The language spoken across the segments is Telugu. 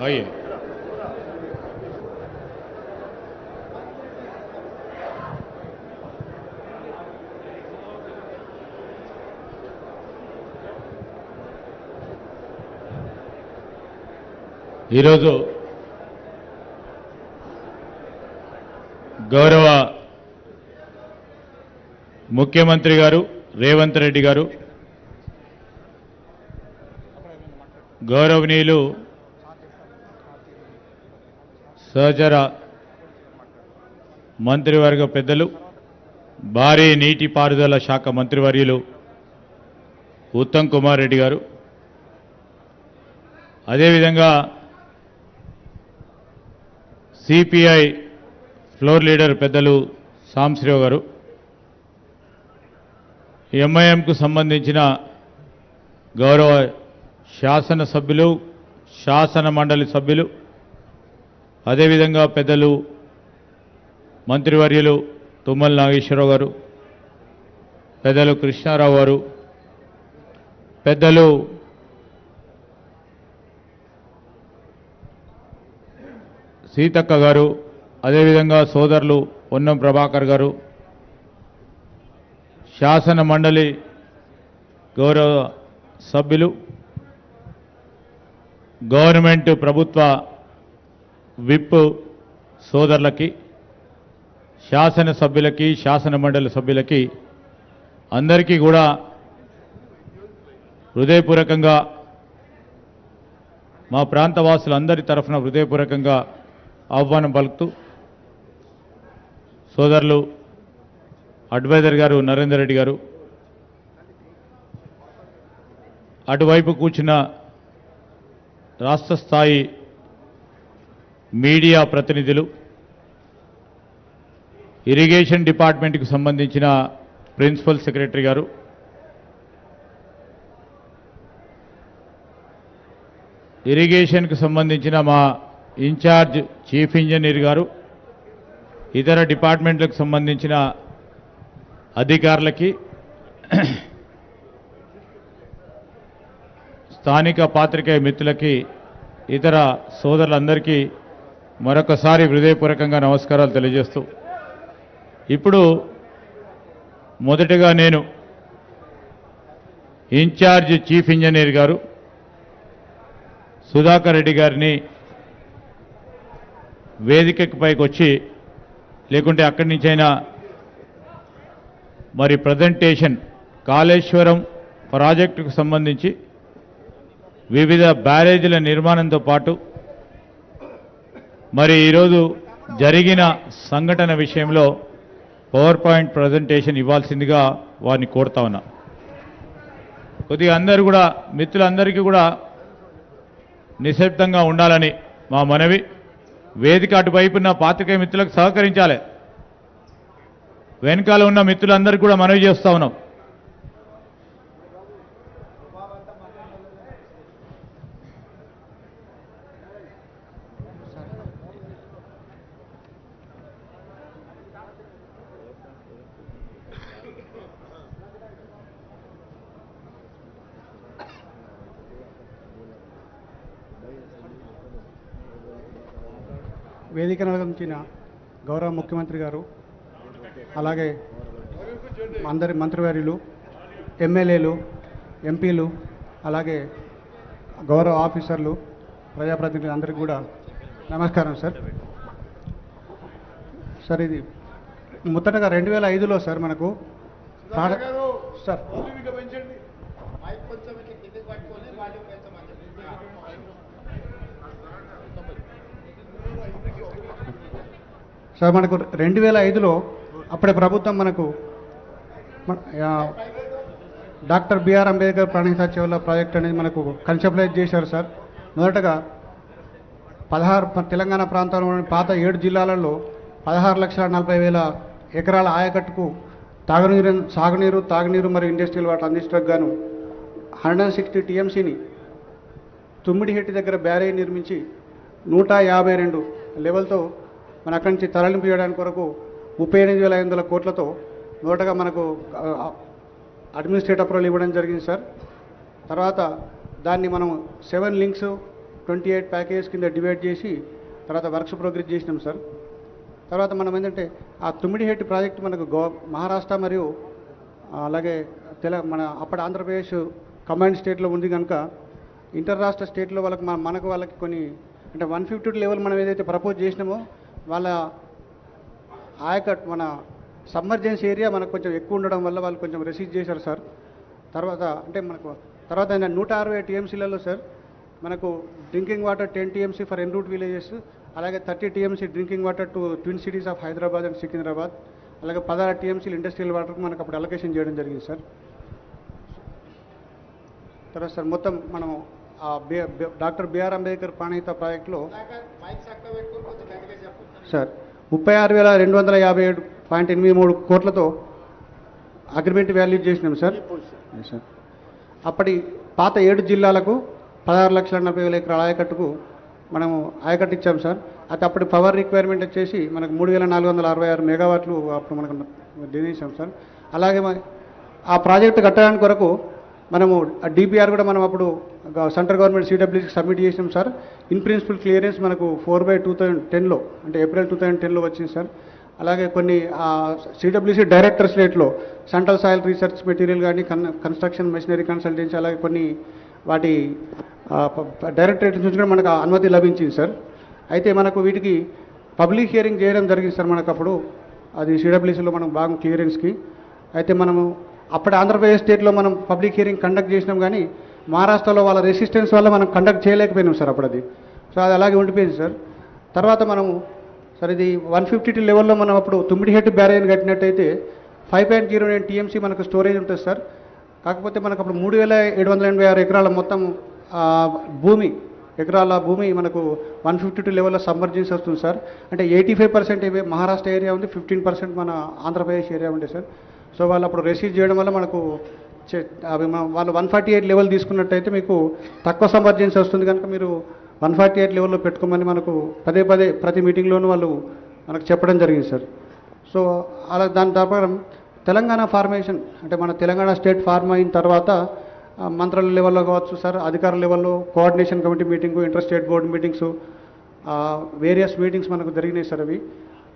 आइए। ఈరోజు గౌరవ ముఖ్యమంత్రి గారు రేవంత్ రెడ్డి గారు, గౌరవనీయులు సహచర మంత్రివర్గ పెద్దలు, భారీ నీటిపారుదల శాఖ మంత్రివర్యులు ఉత్తమ్ కుమార్ రెడ్డి గారు, అదేవిధంగా సిపిఐ ఫ్లోర్ లీడర్ పెద్దలు సాంశ్రీరావు గారు, ఎంఐఎంకు సంబంధించిన గౌరవ శాసనసభ్యులు, శాసన మండలి సభ్యులు, అదేవిధంగా పెద్దలు మంత్రివర్యులు తుమ్మల నాగేశ్వరరావు గారు, పెద్దలు కృష్ణారావు గారు, పెద్దలు సీతక్క గారు, అదేవిధంగా సోదరులు పొన్నం ప్రభాకర్ గారు, శాసన మండలి గౌరవ సభ్యులు, గవర్నమెంట్ ప్రభుత్వ విప్ సోదరులకి, శాసన సభ్యులకి, శాసన మండలి సభ్యులకి అందరికీ కూడా హృదయపూర్వకంగా మా ప్రాంతవాసులందరి తరఫున హృదయపూర్వకంగా ఆహ్వానం పలుకుతూ, సోదరులు అడ్వైజర్ గారు నరేందర్ రెడ్డి గారు, అటువైపు కూర్చున్న రాష్ట్ర స్థాయి మీడియా ప్రతినిధులు, ఇరిగేషన్ డిపార్ట్మెంట్కి సంబంధించిన ప్రిన్సిపల్ సెక్రటరీ గారు, ఇరిగేషన్కి సంబంధించిన మా ఇన్ఛార్జ్ చీఫ్ ఇంజనీర్ గారు, ఇతర డిపార్ట్మెంట్లకు సంబంధించిన అధికారులకి, స్థానిక పాత్రికేయ మిత్రులకి ఇతర సోదరులందరికీ మరొకసారి హృదయపూర్వకంగా నమస్కారాలు తెలియజేస్తూ ఇప్పుడు మొదటగా నేను ఇన్ఛార్జ్ చీఫ్ ఇంజనీర్ గారు సుధాకర్ రెడ్డి గారిని వేదికకి పైకి వచ్చి లేకుంటే అక్కడి నుంచైనా మరి ప్రజెంటేషన్ కాళేశ్వరం ప్రాజెక్టుకు సంబంధించి వివిధ బ్యారేజీల నిర్మాణంతో పాటు మరి ఈరోజు జరిగిన సంఘటన విషయంలో పవర్ పాయింట్ ప్రజెంటేషన్ ఇవ్వాల్సిందిగా వారిని కోరుతా ఉన్నా. కొద్దిగా అందరూ కూడా మిత్రులందరికీ కూడా నిశ్శబ్దంగా ఉండాలని మా మనవి. వేదిక అటువైపున్న పాత్రికేయ మిత్రులకు సహకరించాలి. వెనకాల ఉన్న మిత్రులందరికీ కూడా మనవి చేస్తా ఉన్నాం. వేదికను అలంకరించిన గౌరవ ముఖ్యమంత్రి గారు, అలాగే అందరి మంత్రివర్యులు, ఎమ్మెల్యేలు, ఎంపీలు, అలాగే గౌరవ ఆఫీసర్లు, ప్రజాప్రతినిధులు అందరికీ కూడా నమస్కారం సార్. సార్ ఇది మొదటగా 2005లో సార్ మనకు సార్ సార్ మనకు 2005లో అప్పుడే ప్రభుత్వం మనకు డాక్టర్ బిఆర్ అంబేద్కర్ ప్రాణహిత చెవుల ప్రాజెక్ట్ అనేది మనకు కన్సెప్టలైజ్ చేశారు సార్. మొదటగా 16 తెలంగాణ ప్రాంతంలోని పాత 7 జిల్లాలలో 16,40,000 ఎకరాల ఆయకట్టుకు సాగునీరు, తాగునీరు మరియు ఇండస్ట్రియల్ వాటర్ అందించడానికి గాను 160 టీఎంసీని తుమ్మిడిహెట్టి దగ్గర బ్యారేజ్ నిర్మించి 152 లెవెల్తో మన అక్కడి నుంచి తరలింపు చేయడానికి కొరకు 38,500 కోట్లతో మొదటగా మనకు అడ్మినిస్ట్రేటివ్ అప్రూవల్ ఇవ్వడం జరిగింది సార్. తర్వాత దాన్ని మనం 7 లింక్స్ 28 ప్యాకేజ్ కింద డివైడ్ చేసి తర్వాత వర్క్స్ ప్రోగ్రెస్ చేసినాం సార్. తర్వాత మనం ఏంటంటే ఆ తుమ్మిడిహెట్టి ప్రాజెక్ట్ మనకు మహారాష్ట్ర మరియు అలాగే మన అప్పటి ఆంధ్రప్రదేశ్ కంబైన్డ్ స్టేట్లో ఉంది కనుక ఇంటర్ రాష్ట్ర స్టేట్లో వాళ్ళకి కొన్ని అంటే 152 లెవెల్ మనం ఏదైతే ప్రపోజ్ చేసినామో వాళ్ళ ఆయకట్ మన సబ్మర్జెన్స్ ఏరియా మనకు కొంచెం ఎక్కువ ఉండడం వల్ల వాళ్ళు కొంచెం రెసీజ్ చేశారు సార్. తర్వాత అంటే మనకు తర్వాత 160 టీఎంసీలలో సార్ మనకు drinking water 10 TMC for en route villages, అలాగే 30 TMC drinking water to twin cities of Hyderabad and Secunderabad, అలాగే 16 టీఎంసీలు ఇండస్ట్రియల్ వాటర్కి మనకు అప్పుడు అలొకేషన్ చేయడం జరిగింది సార్. తర్వాత సార్ మొత్తం మనం డాక్టర్ బిఆర్ అంబేద్కర్ ప్రాణహిత ప్రాజెక్టులో సార్ 36,257.83 కోట్లతో అగ్రిమెంట్ వాల్యూ చేసినాం సార్. అప్పటి పాత 7 జిల్లాలకు 16,40,000 ఎకరాల ఆయకట్టుకు మనము ఆయకట్టు ఇచ్చాం సార్. అయితే అప్పటి పవర్ రిక్వైర్మెంట్ వచ్చేసి మనకు 3,466 మెగావాట్లు అప్పుడు మనకు నిర్ణయించాం సార్. అలాగే ఆ ప్రాజెక్టు కట్టడానికి కొరకు మనము డిపిఆర్ కూడా మనం అప్పుడు సెంట్రల్ గవర్నమెంట్ సిడబ్ల్యూసీకి సబ్మిట్ చేసినాం సార్. ఇన్ ప్రిన్సిపల్ క్లియరెన్స్ మనకు 4/2010లో అంటే ఏప్రిల్ 2010లో వచ్చింది సార్. అలాగే కొన్ని సిడబ్ల్యూసీ డైరెక్టర్ స్లేట్లో సెంట్రల్ సాయిల్ రీసెర్చ్ మెటీరియల్ కానీ కన్స్ట్రక్షన్ మెషినరీ కన్సల్టెన్సీ అలాగే కొన్ని వాటి డైరెక్టరేట్ నుంచి కూడా మనకు అనుమతి లభించింది సార్. అయితే మనకు వీటికి పబ్లిక్ హియరింగ్ చేయడం జరిగింది సార్ మనకు అప్పుడు అది సిడబ్ల్యూసీలో మనం బాగా క్లియరెన్స్కి. అయితే మనము అప్పటి ఆంధ్రప్రదేశ్ స్టేట్లో మనం పబ్లిక్ హియరింగ్ కండక్ట్ చేసినాం కానీ మహారాష్ట్రలో వాళ్ళ రెసిస్టెన్స్ వల్ల మనం కండక్ట్ చేయలేకపోయినాం సార్ అప్పుడు అది. సో అది అలాగే ఉండిపోయింది సార్. తర్వాత మనము సార్ ఇది 152 లెవెల్లో మనం అప్పుడు తుమ్మిడిహెట్టి బ్యారేజ్ కట్టినట్టయితే 5.09 టీఎంసీ మనకు స్టోరేజ్ ఉంటుంది సార్. కాకపోతే మనకు అప్పుడు 3,786 ఎకరాల మొత్తం ఎకరాల భూమి మనకు 152 లెవెల్లో సబ్మర్జెన్స్ వస్తుంది సార్. అంటే 85% మహారాష్ట్ర ఏరియా ఉంది, 15% మన ఆంధ్రప్రదేశ్ ఏరియా ఉంది సార్. సో వాళ్ళు అప్పుడు రిసీవ్ చేయడం వల్ల మనకు వాళ్ళు 148 లెవెల్ తీసుకున్నట్టయితే మీకు తక్కువ సబ్మర్జెన్స్ వస్తుంది కనుక మీరు 148 లెవెల్లో పెట్టుకోమని మనకు పదే ప్రతి మీటింగ్లోనూ వాళ్ళు మనకు చెప్పడం జరిగింది సార్. సో అలా దాని ప్రకారం తెలంగాణ ఫార్మేషన్ అంటే మన తెలంగాణ స్టేట్ ఫార్మ్ అయిన తర్వాత మంత్రుల లెవెల్లో కావచ్చు సార్, అధికారుల లెవెల్లో coordination committee meeting, inter state board meetings, various meetings మనకు జరిగినాయి సార్ అవి.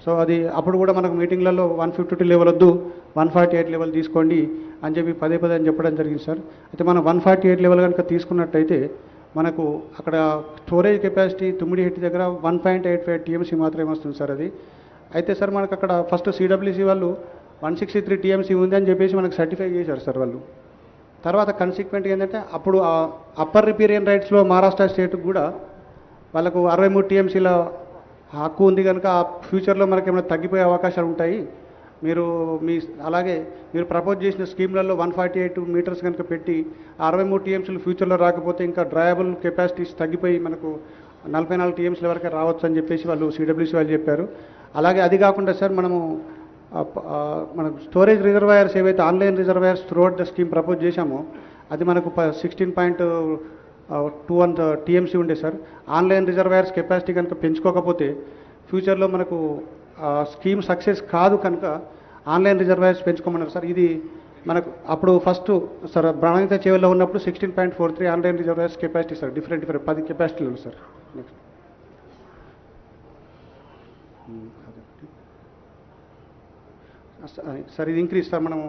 సో అది అప్పుడు కూడా మనకు మీటింగ్లలో 152 లెవెల్ వద్దు, 148 లెవెల్ తీసుకోండి అని చెప్పి పదే పదే అని చెప్పడం జరిగింది సార్. అయితే మనం 148 లెవెల్ కనుక తీసుకున్నట్టయితే మనకు అక్కడ స్టోరేజ్ కెపాసిటీ తుమ్మిడిహెట్టి దగ్గర 1.85 టీఎంసీ మాత్రమే వస్తుంది సార్ అది. అయితే సార్ మనకు అక్కడ ఫస్ట్ సిడబ్ల్యూసీ వాళ్ళు 163 టీఎంసీ ఉంది అని చెప్పేసి మనకు సర్టిఫై చేశారు సార్ వాళ్ళు. తర్వాత కన్సిక్వెంట్గా ఏంటంటే అప్పుడు అప్పర్ రిపీరియన్ రైట్స్లో మహారాష్ట్ర స్టేట్కి కూడా వాళ్ళకు 63 టీఎంసీల హక్కు ఉంది కనుక ఆ ఫ్యూచర్లో మనకి ఏమైనా తగ్గిపోయే అవకాశాలు ఉంటాయి. మీరు అలాగే మీరు ప్రపోజ్ చేసిన స్కీమ్లలో 148 మీటర్స్ కనుక పెట్టి 63 టీఎంసీలు ఫ్యూచర్లో రాకపోతే ఇంకా డ్రాయబుల్ కెపాసిటీస్ తగ్గిపోయి మనకు 44 టీఎంసీల వరకు రావచ్చు అని చెప్పేసి వాళ్ళు సిడబ్ల్యూసీ వాళ్ళు చెప్పారు. అలాగే అది కాకుండా సార్ మనము మన స్టోరేజ్ రిజర్వాయర్స్ ఏవైతే online reservoirs throughout the scheme propose చేశామో అది మనకు 16.21 టీఎంసీ ఉండే సార్. ఆన్లైన్ రిజర్వాయర్స్ కెపాసిటీ కనుక పెంచుకోకపోతే ఫ్యూచర్లో మనకు స్కీమ్ సక్సెస్ కాదు కనుక ఆన్లైన్ రిజర్వాయర్స్ పెంచుకోమన్నారు సార్. ఇది మనకు అప్పుడు ఫస్ట్ సార్ ప్రణాళిక చేవల్లో ఉన్నప్పుడు 16.43 online reservoirs capacity sir, different 10 కెపాసిటీలు సార్. నెక్స్ట్ సార్ ఇది ఇంక్రీజ్ సార్ మనము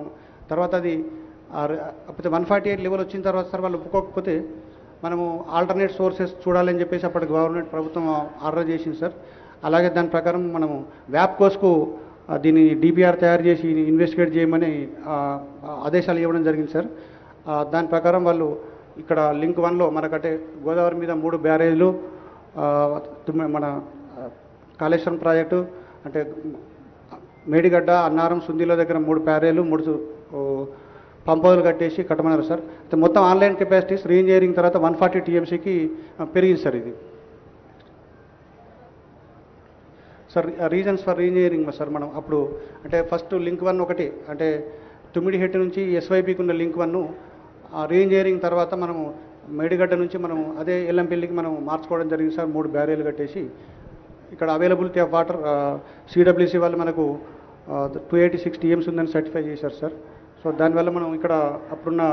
తర్వాత అది అప్పుడు 148 లెవెల్ వచ్చిన తర్వాత సార్ వాళ్ళు ఒప్పుకోకపోతే మనము ఆల్టర్నేట్ సోర్సెస్ చూడాలని చెప్పేసి అప్పటి గవర్నమెంట్ ప్రభుత్వం ఆర్డర్ చేసింది సార్. అలాగే దాని ప్రకారం మనము వ్యాప్కోస్కు దీన్ని డిపిఆర్ తయారు చేసి ఇన్వెస్టిగేట్ చేయమని ఆదేశాలు ఇవ్వడం జరిగింది సార్. దాని ప్రకారం వాళ్ళు ఇక్కడ లింక్ 1లో మనకంటే గోదావరి మీద 3 బ్యారేజ్లు, మన కాళేశ్వరం ప్రాజెక్టు అంటే మేడిగడ్డ, అన్నారం, సుందిలో దగ్గర 3 బ్యారేజ్లు, 3 పంపౌలు కట్టేసి కట్టమన్నారు సార్. అయితే మొత్తం ఆన్లైన్ కెపాసిటీస్ రీఇంజనీరింగ్ తర్వాత 140 టీఎంసీకి పెరిగింది సార్ ఇది. Sir reasons for re-engineering sir మనం అప్పుడు అంటే ఫస్ట్ లింక్ 1 ఒకటి అంటే తుమ్మిడిహెట్టి నుంచి ఎస్వైపికి ఉన్న లింక్ 1 రీఇంజనీరింగ్ తర్వాత మనము మేడిగడ్డ నుంచి మనం అదే ఎల్లంపల్లికి మనం మార్చుకోవడం జరిగింది సార్. 3 బ్యారేలు కట్టేసి ఇక్కడ అవైలబిలిటీ ఆఫ్ వాటర్ సిడబ్ల్యూసీ వాళ్ళు మనకు 286 టీఎంసీ ఉందని సర్టిఫై చేశారు సార్. సో దానివల్ల మనం ఇక్కడ అప్పుడున్న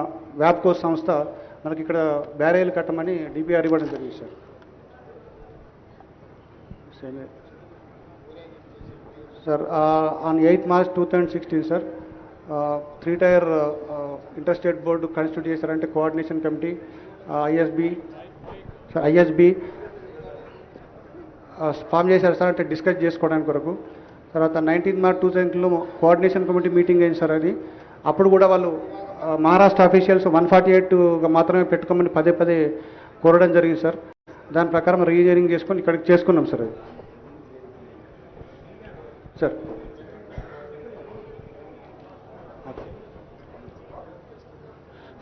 వ్యాప్కోస్ సంస్థ మనకి ఇక్కడ బ్యారేలు కట్టమని డిపిఆర్ ఇవ్వడం జరిగింది sir. Sir on 8 March 2016 sir 3-tier inter state board constitute చేశారంటే కోఆర్డినేషన్ కమిటీ ఐఎస్బి ఫామ్ చేశారు సార్ అంటే డిస్కస్ చేసుకోవడానికి కొరకు. తర్వాత 19 March 2000లో కోఆర్డినేషన్ కమిటీ మీటింగ్ అయింది సార్ అది. అప్పుడు కూడా వాళ్ళు మహారాష్ట్ర అఫీషియల్స్ 148గా మాత్రమే పెట్టుకోమని పదే పదే కోరడం జరిగింది సార్. దాని ప్రకారం రీఇంజనీరింగ్ చేసుకొని ఇక్కడికి చేసుకున్నాం సార్ అది. సార్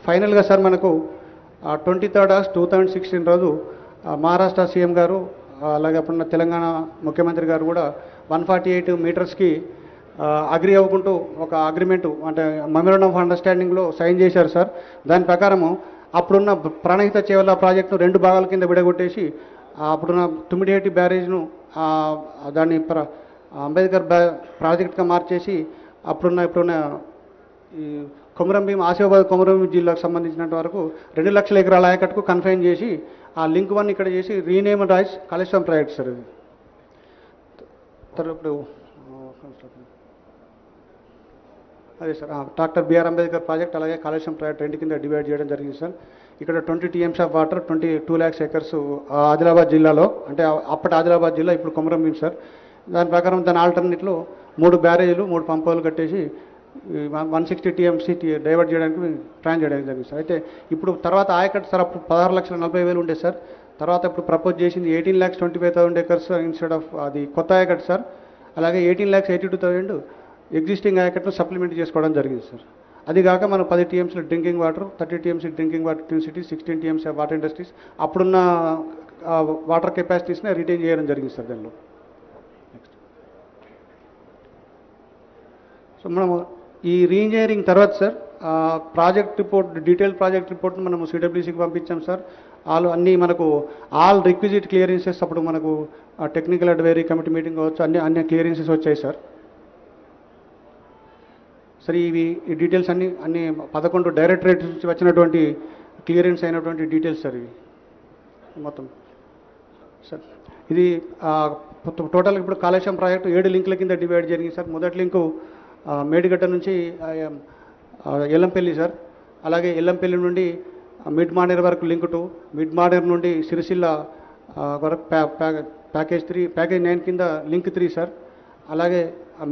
ఫైనల్గా సార్ మనకు 23 August 2016 రోజు మహారాష్ట్ర సీఎం గారు అలాగే అప్పుడున్న తెలంగాణ ముఖ్యమంత్రి గారు కూడా 148 మీటర్స్కి అగ్రి అవ్వకుంటూ ఒక అగ్రిమెంటు అంటే మెమోరాండం ఆఫ్ అండర్స్టాండింగ్లో సైన్ చేశారు సార్. దాని ప్రకారము అప్పుడున్న ప్రాణహిత చేవల ప్రాజెక్టును 2 భాగాల కింద విడగొట్టేసి అప్పుడున్న తుమ్మిడిహెట్టి బ్యారేజ్ను దాన్ని అంబేద్కర్ ప్రాజెక్ట్గా మార్చేసి ఇప్పుడున్న ఈ కొమరం భీం ఆసిఫాబాద్ కొమరం భీం జిల్లాకు సంబంధించినంత వరకు 2 లక్షల ఎకరాల ఆయకట్టుకు కన్ఫైన్ చేసి ఆ లింక్ 1 ఇక్కడ చేసి రీనేమ్ రాజ్ కాళేశ్వరం ప్రాజెక్ట్ సార్ ఇది. ఇప్పుడు అదే sir doctor BR Ambedkar project అలాగే కాళేశ్వరం ప్రాజెక్ట్ 2 కింద డివైడ్ చేయడం జరిగింది సార్. ఇక్కడ 20 TMC of water 22 lakhs acres Adilabad జిల్లాలో అంటే అప్పటి ఆదిలాబాద్ జిల్లా ఇప్పుడు కొమరం భీం సార్. దాని ప్రకారం దాని ఆల్టర్నేట్లో 3 బ్యారేజీలు 3 పంపులు కట్టేసి 160 టీఎంసీ డైవర్ట్ చేయడానికి ప్లాన్ చేయడానికి జరిగింది సార్. అయితే ఇప్పుడు తర్వాత ఆయకట్టు సార్ అప్పుడు 16,40,000 ఉండే సార్. తర్వాత ఇప్పుడు ప్రపోజ్ చేసింది 18,25,000 acres ఇన్స్టెడ్ ఆఫ్ అది కొత్త ఆయకట్టు సార్. అలాగే 18,82,000 ఎగ్జిస్టింగ్ ఆయకట్ను సప్లిమెంట్ చేసుకోవడం జరిగింది సార్. అది కాక మనం 10 TMC drinking water, 30 TMC drinking water twin cities, 16 TMC water industries అప్పుడున్న వాటర్ కెపాసిటీస్ని రిటైన్ చేయడం జరిగింది సార్ దానిలో. సో మనము ఈ రీఇంజనీరింగ్ తర్వాత sir project report detail project రిపోర్ట్ను మనము సిడబ్ల్యూసీకి పంపించాం సార్. అన్నీ మనకు ఆల్ రిక్విజిట్ క్లియరెన్సెస్ అప్పుడు మనకు టెక్నికల్ అడ్వైజరీ కమిటీ మీటింగ్ కావచ్చు అన్ని క్లియరెన్సెస్ వచ్చాయి సార్. సరే ఈ డీటెయిల్స్ అన్ని 11 డైరెక్టరేట్ నుంచి వచ్చినటువంటి క్లియరెన్స్ అయినటువంటి డీటెయిల్స్ సార్ ఇవి మొత్తం సార్. ఇది టోటల్ ఇప్పుడు కాళేశ్వరం ప్రాజెక్టు 7 లింకుల కింద డివైడ్ జరిగింది సార్. మొదటి లింకు మేడిగడ్డ నుంచి ఎల్లంపల్లి సార్. అలాగే ఎల్లంపల్లి నుండి మిడ్ మానేర్ వరకు లింక్ 2, మిడ్ మానేర్ నుండి సిరిసిల్ల వరకు ప్యాకేజ్ 9 కింద లింక్ 3 సార్. అలాగే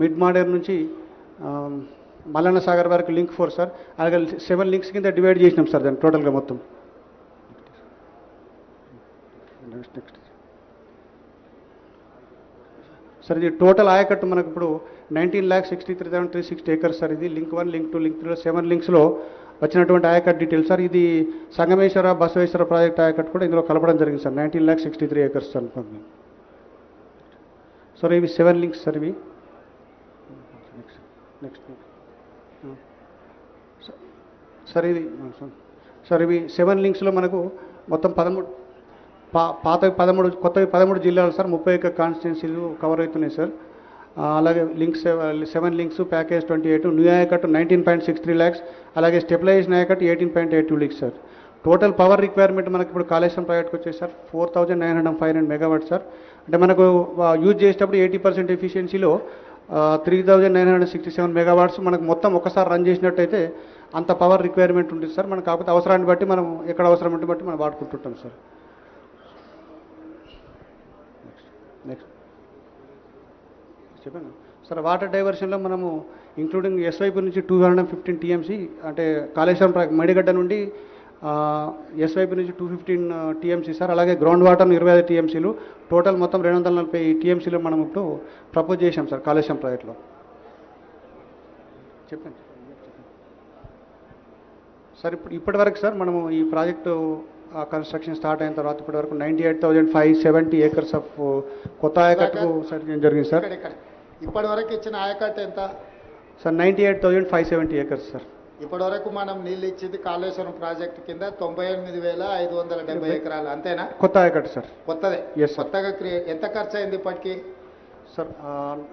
మిడ్ మానేర్ నుంచి మల్లన్న సాగర్ వరకు లింక్ 4 సార్. అలాగే 7 లింక్స్ కింద డివైడ్ చేసినాం సార్ దాన్ని టోటల్గా మొత్తం. నెక్స్ట్ సార్ ఇది టోటల్ ఆయకట్టు మనకు ఇప్పుడు 19,63,360 acres సార్. ఇది లింక్ 1, లింక్ 2, లింక్ 3 7 లింక్స్లో వచ్చినటువంటి ఆయకట్ డీటెయిల్స్ సార్. ఇది సంగమేశ్వర బసవేశ్వర ప్రాజెక్ట్ ఆయకట్టు కూడా ఇందులో కలపడం జరిగింది సార్. 19,63 acres sir. సార్ ఇవి 7 లింక్స్ సార్. ఇవి నెక్స్ట్ సార్ ఇది సార్ ఇవి 7 లింక్స్లో మనకు మొత్తం 13 పాతవి 13 కొత్తవి 13 జిల్లాలు సార్. 31 కాన్స్టిట్యున్సీలు కవర్ అవుతున్నాయి సార్. అలాగే లింక్స్ 7 లింక్స్ ప్యాకేజ్ 28, న్యూ ఆయకట్టు 19.63 lakhs, అలాగే స్టెబిలైజేషన్ ఆయకట్టు 18.82 lakhs sir. Total power requirement మనకి ఇప్పుడు కాళేశ్వరం ప్రాజెక్ట్కి వచ్చేసి సార్ 4,905 మెగావాట్ సార్. అంటే మనకు యూజ్ చేసేటప్పుడు 80% ఎఫిషియన్సీలో 3,967 మెగావాట్స్ మనకు మొత్తం ఒకసారి రన్ చేసినట్టయితే అంత పవర్ రిక్వైర్మెంట్ ఉంటుంది సార్. మనకు కాకపోతే అవసరాన్ని బట్టి మనం ఎక్కడ అవసరం ఉంటే బట్టి మనం వాడుకుంటుంటాం సార్. నెక్స్ట్ చెప్పాను సార్. వాటర్ డైవర్షన్లో మనము ఇంక్లూడింగ్ ఎస్ వైపు నుంచి 215 TMC అంటే కాళేశ్వరం మడిగడ్డ నుండి ఎస్ వైపు నుంచి 215 TMC సార్. అలాగే గ్రౌండ్ వాటర్ 25 TMCలు టోటల్ మొత్తం 240 TMCలో మనం ఇప్పుడు ప్రపోజ్ చేశాం సార్ కాళేశ్వరం ప్రాజెక్ట్లో. చెప్పండి సార్. ఇప్పటి వరకు సార్ మనము ఈ ప్రాజెక్టు కన్స్ట్రక్షన్ స్టార్ట్ అయిన తర్వాత ఇప్పటి వరకు 98,570 acres ఆఫ్ కొత్త ఆయకట్టుకు సర్టిఫికేట్ జరిగింది సార్. ఇప్పటి వరకు ఇచ్చిన ఆయకట్టు ఎంత సార్? 98,570 acres sir. ఇప్పటి వరకు మనం నీళ్ళు ఇచ్చింది కాళేశ్వరం ప్రాజెక్టు కింద 98,570 ఎకరాలు అంతేనా? కొత్త ఆయకట్టు సార్. కొత్తదే. Yes sir. కొత్తగా ఎంత ఖర్చు అయింది ఇప్పటికి సార్?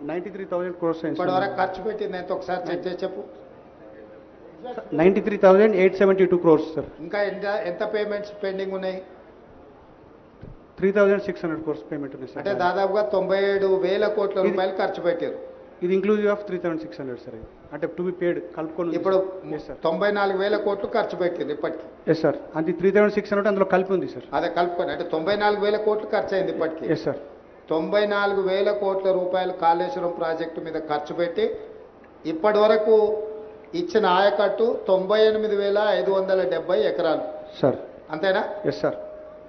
93,000 crores అయింది. ఇప్పటి వరకు ఖర్చు పెట్టింది ఎంత ఒకసారి చెక్ చేసి చెప్పు. 93,872 crores సార్. ఇంకా ఎంత పేమెంట్స్ పెండింగ్ ఉన్నాయి? 3,600 crores పేమెంట్ ఉంది సార్. అంటే దాదాపుగా 97,000 కోట్ల రూపాయలు ఖర్చు పెట్టారు. ఇది ఇంక్లూజివ్ ఆఫ్ 3,600 సార్. అంటే టు బి పేడ్ కలుపుకొని ఇప్పుడు 94,000 కోట్లు ఖర్చు పెట్టింది ఇప్పటికి. Yes sir. అది 3,600 అందులో కలిపి ఉంది సార్. అదే కలుపుకొని అంటే 94,000 కోట్లు ఖర్చు అయింది ఇప్పటికి. Yes sir. 94,000 కోట్ల రూపాయలు కాళేశ్వరం ప్రాజెక్టు మీద ఖర్చు పెట్టి ఇప్పటి వరకు ఇచ్చిన ఆయకట్టు 98,570 ఎకరాలు సార్. అంతేనా? Yes sir.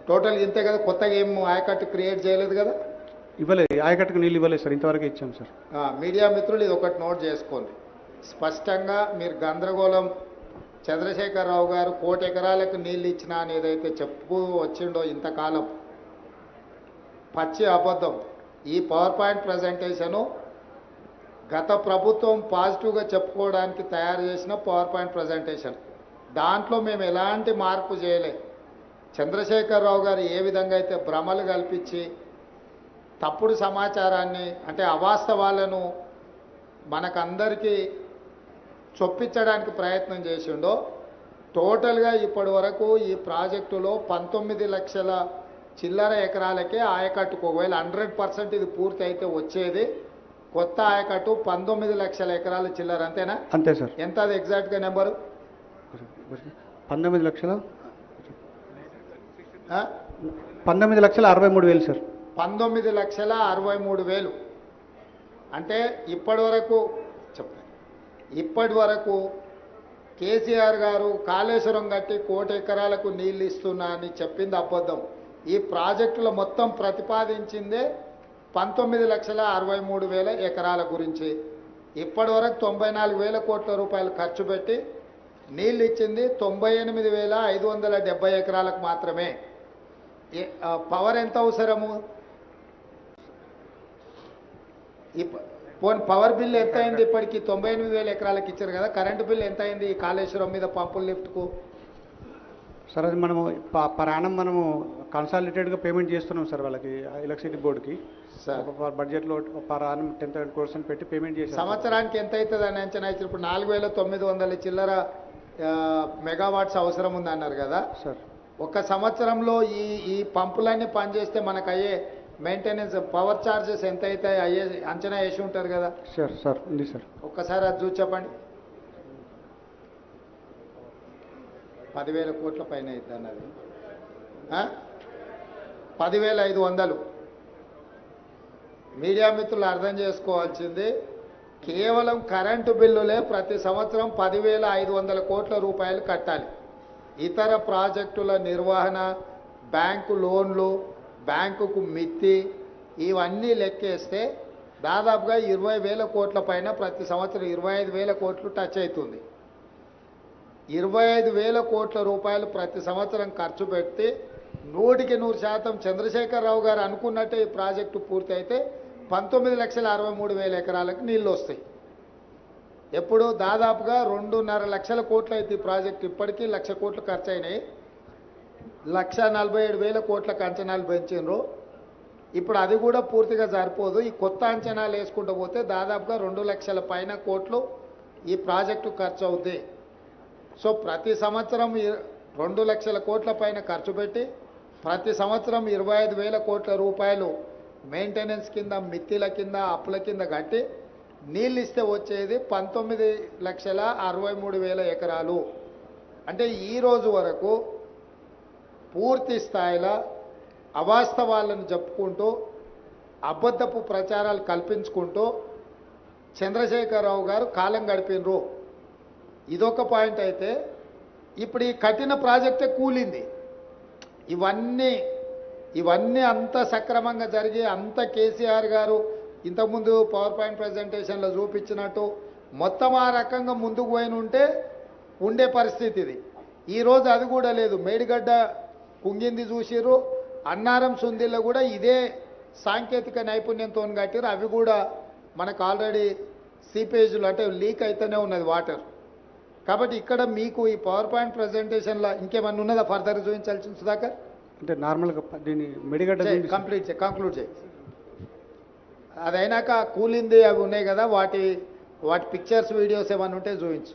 టోటల్ ఇంతే కదా. కొత్తగా ఏం ఆయకట్టు క్రియేట్ చేయలేదు కదా? ఇవ్వలేదు. ఆయకట్టుకు నీళ్ళు ఇవ్వలేదు సార్. ఇంతవరకు ఇచ్చాం సార్. మీడియా మిత్రులు ఇది ఒకటి నోట్ చేసుకోండి. స్పష్టంగా మీరు గందరగోళం చంద్రశేఖరరావు గారు 1 కోటి ఎకరాలకు నీళ్ళు ఇచ్చినా అని ఏదైతే చెప్పు వచ్చిండో ఇంతకాలం పచ్చి అబద్ధం. ఈ పవర్ పాయింట్ ప్రజెంటేషను గత ప్రభుత్వం పాజిటివ్గా చెప్పుకోవడానికి తయారు చేసిన పవర్ పాయింట్ ప్రజెంటేషన్. దాంట్లో మేము ఎలాంటి మార్పు చేయలే. చంద్రశేఖరరావు గారు ఏ విధంగా అయితే భ్రమలు కల్పించి తప్పుడు సమాచారాన్ని అంటే అవాస్తవాలను మనకందరికీ చొప్పించడానికి ప్రయత్నం చేసిండో టోటల్గా ఇప్పటి వరకు ఈ ప్రాజెక్టులో 19 లక్షల చిల్లర ఎకరాలకే ఆయకట్టుకు ఒకవేళ 100% ఇది పూర్తి అయితే వచ్చేది కొత్త ఆయకట్టు 19 లక్షల ఎకరాల చిల్లర. అంతేనా? అంతే సార్. ఎంత అది ఎగ్జాక్ట్గా నెంబరు? 19 లక్షల 19,63,000 సార్. 19,63,000 అంటే ఇప్పటి వరకు చెప్తాను. ఇప్పటి వరకు కేసీఆర్ గారు కాళేశ్వరం కట్టి 1 కోటి ఎకరాలకు నీళ్ళు ఇస్తున్నా అని చెప్పింది అబద్ధం. ఈ ప్రాజెక్టులో మొత్తం ప్రతిపాదించిందే 19,63,000 ఎకరాల గురించి. ఇప్పటి వరకు 94,000 కోట్ల రూపాయలు ఖర్చు పెట్టి నీళ్ళు ఇచ్చింది 98,570 ఎకరాలకు మాత్రమే. పవర్ ఎంత అవసరము? పవర్ బిల్ ఎంత అయింది ఇప్పటికి? 98,000 ఎకరాలకు ఇచ్చారు కదా. కరెంటు బిల్ ఎంత అయింది ఈ కాళేశ్వరం మీద పంపుల లిఫ్ట్కు? సార్ అది మనము పరాణం మనము కన్సాలిడేటెడ్గా పేమెంట్ చేస్తున్నాం సార్ వాళ్ళకి ఎలక్ట్రిసిటీ బోర్డుకి. బడ్జెట్లో పరాణం 10,000 crores పెట్టి పేమెంట్ చేసి సంవత్సరానికి ఎంత అవుతుంది అని అంచనా ఇచ్చారు. ఇప్పుడు 4,900 చిల్లర మెగావాట్స్ అవసరం ఉంది అన్నారు కదా. సార్ ఒక సంవత్సరంలో ఈ ఈ పంపులన్నీ పనిచేస్తే మనకు అయ్యే మెయింటెనెన్స్ పవర్ ఛార్జెస్ ఎంత అయితే అయ్యే అంచనా వేసి ఉంటారు కదా. సార్ సార్ ఉంది సార్. ఒక్కసారి అది చూసి చెప్పండి. 10,000 కోట్ల పైన అవుతుంది అన్నది 10,500. మీడియా మిత్రులు అర్థం చేసుకోవాల్సింది కేవలం కరెంటు బిల్లులే ప్రతి సంవత్సరం 10,500 కోట్ల రూపాయలు కట్టాలి. ఇతర ప్రాజెక్టుల నిర్వహణ, బ్యాంకు లోన్లు, బ్యాంకుకు మిత్తి ఇవన్నీ లెక్కేస్తే దాదాపుగా 20,000 కోట్ల పైన ప్రతి సంవత్సరం 25,000 కోట్లు టచ్ అవుతుంది. 25,000 కోట్ల రూపాయలు ప్రతి సంవత్సరం ఖర్చు పెడితే 100% చంద్రశేఖరరావు గారు అనుకున్నట్టే ఈ ప్రాజెక్టు పూర్తి అయితే 19,63,000 ఎకరాలకు నీళ్ళు వస్తాయి. ఎప్పుడు దాదాపుగా 2.5 లక్షల కోట్లు అయితే ఈ ప్రాజెక్టు ఇప్పటికీ 1,00,000 కోట్లు ఖర్చు అయినాయి. 1,47,000 కోట్లకు అంచనాలు పెంచినరు. ఇప్పుడు అది కూడా పూర్తిగా సరిపోదు. ఈ కొత్త అంచనాలు వేసుకుంటూ పోతే దాదాపుగా 2 లక్షల పైన కోట్లు ఈ ప్రాజెక్టు ఖర్చు అవుతుంది. సో ప్రతి సంవత్సరం 2 లక్షల కోట్ల పైన ఖర్చు పెట్టి ప్రతి సంవత్సరం 25,000 కోట్ల రూపాయలు మెయింటెనెన్స్ కింద, మిత్తిల కింద, అప్పుల కింద కట్టి నీళ్ళు ఇస్తే వచ్చేది 19,63,000 ఎకరాలు. అంటే ఈ రోజు వరకు పూర్తి స్థాయిలో అవాస్తవాలను చెప్పుకుంటూ అబద్ధపు ప్రచారాలు కల్పించుకుంటూ చంద్రశేఖరరావు గారు కాలం గడిపినరు. ఇదొక పాయింట్ అయితే ఇప్పుడు ఈ కఠిన ప్రాజెక్టే కూలింది. ఇవన్నీ అంత సక్రమంగా జరిగి అంత కేసీఆర్ గారు ఇంతకుముందు పవర్ పాయింట్ ప్రజెంటేషన్లో చూపించినట్టు మొత్తం ఆ రకంగా ముందుకు పోయిన ఉంటే ఉండే పరిస్థితి ఇది. ఈరోజు అది కూడా లేదు. మేడిగడ్డ కుంగింది చూసిర్రు, అన్నారం సుందిల్లో కూడా ఇదే సాంకేతిక నైపుణ్యంతో కట్టిరు. అవి కూడా మనకు ఆల్రెడీ సీపేజ్లు అంటే లీక్ అయితేనే ఉన్నది వాటర్. కాబట్టి ఇక్కడ మీకు ఈ పవర్ పాయింట్ ప్రజెంటేషన్లో ఇంకేమన్నా ఉన్నదా ఫర్దర్ చూపించాల్సింది సుధాకర్? అంటే నార్మల్గా దీన్ని మెడిగడ్డ కంక్లూడ్ చేయి. అదైనాక కూలింది అవి ఉన్నాయి కదా, వాటి పిక్చర్స్, వీడియోస్ ఏమన్నా ఉంటే చూపించు.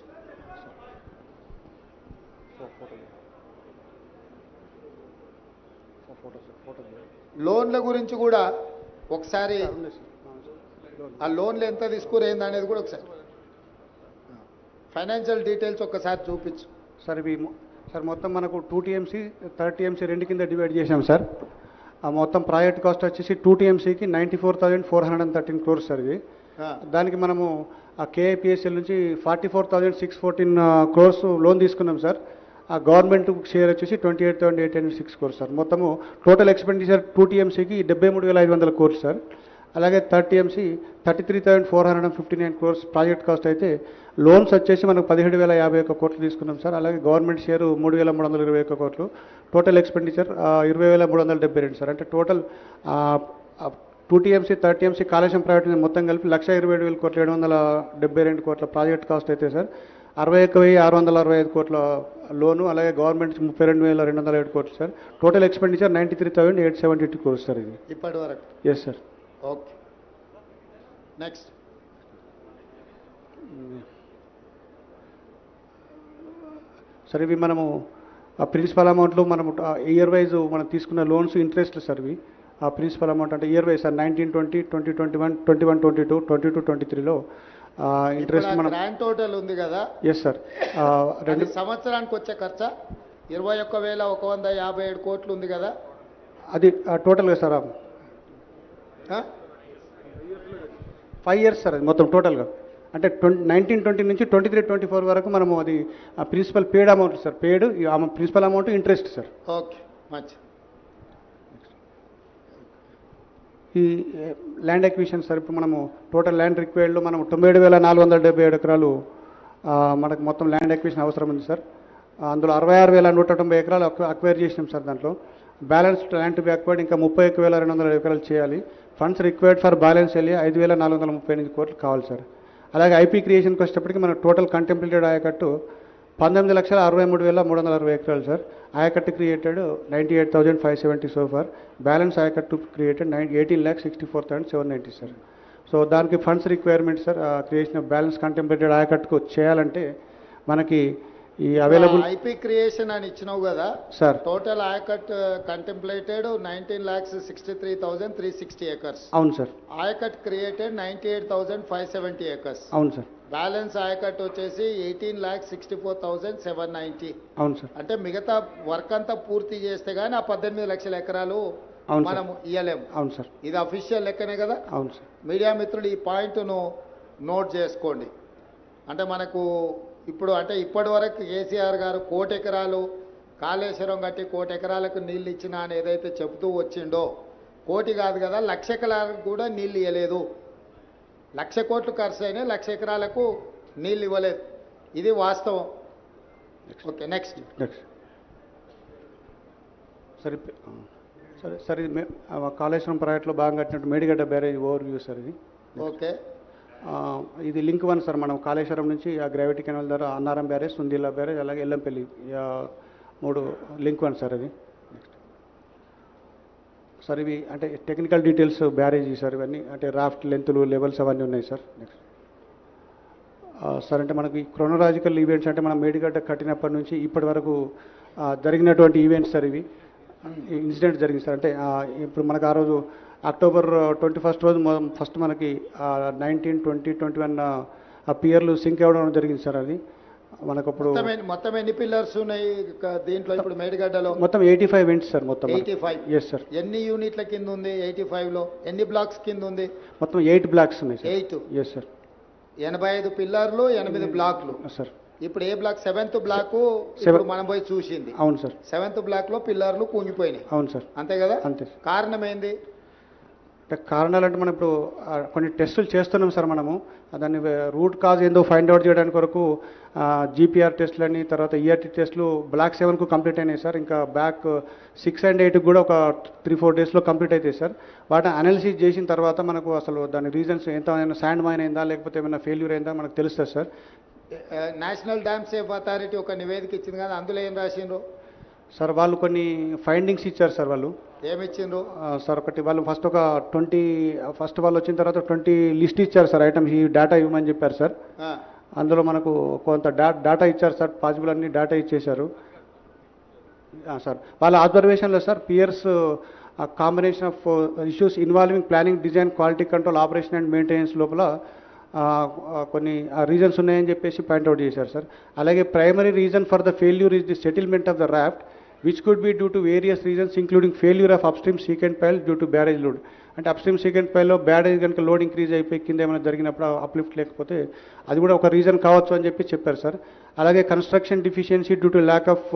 లోన్ల గురించి కూడా ఒకసారి ఆ లోన్లు ఎంత తీసుకురు ఏంది అనేది కూడా ఒకసారి ఫైనాన్షియల్ డీటెయిల్స్ ఒకసారి చూపించు. సార్ ఇవి సార్ మొత్తం మనకు 2 TMC 3 TMC రెండు కింద డివైడ్ చేసాం సార్. ఆ మొత్తం ప్రాజెక్ట్ కాస్ట్ వచ్చేసి 2 TMCకి 94,413 crores సార్ ఇది. దానికి మనము ఆ కేఐపిఎస్ఎల్ నుంచి 44,614 crores లోన్ తీసుకున్నాం సార్. ఆ గవర్నమెంట్ షేర్ వచ్చేసి 28,806 crores సార్. మొత్తము టోటల్ ఎక్స్పెండిచర్ 2 TMCకి 73,500 crores సార్. అలాగే 3 TMC 33,459 crores ప్రాజెక్ట్ కాస్ట్ అయితే లోన్స్ వచ్చేసి మనకు 17,051 కోట్లు తీసుకున్నాం సార్. అలాగే గవర్నమెంట్ షేరు 3,321 కోట్లు. Total expenditure 20,372 sir. అంటే total 2 TMC 3 TMC Kaleshwaram private మొత్తం కలిపి 1,27,000 కోట్ల 772 కోట్ల ప్రాజెక్ట్ కాస్ట్ అయితే సార్. 61,665 కోట్ల లోను, అలాగే గవర్నమెంట్ 32,207 కోట్లు sir. Total expenditure 93,872 crores sir ఇది ఇప్పటి వరకు. Yes sir. Okay, next. Sir ఇవి మనము ఆ ప్రిన్సిపల్ అమౌంట్లో మనము ఇయర్ వైజ్ మనం తీసుకున్న లోన్స్ ఇంట్రెస్ట్లు సార్ ఇవి. ఆ ప్రిన్సిపల్ అమౌంట్ అంటే ఇయర్ వైజ్ సార్ 19, 20, 2021, 21, 22, 22, 23లో ఇంట్రెస్ట్ మనం గ్రాండ్ టోటల్ ఉంది కదా. Yes sir. 2 సంవత్సరానికి వచ్చే ఖర్చు 21,157 కోట్లు ఉంది కదా. అది టోటల్గా సార్ 5 years సార్ అది మొత్తం టోటల్గా. అంటే 1920 నుంచి 23-24 వరకు మనము అది principal paid amount sir. Paid principal amount interest sir. Okay, మంచి. ఈ ల్యాండ్ ఎక్విజిషన్ సార్ ఇప్పుడు మనము టోటల్ ల్యాండ్ రిక్వైర్డ్లో మనం 97,477 ఎకరాలు మనకు మొత్తం ల్యాండ్ ఎక్విజిషన్ అవసరం ఉంది సార్. అందులో 66,190 ఎకరాలు అక్వైర్ చేసినాం సార్. దాంట్లో balance land to be acquired ఇంకా 31,200 ఎకరాలు చేయాలి. ఫండ్స్ రిక్వైర్డ్ ఫర్ బ్యాలెన్స్ వెళ్ళి 5,438 కోట్లు కావాలి సార్. అలాగే ఐపీ క్రియేషన్కి వచ్చేటప్పటికి మన టోటల్ కంటెంప్లేటెడ్ ఆయకట్టు 19,63,360 ఎకరాలు సార్. ఆయకట్టు క్రియేటెడ్ 98,570 సో ఫార్. బ్యాలెన్స్ ఆయకట్టు క్రియేటెడ్ 18,64,790 సార్. సో దానికి funds requirement sir creation of balance contemplated ఆయకట్టుకు చేయాలంటే మనకి ఈ అవైలబుల్ ఐపీ క్రియేషన్ అని ఇచ్చినావు కదా sir. Total ayacut contemplated 19,63,360 acres. అవును సార్. Ayacut created 98,570 acres. అవును సార్. బ్యాలెన్స్ ఆయకట్ వచ్చేసి 18,64,790. అవును సార్. అంటే మిగతా వర్క్ అంతా పూర్తి చేస్తే గానీ ఆ 18 లక్షల ఎకరాలు మనం ఇయ్యలేము. అవును సార్. ఇది అఫీషియల్ లెక్కనే కదా. అవును సార్. మీడియా మిత్రులు ఈ పాయింట్ను నోట్ చేసుకోండి. అంటే మనకు ఇప్పుడు అంటే ఇప్పటి వరకు కేసీఆర్ గారు 1 కోటి ఎకరాలు కాళేశ్వరం కట్టి 1 కోటి ఎకరాలకు నీళ్ళు ఇచ్చినా అని ఏదైతే చెబుతూ వచ్చిండో, 1 కోటి కాదు కదా 1,00,000 ఎకరాలకు కూడా నీళ్ళు ఇవ్వలేదు. 1,00,000 కోట్లు ఖర్చు అయినాయి, 1,00,000 ఎకరాలకు నీళ్ళు ఇవ్వలేదు. ఇది వాస్తవం. Okay, next. సరే సరే సరే కాళేశ్వరం ప్రాజెక్టులో బాగా కట్టినట్టు Medigadda barrage over view sir ఇది. ఓకే, ఇది లింక్ 1 సార్. మనం కాళేశ్వరం నుంచి ఆ గ్రావిటీ కెనాల్ ద్వారా అన్నారం బ్యారేజ్, సుందీలా బ్యారేజ్, అలాగే ఎల్లంపల్లి 3 లింక్ 1 సార్ అది. సార్ ఇవి అంటే టెక్నికల్ డీటెయిల్స్ బ్యారేజ్ సార్. ఇవన్నీ అంటే రాఫ్ట్ లెంత్లు, లెవెల్స్ అవన్నీ ఉన్నాయి సార్. నెక్స్ట్ సార్ అంటే మనకి క్రోనలాజికల్ ఈవెంట్స్ అంటే మనం మేడిగడ్డ కట్టినప్పటి నుంచి ఇప్పటి వరకు జరిగినటువంటి ఈవెంట్స్ సార్. ఇవి ఇన్సిడెంట్ జరిగింది సార్. అంటే ఇప్పుడు మనకు ఆ రోజు అక్టోబర్ 21 రోజు ఫస్ట్ మనకి 19, 20, 21 ఆ పియర్లు సింక్ అవ్వడం జరిగింది సార్. అది మనకు అప్పుడు మొత్తం ఎన్ని పిల్లర్స్ ఉన్నాయి దీంట్లో ఇప్పుడు మేడిగడ్డలో? మొత్తం 85 వెంట్స్ సార్. మొత్తం 85. Yes sir. ఎన్ని యూనిట్ల కింద ఉంది 85 లో? ఎన్ని బ్లాక్స్ కింద ఉంది? మొత్తం 8 బ్లాక్స్ ఉన్నాయి సార్. 8. Yes sir. 85 పిల్లర్లు, 8 బ్లాక్లు సార్. ఇప్పుడు ఏ బ్లాక్? 7th బ్లాక్ ఇప్పుడు మనం పోయి చూసింది. అవును సార్. 7th బ్లాక్ లో పిల్లర్లు కుంగిపోయినాయి. అవును సార్. అంతే కదా? అంతే. కారణం ఏంది? కారణాలు అంటే మనం ఇప్పుడు కొన్ని టెస్టులు చేస్తున్నాం సార్. మనము దాన్ని రూట్ కాజ్ ఏందో ఫైండ్ అవుట్ చేయడానికి వరకు జీపీఆర్ టెస్టులని, తర్వాత ఈఆర్టీ టెస్టులు బ్లాక్ 7కు కంప్లీట్ అయినాయి సార్. ఇంకా బ్లాక్ 6 and 8 కూడా ఒక 3-4 డేస్లో కంప్లీట్ అవుతాయి సార్. వాటిని అనాలిసిస్ చేసిన తర్వాత మనకు అసలు దాని రీజన్స్ ఏమైనా శాండ్ మైన్ అయిందా లేకపోతే ఏమైనా ఫెయిల్యూర్ అయిందా మనకు తెలుస్తుంది sir. National dam safe authority ఒక నివేదిక ఇచ్చింది కదా, అందులో ఏం రాసిండ్రు సార్? వాళ్ళు కొన్ని ఫైండింగ్స్ ఇచ్చారు సార్. వాళ్ళు ఏమిచ్చిండ్రు సార్? ఒకటి వాళ్ళు ఫస్ట్ ఒక 20 వాళ్ళు వచ్చిన తర్వాత 20 లిస్ట్ ఇచ్చారు సార్. ఐటమ్స్ ఈ డేటా ఇవ్వమని చెప్పారు సార్. అందులో మనకు కొంత డేటా ఇచ్చారు సార్. పాసిబుల్ అన్ని డేటా ఇచ్చేశారు సార్. వాళ్ళ అబ్జర్వేషన్లో sir piers combination of issues involving planning, design, quality control, operation and maintenance లోపల కొన్ని రీజన్స్ ఉన్నాయని చెప్పేసి పాయింట్అవుట్ చేశారు సార్. అలాగే primary reason for the failure is the settlement of the raft which could be due to various reasons including failure of upstream secant pile due to barrage load. అంటే అప్స్ట్రీమ్ సీకెంట్ పైల్లో బ్యారేజ్ కనుక లోడ్ ఇంక్రీజ్ అయిపోయి కింద ఏమైనా జరిగినప్పుడు అప్లిఫ్ట్ లేకపోతే అది కూడా ఒక రీజన్ కావచ్చు అని చెప్పి చెప్పారు సార్. అలాగే construction deficiency due to lack of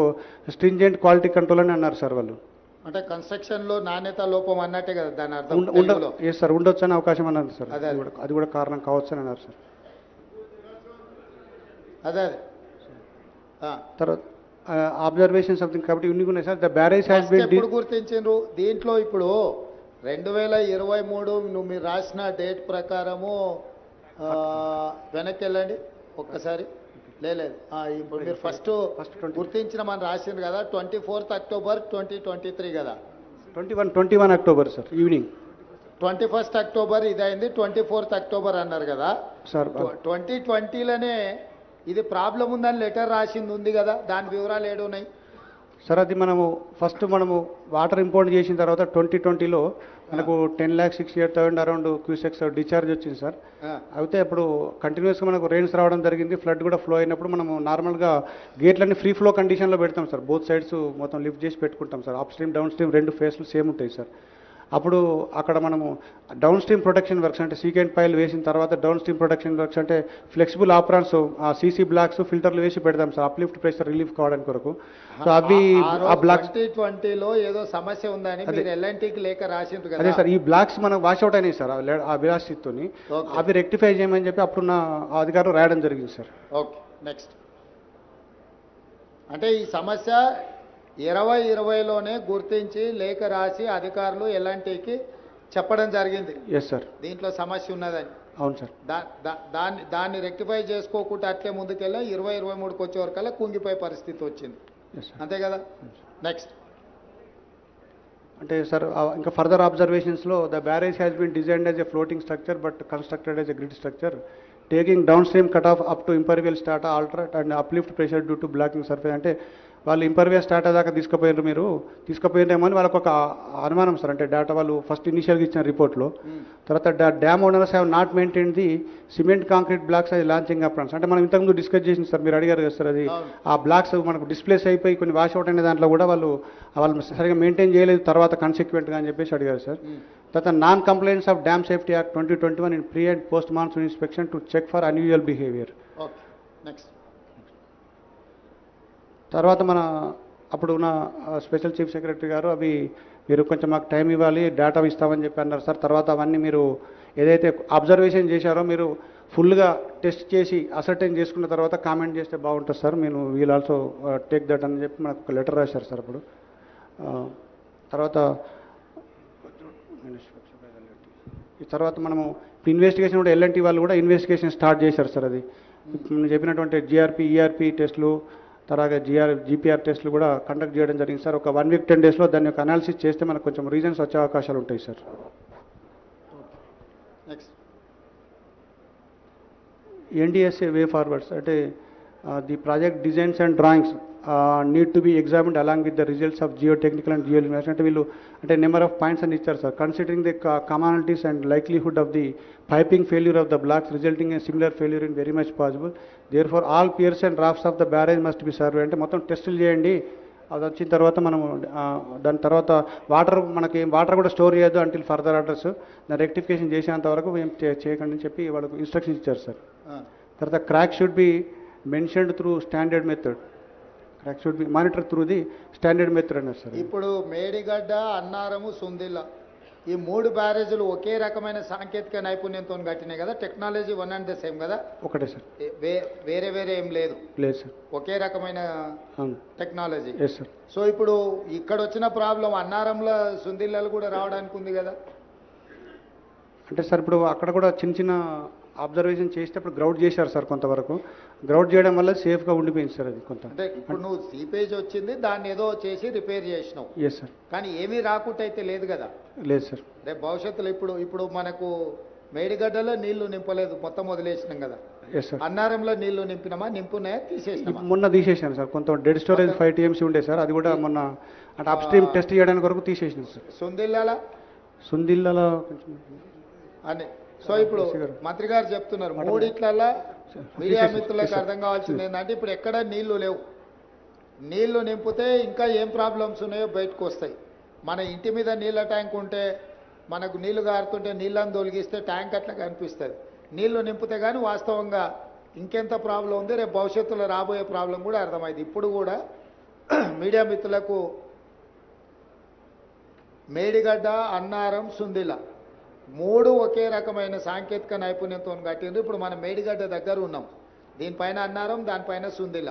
stringent quality control అని అన్నారు సార్ వాళ్ళు. అంటే కన్స్ట్రక్షన్ లో నాణ్యత లోపం అన్నట్టే కదా దాని అర్థం? ఎస్ సార్, ఉండొచ్చు అని అవకాశం అన్నారు సార్. అది కూడా కారణం కావచ్చు అని అన్నారు సార్. అదే తర్వాత అబ్జర్వేషన్ సంథింగ్ కాబట్టి ఇన్ని ఉన్నాయి sir. The barrage has been ఎప్పుడు గుర్తించారు దీంట్లో? ఇప్పుడు 2023 మీరు రాసిన డేట్ ప్రకారము వెనక్కి వెళ్ళండి ఒక్కసారి. లేదు ఇప్పుడు మీరు ఫస్ట్ గుర్తించిన మనం రాసింది కదా 24th October 2023 కదా? 21 October sir evening. 21st October ఇదైంది, 24th October అన్నారు కదా సార్. 2020లోనే ఇది ప్రాబ్లం ఉందని లెటర్ రాసింది ఉంది కదా, దాని వివరాలు ఏడున్నాయి సార్? అది మనము ఫస్ట్ వాటర్ ఇంపోర్ట్ చేసిన తర్వాత 2020లో మనకు 10,68,000 అరౌండ్ క్యూసెక్స్ డిశ్చార్జ్ వచ్చింది సార్. అయితే అప్పుడు కంటిన్యూస్గా మనకు రెయిన్స్ రావడం జరిగింది, ఫ్లడ్ కూడా ఫ్లో అయినప్పుడు మనము నార్మల్గా గేట్లన్నీ ఫ్రీ ఫ్లో కండిషన్లో పెడతాం సార్. బోత్ సైడ్స్ మొత్తం లిఫ్ట్ చేసి పెట్టుకుంటాం sir. Upstream, downstream 2 ఫేస్లు సేమ్ ఉంటాయి సార్. అప్పుడు అక్కడ మనము డౌన్ స్ట్రీమ్ ప్రొటెక్షన్ వర్క్స్ అంటే సీకెంట్ పైల్ వేసిన తర్వాత డౌన్ స్ట్రీమ్ ప్రొటెక్షన్ వర్క్స్ అంటే ఫ్లెక్సిబుల్ ఆపరాన్స్, సీసీ బ్లాక్స్, ఫిల్టర్లు వేసి పెడతాం సార్ అప్లిఫ్ట్ ప్రెషర్ రిలీఫ్ కావడానికి కొరకు. సో అవి ఆ బ్లాక్స్ 2020లో ఏదో సమస్య ఉందని మీరు ఎల్ఎన్టీకి లేఖ రాసిండ్రు కదా? అదే సార్, ఈ బ్లాక్స్ మనకు వాష్అవుట్ అయినాయి సార్ ఆ విలాసితో. అవి రెక్టిఫై చేయమని చెప్పి అప్పుడున్న అధికారులు రాయడం జరిగింది సార్. Okay, next. అంటే ఈ సమస్య 2020లోనే గుర్తించి లేఖ రాసి అధికారులు ఎల్ఎన్టీకి చెప్పడం జరిగింది. Yes sir. దీంట్లో సమస్య ఉన్నదని. అవును సార్. దాన్ని రెక్టిఫై చేసుకోకుండా అట్లే ముందుకెళ్ళా 2023కి వచ్చే వరకల్లా కుంగిపోయే పరిస్థితి వచ్చింది. అంతే కదా? నెక్స్ట్. అంటే సార్ ఇంకా ఫర్దర్ అబ్జర్వేషన్స్లో the barrage has been designed as a floating structure but constructed as a grid structure taking downstream cutoff up to impervious strata, alter and uplift pressure due to blocking surface. అంటే వాళ్ళు ఇంపర్వియస్ స్టాటా దాకా తీసుకుపోయినారు, మీరు తీసుకుపోయినారేమో అని వాళ్ళకి ఒక అనుమానం సార్. అంటే డేటా వాళ్ళు ఫస్ట్ ఇనిషియల్గా ఇచ్చిన రిపోర్ట్లో. తర్వాత dam owners have not maintain the cement concrete blocks అది లాంచింగ్ అప్రాన్స్. అంటే మనం ఇంతకుముందు డిస్కస్ చేసింది సార్, మీరు అడిగారు కదా సార్, అది ఆ బ్లాక్స్ మనకు డిస్ప్లేస్ అయిపోయి కొన్ని వాష్ అవుట్ అనే దాంట్లో కూడా వాళ్ళు సరిగా మెయింటైన్ చేయలేదు తర్వాత కన్సిక్వెంట్గా అని చెప్పేసి అడిగారు సార్. తర్వాత non compliance of dam safety act 2021 in pre and post monsoon inspection to check for unusual behaviour. Okay, next. తర్వాత మన అప్పుడు ఉన్న స్పెషల్ చీఫ్ సెక్రటరీ గారు అవి మీరు కొంచెం మాకు టైం ఇవ్వాలి, డేటా ఇస్తామని చెప్పి అన్నారు సార్. తర్వాత అవన్నీ మీరు ఏదైతే అబ్జర్వేషన్ చేశారో మీరు ఫుల్గా టెస్ట్ చేసి అసర్టైన్ చేసుకున్న తర్వాత కామెంట్ చేస్తే బాగుంటుంది సార్. మీరు వీల్ ఆల్సో టేక్ దట్ అని చెప్పి మనకు ఒక లెటర్ రాశారు సార్ అప్పుడు. తర్వాత ఈ తర్వాత మనము ఇన్వెస్టిగేషన్ కూడా ఎల్ఎన్టీ వాళ్ళు కూడా ఇన్వెస్టిగేషన్ స్టార్ట్ చేశారు సార్. అది నేను చెప్పినటువంటి జిఆర్పి ఈఆర్పి టెస్టులు తర్వాత జీపీఆర్ టెస్టులు కూడా కండక్ట్ చేయడం జరిగింది సార్. ఒక 1 వీక్ 10 డేస్లో దాని యొక్క అనాలిసిస్ చేస్తే మనకు కొంచెం రీజన్స్ వచ్చే అవకాశాలు ఉంటాయి sir. Next. NDSA way forwards అంటే the project designs and drawings need to be examined along with the results of geotechnical and geo investigation. అంటే వీళ్ళు అంటే నెంబర్ ఆఫ్ పాయింట్స్ అని ఇచ్చారు sir. Considering the commonalities and likelihood of the piping failure of the blocks resulting in similar failure in very much possible. Therefore all piers and drafts of the barrage must be survey. అంటే మొత్తం టెస్టులు చేయండి, అది వచ్చిన తర్వాత మనం దాని తర్వాత మనకి వాటర్ కూడా స్టోర్ చేయొద్దు అంటిల్ ఫర్దర్ ఆర్డర్స్, దాన్ని రెక్టిఫికేషన్ చేసేంత వరకు ఏం చేయకండి అని చెప్పి వాళ్ళకు ఇన్స్ట్రక్షన్స్ ఇచ్చారు సార్. తర్వాత crack should be mentioned through standard method. Crack should be monitor through the standard method అన్నారు సార్. ఇప్పుడు మేడిగడ్డ, అన్నారము, సుందిల్ల ఈ 3 బ్యారేజీలు ఒకే రకమైన సాంకేతిక నైపుణ్యంతో కట్టినాయి కదా, technology one and the same కదా? ఒకటే సార్, వేరే వేరే ఏం లేదు. లేదు సార్, ఒకే రకమైన టెక్నాలజీ. Yes sir. సో ఇప్పుడు ఇక్కడ వచ్చిన ప్రాబ్లం అన్నారంలో సుందిల్లలు కూడా రావడానికి ఉంది కదా? అంటే సార్ ఇప్పుడు అక్కడ కూడా చిన్న చిన్న అబ్జర్వేషన్ చేసేటప్పుడు గ్రౌడ్ చేశారు సార్, కొంతవరకు గ్రౌడ్ చేయడం వల్ల సేఫ్గా ఉండిపోయింది సార్ అది కొంత. అంటే ఇప్పుడు నువ్వు సీపేజ్ వచ్చింది, దాన్ని ఏదో చేసి రిపేర్ చేసినావు. Yes sir. కానీ ఏమీ రాకుండా అయితే లేదు కదా? లేదు సార్. రేపు భవిష్యత్తులో ఇప్పుడు మనకు మేడిగడ్డలో నీళ్లు నింపలేదు, మొత్తం వదిలేసినాం కదా. Yes sir. అన్నారంలో నీళ్లు నింపున్నాయా, తీసేసినామా? మొన్న తీసేసాను సార్, కొంత డెడ్ స్టోరేజ్ 5 TMC ఉండే సార్, అది కూడా మొన్న అంటే అప్ స్ట్రీమ్ టెస్ట్ చేయడానికి వరకు తీసేసినాం సార్. సుందిల్లాల అని. సో ఇప్పుడు మంత్రి గారు చెప్తున్నారు మూడిట్లల్లా మీడియా మిత్రులకు అర్థం కావాల్సింది ఏంటంటే ఇప్పుడు ఎక్కడ నీళ్లు లేవు, నీళ్లు నింపితే ఇంకా ఏం ప్రాబ్లమ్స్ ఉన్నాయో బయటకు వస్తాయి. మన ఇంటి మీద నీళ్ళ ట్యాంక్ ఉంటే మనకు నీళ్లు గారుతుంటే నీళ్ళని తొలగిస్తే ట్యాంక్ అట్లా కనిపిస్తుంది. నీళ్లు నింపితే కానీ వాస్తవంగా ఇంకెంత ప్రాబ్లం ఉంది, రేపు భవిష్యత్తులో రాబోయే ప్రాబ్లం కూడా అర్థమైంది. ఇప్పుడు కూడా మీడియా మిత్రులకు మేడిగడ్డ, అన్నారం, సుందిల 3 ఒకే రకమైన సాంకేతిక నైపుణ్యంతో కట్టిండ్రు. ఇప్పుడు మనం మేడిగడ్డ దగ్గర ఉన్నాం, దీనిపైన అన్నారం, దానిపైన సుందిల.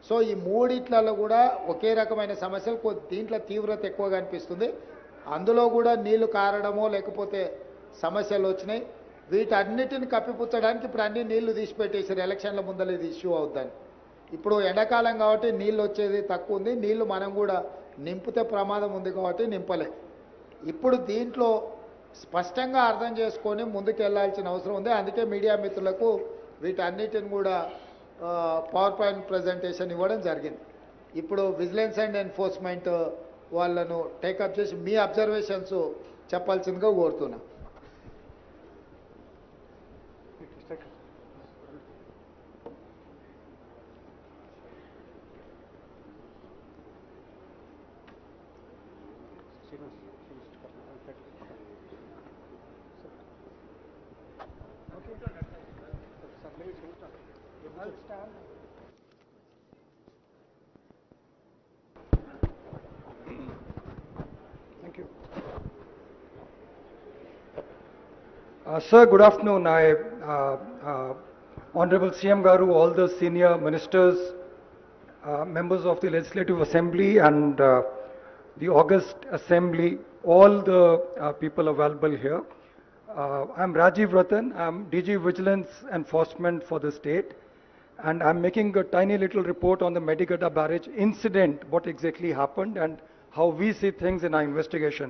సో ఈ మూడిట్లలో కూడా ఒకే రకమైన సమస్యలు, దీంట్లో తీవ్రత ఎక్కువగా అనిపిస్తుంది. అందులో కూడా నీళ్లు కారడమో లేకపోతే సమస్యలు వచ్చినాయి. వీటన్నిటిని కప్పిపుచ్చడానికి ఇప్పుడు అన్ని నీళ్లు తీసిపెట్టేసారు, ఎలక్షన్ల ముందర ఇది ఇష్యూ అవుద్దని. ఇప్పుడు ఎండాకాలం కాబట్టి నీళ్ళు వచ్చేది తక్కువ ఉంది, నీళ్లు మనం కూడా నింపితే ప్రమాదం ఉంది కాబట్టి నింపలే. ఇప్పుడు దీంట్లో స్పష్టంగా అర్థం చేసుకొని ముందుకు వెళ్లాల్సిన అవసరం ఉంది. అందుకే మీడియా మిత్రులకు వీటన్నిటిని కూడా పవర్ పాయింట్ ప్రజెంటేషన్ ఇవ్వడం జరిగింది. ఇప్పుడు విజిలెన్స్ అండ్ ఎన్ఫోర్స్మెంట్ వాళ్ళను టేకప్ చేసి మీ అబ్జర్వేషన్స్ చెప్పాల్సిందిగా కోరుతున్నా. Thank you. Sir, good afternoon. Honorable CM Garu, all the senior ministers, members of the Legislative Assembly and the August Assembly, all the people available here. I'm Rajiv Ratan. I'm DG Vigilance Enforcement for the state, and I'm making a tiny little report on the Medigada barrage incident, what exactly happened and how we see things in our investigation.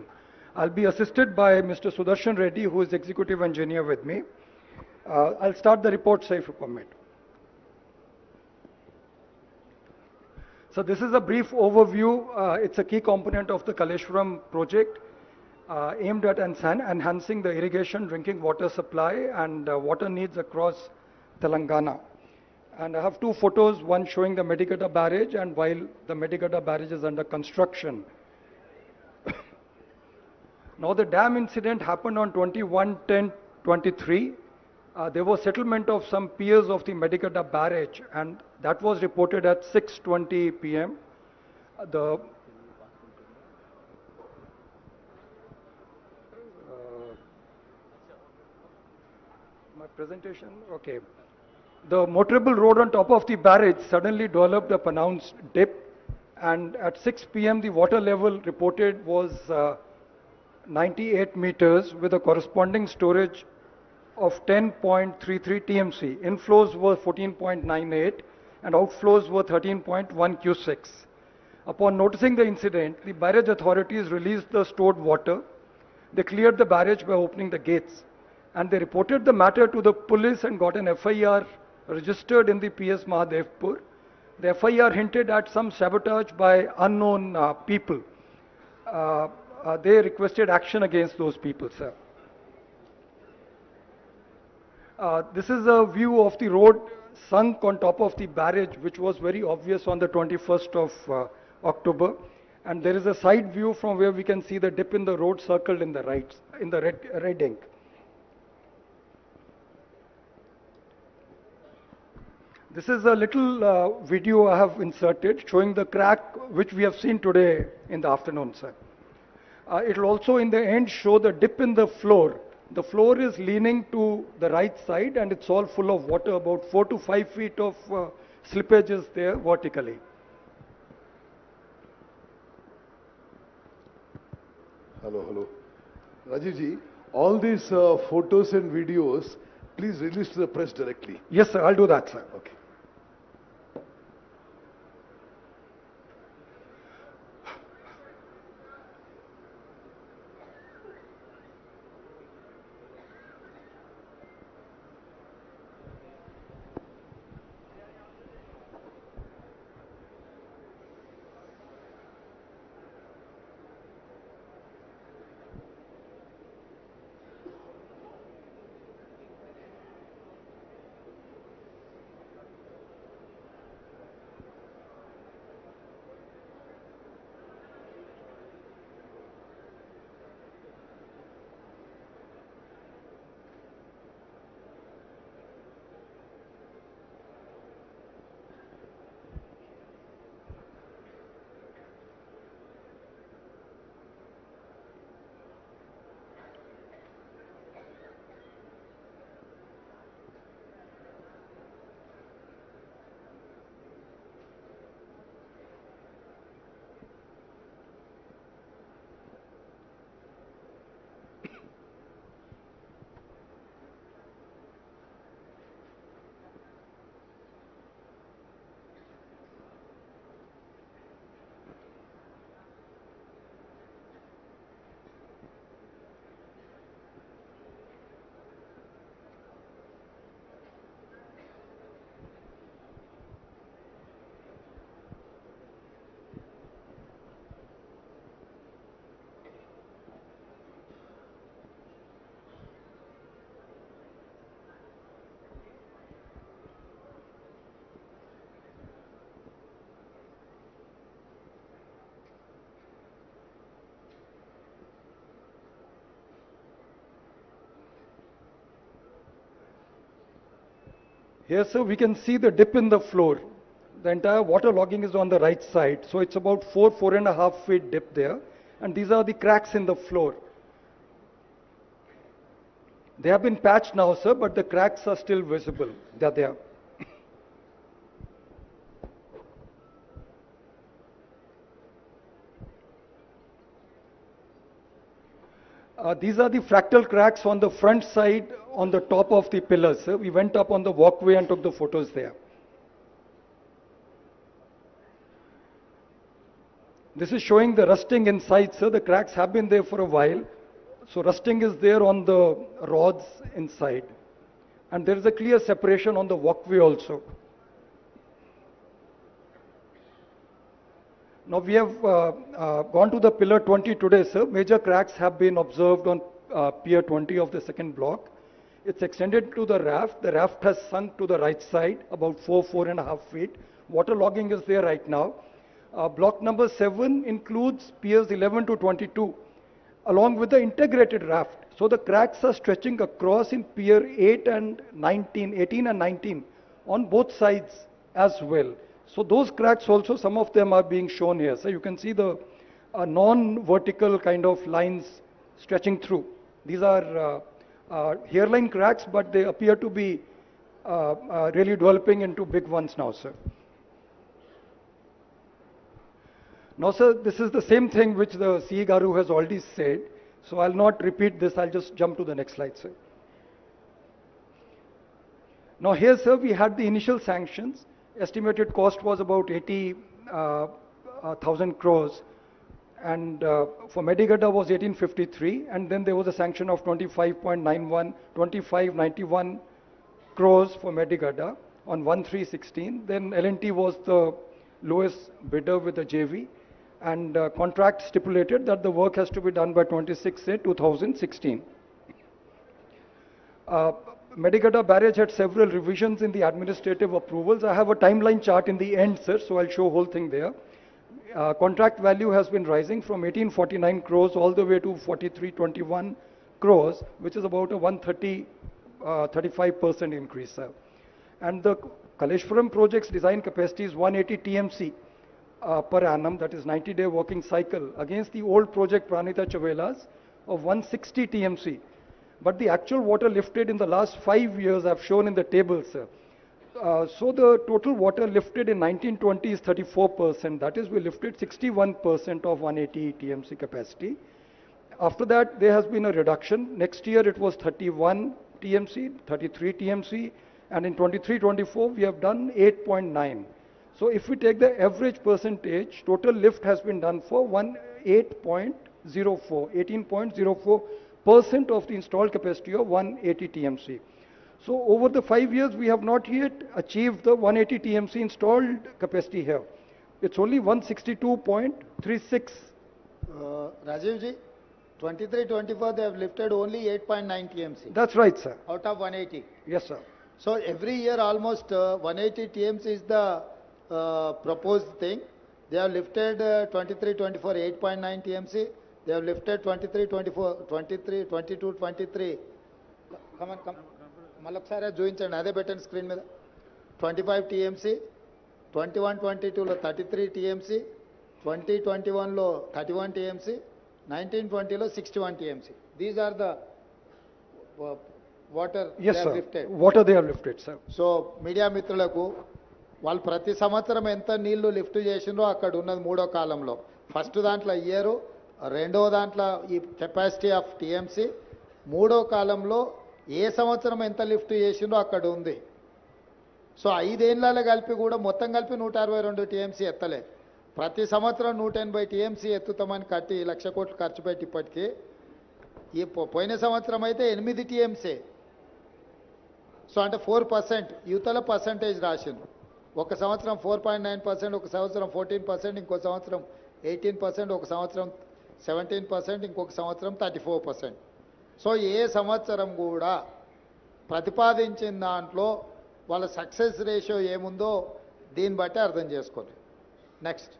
I'll be assisted by Mr. Sudarshan Reddy, who is executive engineer with me. I'll start the report, sir, if you permit. So this is a brief overview. It's a key component of the Kaleshwaram project aimed at enhancing the irrigation, drinking water supply and water needs across Telangana. And I have two photos, one showing the Medigada barrage and while the Medigada barrage is under construction. Now the dam incident happened on 21/10/23. There was settlement of some piers of the Medigada barrage and that was reported at 6:20 p.m. The my presentation, okay. The motorable road on top of the barrage suddenly developed a pronounced dip and at 6 p.m. the water level reported was 98 meters with a corresponding storage of 10.33 TMC. Inflows were 14.98 and outflows were 13.1 Q6. Upon noticing the incident, the barrage authorities released the stored water. They cleared the barrage by opening the gates and they reported the matter to the police and got an FIR registered in the PS Mahadevpur. The FIR hinted at some sabotage by unknown people. They requested action against those people, sir. This is a view of the road sunk on top of the barrage, which was very obvious on the 21st of October. And there is a side view from where we can see the dip in the road circled in the right, in the red ink. This is a little video I have inserted showing the crack which we have seen today in the afternoon, sir. It will also in the end show the dip in the floor. The floor is leaning to the right side and it's all full of water, about 4 to 5 feet of slippage is there vertically. Hello. Rajiv ji, all these photos and videos, please release to the press directly. Yes, sir, I'll do that, sir. Okay. Here, sir, we can see the dip in the floor. The entire water logging is on the right side. So it's about 4.5 feet dip there. And these are the cracks in the floor. They have been patched now, sir, but the cracks are still visible. They're there. These are the fractal cracks on the front side on the top of the pillars, sir. We went up on the walkway and took the photos there. This is showing the rusting inside, sir. The cracks have been there for a while. So rusting is there on the rods inside. And there is a clear separation on the walkway also. Now we have gone to the pillar 20 today, sir. Major cracks have been observed on pier 20 of the second block. It's extended to the raft. The raft has sunk to the right side, about 4.5 feet. Water logging is there right now. Block number 7 includes piers 11 to 22, along with the integrated raft. So the cracks are stretching across in pier 8 and 19, 18 and 19 on both sides as well. So those cracks also, some of them are being shown here. So you can see the non-vertical kind of lines stretching through. These are hairline cracks, but they appear to be really developing into big ones now, sir. Now, sir, this is the same thing which the CE Garu has already said. So I'll not repeat this. I'll just jump to the next slide, sir. Now here, sir, we had the initial sanctions. Estimated cost was about 80,000 crores. And for Medigada was 1853. And then there was a sanction of 25.91, 2591 crores for Medigada on 1316. Then L&T was the lowest bidder with the JV. And contract stipulated that the work has to be done by 26/8/2016. Medigada barrage had several revisions in the administrative approvals. I have a timeline chart in the end, sir, so I'll show whole thing there. Contract value has been rising from 1849 crores all the way to 4321 crores, which is about a 35% increase, sir. And the Kaleshwaram project's design capacity is 180 TMC per annum, that is 90-day working cycle, against the old project Pranita Chavela's of 160 TMC. But the actual water lifted in the last 5 years I've shown in the table, sir. So the total water lifted in 1920 is 34%. That is, we lifted 61% of 180 TMC capacity. After that, there has been a reduction. Next year, it was 31 TMC, 33 TMC, and in 23-24, we have done 8.9. So if we take the average percentage, total lift has been done for 18.04% of the installed capacity of 180 TMC. So over the 5 years, we have not yet achieved the 180 TMC installed capacity here. It's only 162.36. Rajiv ji, 23-24 they have lifted only 8.9 TMC. That's right, sir. Out of 180. Yes, sir. So every year almost 180 TMC is the proposed thing. They have lifted 23-24 8.9 TMC. They have lifted 23-24, 22-23. Come on. మళ్ళొకసారి చూపించండి, అదే పెట్టండి స్క్రీన్ మీద. 25 TMC, 21-22లో 33 TMC, 20-21లో 31 TMC, 19-20లో 61 TMC. These are the water yes, they have sir. lifted. Water they have lifted, sir. So media మిత్రులకు వాళ్ళు ప్రతి సంవత్సరం ఎంత నీళ్లు లిఫ్ట్ చేసిండ్రో అక్కడ ఉన్నది మూడో కాలంలో. ఫస్ట్ దాంట్లో ఇయ్యరు, రెండో దాంట్లో ఈ కెపాసిటీ ఆఫ్ టీఎంసీ, మూడో కాలంలో ఏ సంవత్సరం ఎంత లిఫ్ట్ చేసిండ్రో అక్కడ ఉంది. సో 5 ఏళ్ళలో కలిపి కూడా మొత్తం కలిపి 162 టీఎంసీ ఎత్తలే. ప్రతి సంవత్సరం 180 టీఎంసీ ఎత్తుతామని కట్టి 1,00,000 కోట్లు ఖర్చు పెట్టి ఇప్పటికీ ఈ పోయిన సంవత్సరం అయితే 8 టీఎంసీ. సో అంటే 4% యువతల పర్సంటేజ్ రాసిండ్రు. ఒక సంవత్సరం 4.9%, ఒక సంవత్సరం 14%, ఇంకో సంవత్సరం 18%, ఒక సంవత్సరం 17%, ఇంకొక సంవత్సరం 34%. సో ఏ సంవత్సరం కూడా ప్రతిపాదించిన దాంట్లో వాళ్ళ సక్సెస్ రేషియో ఏముందో దీన్ని బట్టి అర్థం చేసుకోండి. Next.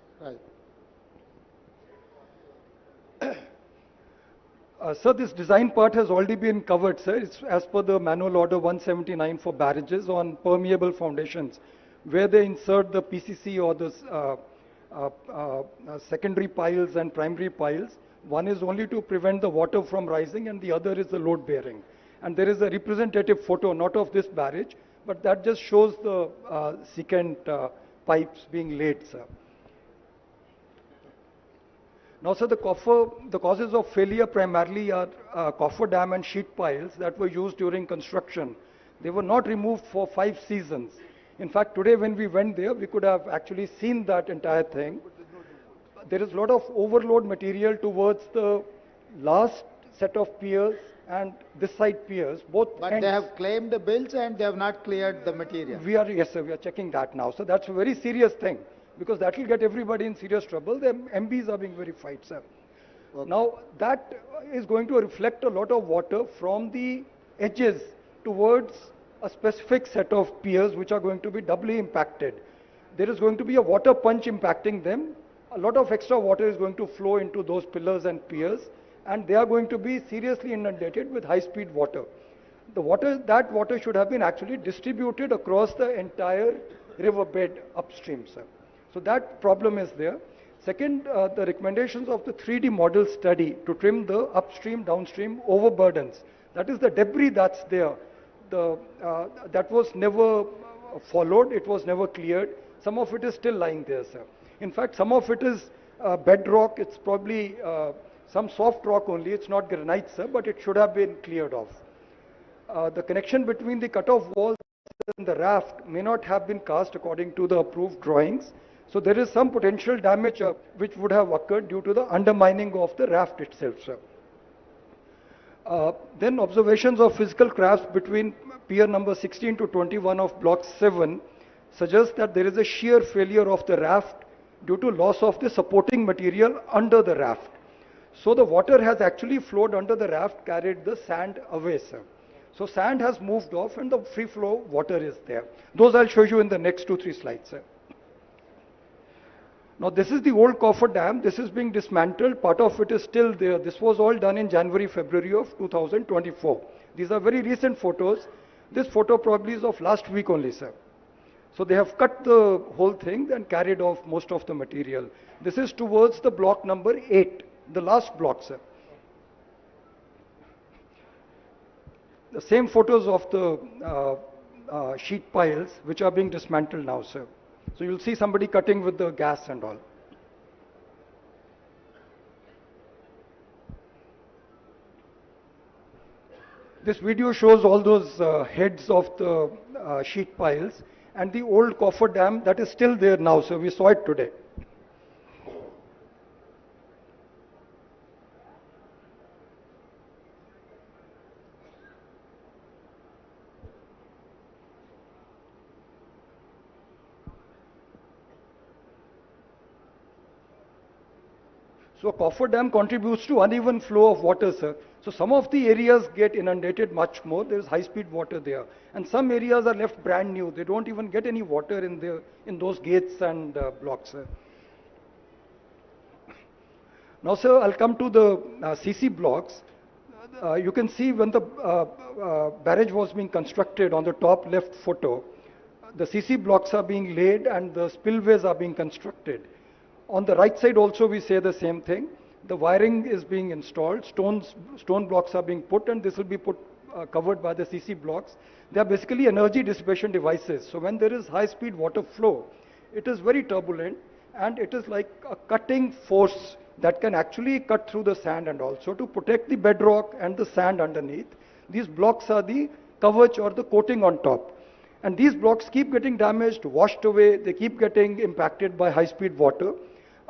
Sir, this design part has already been covered, sir. It's as per the manual order 179 for barrages on permeable foundations, where they insert the PCC or the secondary piles and primary piles. One is only to prevent the water from rising and the other is the load bearing. And there is a representative photo, not of this barrage, but that just shows the secant pipes being laid, sir. Now, sir, the causes of failure primarily are coffer dam and sheet piles that were used during construction. They were not removed for 5 seasons. In fact, today when we went there, we could have actually seen that entire thing. There is a lot of overload material towards the last set of piers and this side piers, both But ends. they have claimed the bills and they have not cleared the material. Yes, sir, we are checking that now. So that's a very serious thing, because that will get everybody in serious trouble. The MBs are being verified, sir. Okay. Now, that is going to reflect a lot of water from the edges towards a specific set of piers which are going to be doubly impacted. There is going to be a water punch impacting them. A lot of extra water is going to flow into those pillars and piers, and they are going to be seriously inundated with high-speed water. That water should have been actually distributed across the entire riverbed upstream, sir. So that problem is there. Second, the recommendations of the 3D model study to trim the upstream, downstream overburdens. That is the debris that's there. That was never followed, it was never cleared. Some of it is still lying there, sir. In fact, some of it is bedrock, it's probably some soft rock only, it's not granite, sir, but it should have been cleared off. The connection between the cut-off walls and the raft may not have been cast according to the approved drawings. So there is some potential damage which would have occurred due to the undermining of the raft itself, sir. Then observations of physical cracks between pier number 16 to 21 of block 7 suggest that there is a shear failure of the raft due to loss of the supporting material under the raft. So the water has actually flowed under the raft, carried the sand away, sir. So sand has moved off and the free flow water is there. Those I'll show you in the next 2-3 slides, sir. Now this is the old coffer dam. This is being dismantled. Part of it is still there. This was all done in January, February of 2024. These are very recent photos. This photo probably is of last week only, sir. So they have cut the whole thing and carried off most of the material. This is towards the block number 8, the last block, sir. The same photos of the sheet piles which are being dismantled now, sir. So you'll see somebody cutting with the gas and all. This video shows all those heads of the sheet piles and the old coffer dam that is still there now, so we saw it today. So a coffer dam contributes to uneven flow of water, sir. So some of the areas get inundated much more. There is high-speed water there, and some areas are left brand new. They don't even get any water in those gates and blocks, sir. Now, sir, I'll come to the CC blocks. You can see when the barrage was being constructed on the top left photo, the CC blocks are being laid and the spillways are being constructed. On the right side also we say the same thing. The wiring is being installed, stone blocks are being put, and this will be covered by the CC blocks. They are basically energy dissipation devices. So when there is high speed water flow, it is very turbulent and it is like a cutting force that can actually cut through the sand, and also to protect the bedrock and the sand underneath. These blocks are the coverage or the coating on top. And these blocks keep getting damaged, washed away, they keep getting impacted by high speed water.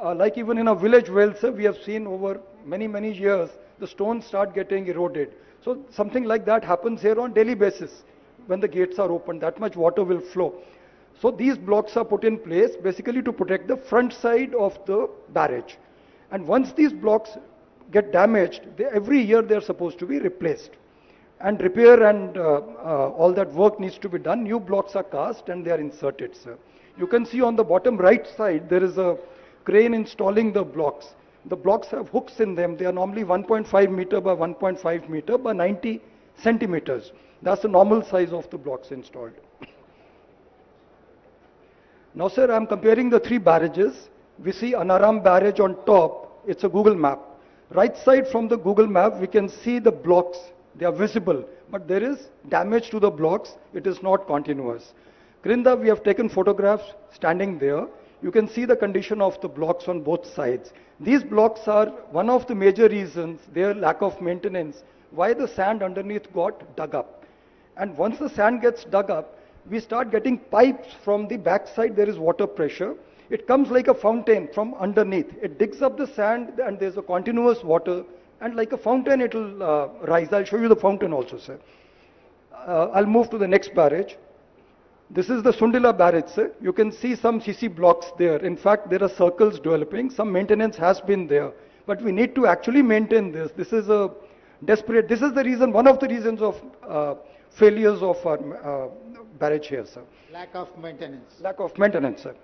Like even in a village well, sir, we have seen over many, many years, the stones start getting eroded. So something like that happens here on daily basis. When the gates are opened, that much water will flow. So these blocks are put in place basically to protect the front side of the barrage. And once these blocks get damaged, every year they are supposed to be replaced. And repair and all that work needs to be done. New blocks are cast and they are inserted, sir. You can see on the bottom right side, there is a crane installing the blocks. The blocks have hooks in them. They are normally 1.5 meter by 1.5 meter by 90 centimeters. That's the normal size of the blocks installed. Now, sir, I'm comparing the 3 barrages. We see Anaram barrage on top. It's a Google map. Right side from the Google map, we can see the blocks. They are visible, but there is damage to the blocks. It is not continuous. Grinda, we have taken photographs standing there. You can see the condition of the blocks on both sides. These blocks are one of the major reasons, their lack of maintenance, why the sand underneath got dug up. And once the sand gets dug up, we start getting pipes from the backside. There is water pressure. It comes like a fountain from underneath. It digs up the sand and there's a continuous water and like a fountain it will rise. I'll show you the fountain also, sir. I'll move to the next barrage. This is the Sundila barrage, sir. You can see some CC blocks there. In fact, there are circles developing. Some maintenance has been there. But we need to actually maintain this. This is a desperate, this is the reason, one of the reasons of failures of our barrage here, sir. Lack of maintenance. Lack of maintenance, sir.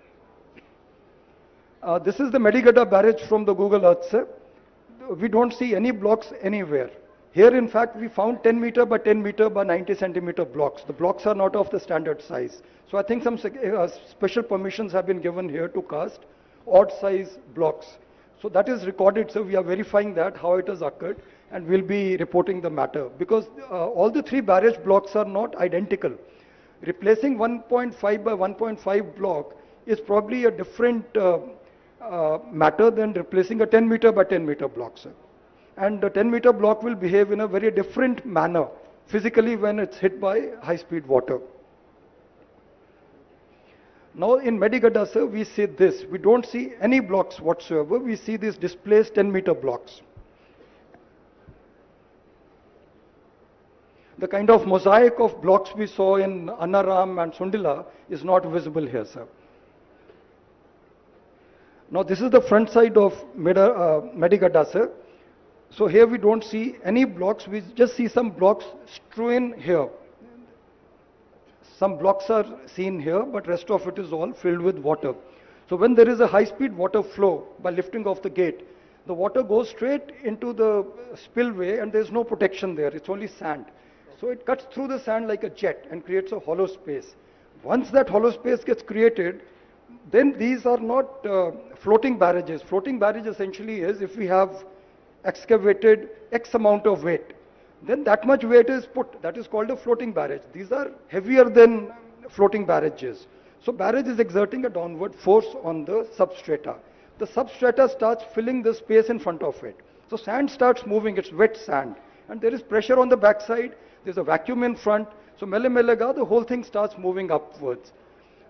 This is the Medigada barrage from the Google Earth, sir. We don't see any blocks anywhere. Here, in fact, we found 10 meter by 10 meter by 90 centimeter blocks. The blocks are not of the standard size. So I think some special permissions have been given here to cast odd size blocks. So that is recorded, so we are verifying that, how it has occurred, and we'll be reporting the matter. Because all the 3 barrage blocks are not identical. Replacing 1.5 by 1.5 block is probably a different matter than replacing a 10 meter by 10 meter block, sir. And the 10 meter block will behave in a very different manner physically when it's hit by high speed water. Now in Medigada, sir, we see this. We don't see any blocks whatsoever. We see these displaced 10 meter blocks. The kind of mosaic of blocks we saw in Anaram and Sundila is not visible here, sir. Now this is the front side of Medigada, sir. So here we don't see any blocks, we just see some blocks strewn here. Some blocks are seen here, but rest of it is all filled with water. So when there is a high-speed water flow by lifting off the gate, the water goes straight into the spillway and there's no protection there, it's only sand. So it cuts through the sand like a jet and creates a hollow space. Once that hollow space gets created, then these are not floating barrages. Floating barrage essentially is if we have excavated X amount of weight, then that much weight is put. That is called a floating barrage. These are heavier than floating barrages. So barrage is exerting a downward force on the substrata. The substrata starts filling the space in front of it. So sand starts moving, it's wet sand. And there is pressure on the backside, there's a vacuum in front. So mele the whole thing starts moving upwards.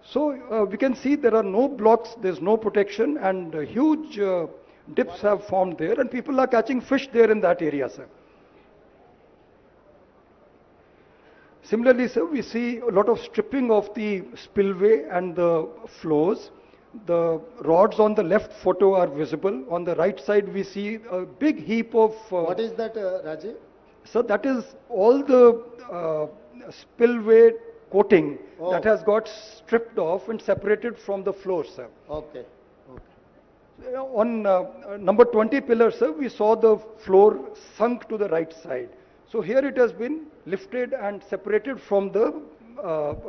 So we can see there are no blocks, there's no protection, and huge dips have formed there, and people are catching fish there in that area, sir. Similarly, sir, we see a lot of stripping of the spillway and the flows. The rods on the left photo are visible. On the right side, we see a big heap of... What is that, Rajiv? Sir, that is all the spillway coating that has got stripped off and separated from the floor, sir. Okay. On number 20 pillar, sir, we saw the floor sunk to the right side. So here it has been lifted and separated from the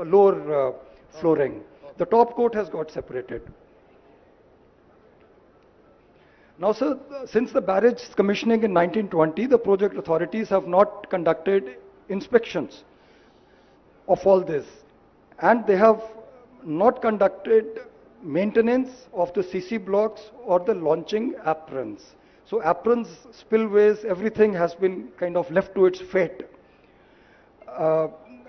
lower flooring. The top coat has got separated. Now, sir, since the barrage commissioning in 1920, the project authorities have not conducted inspections of all this. And they have not conducted maintenance of the CC blocks or the launching aprons. So aprons, spillways, everything has been kind of left to its fate.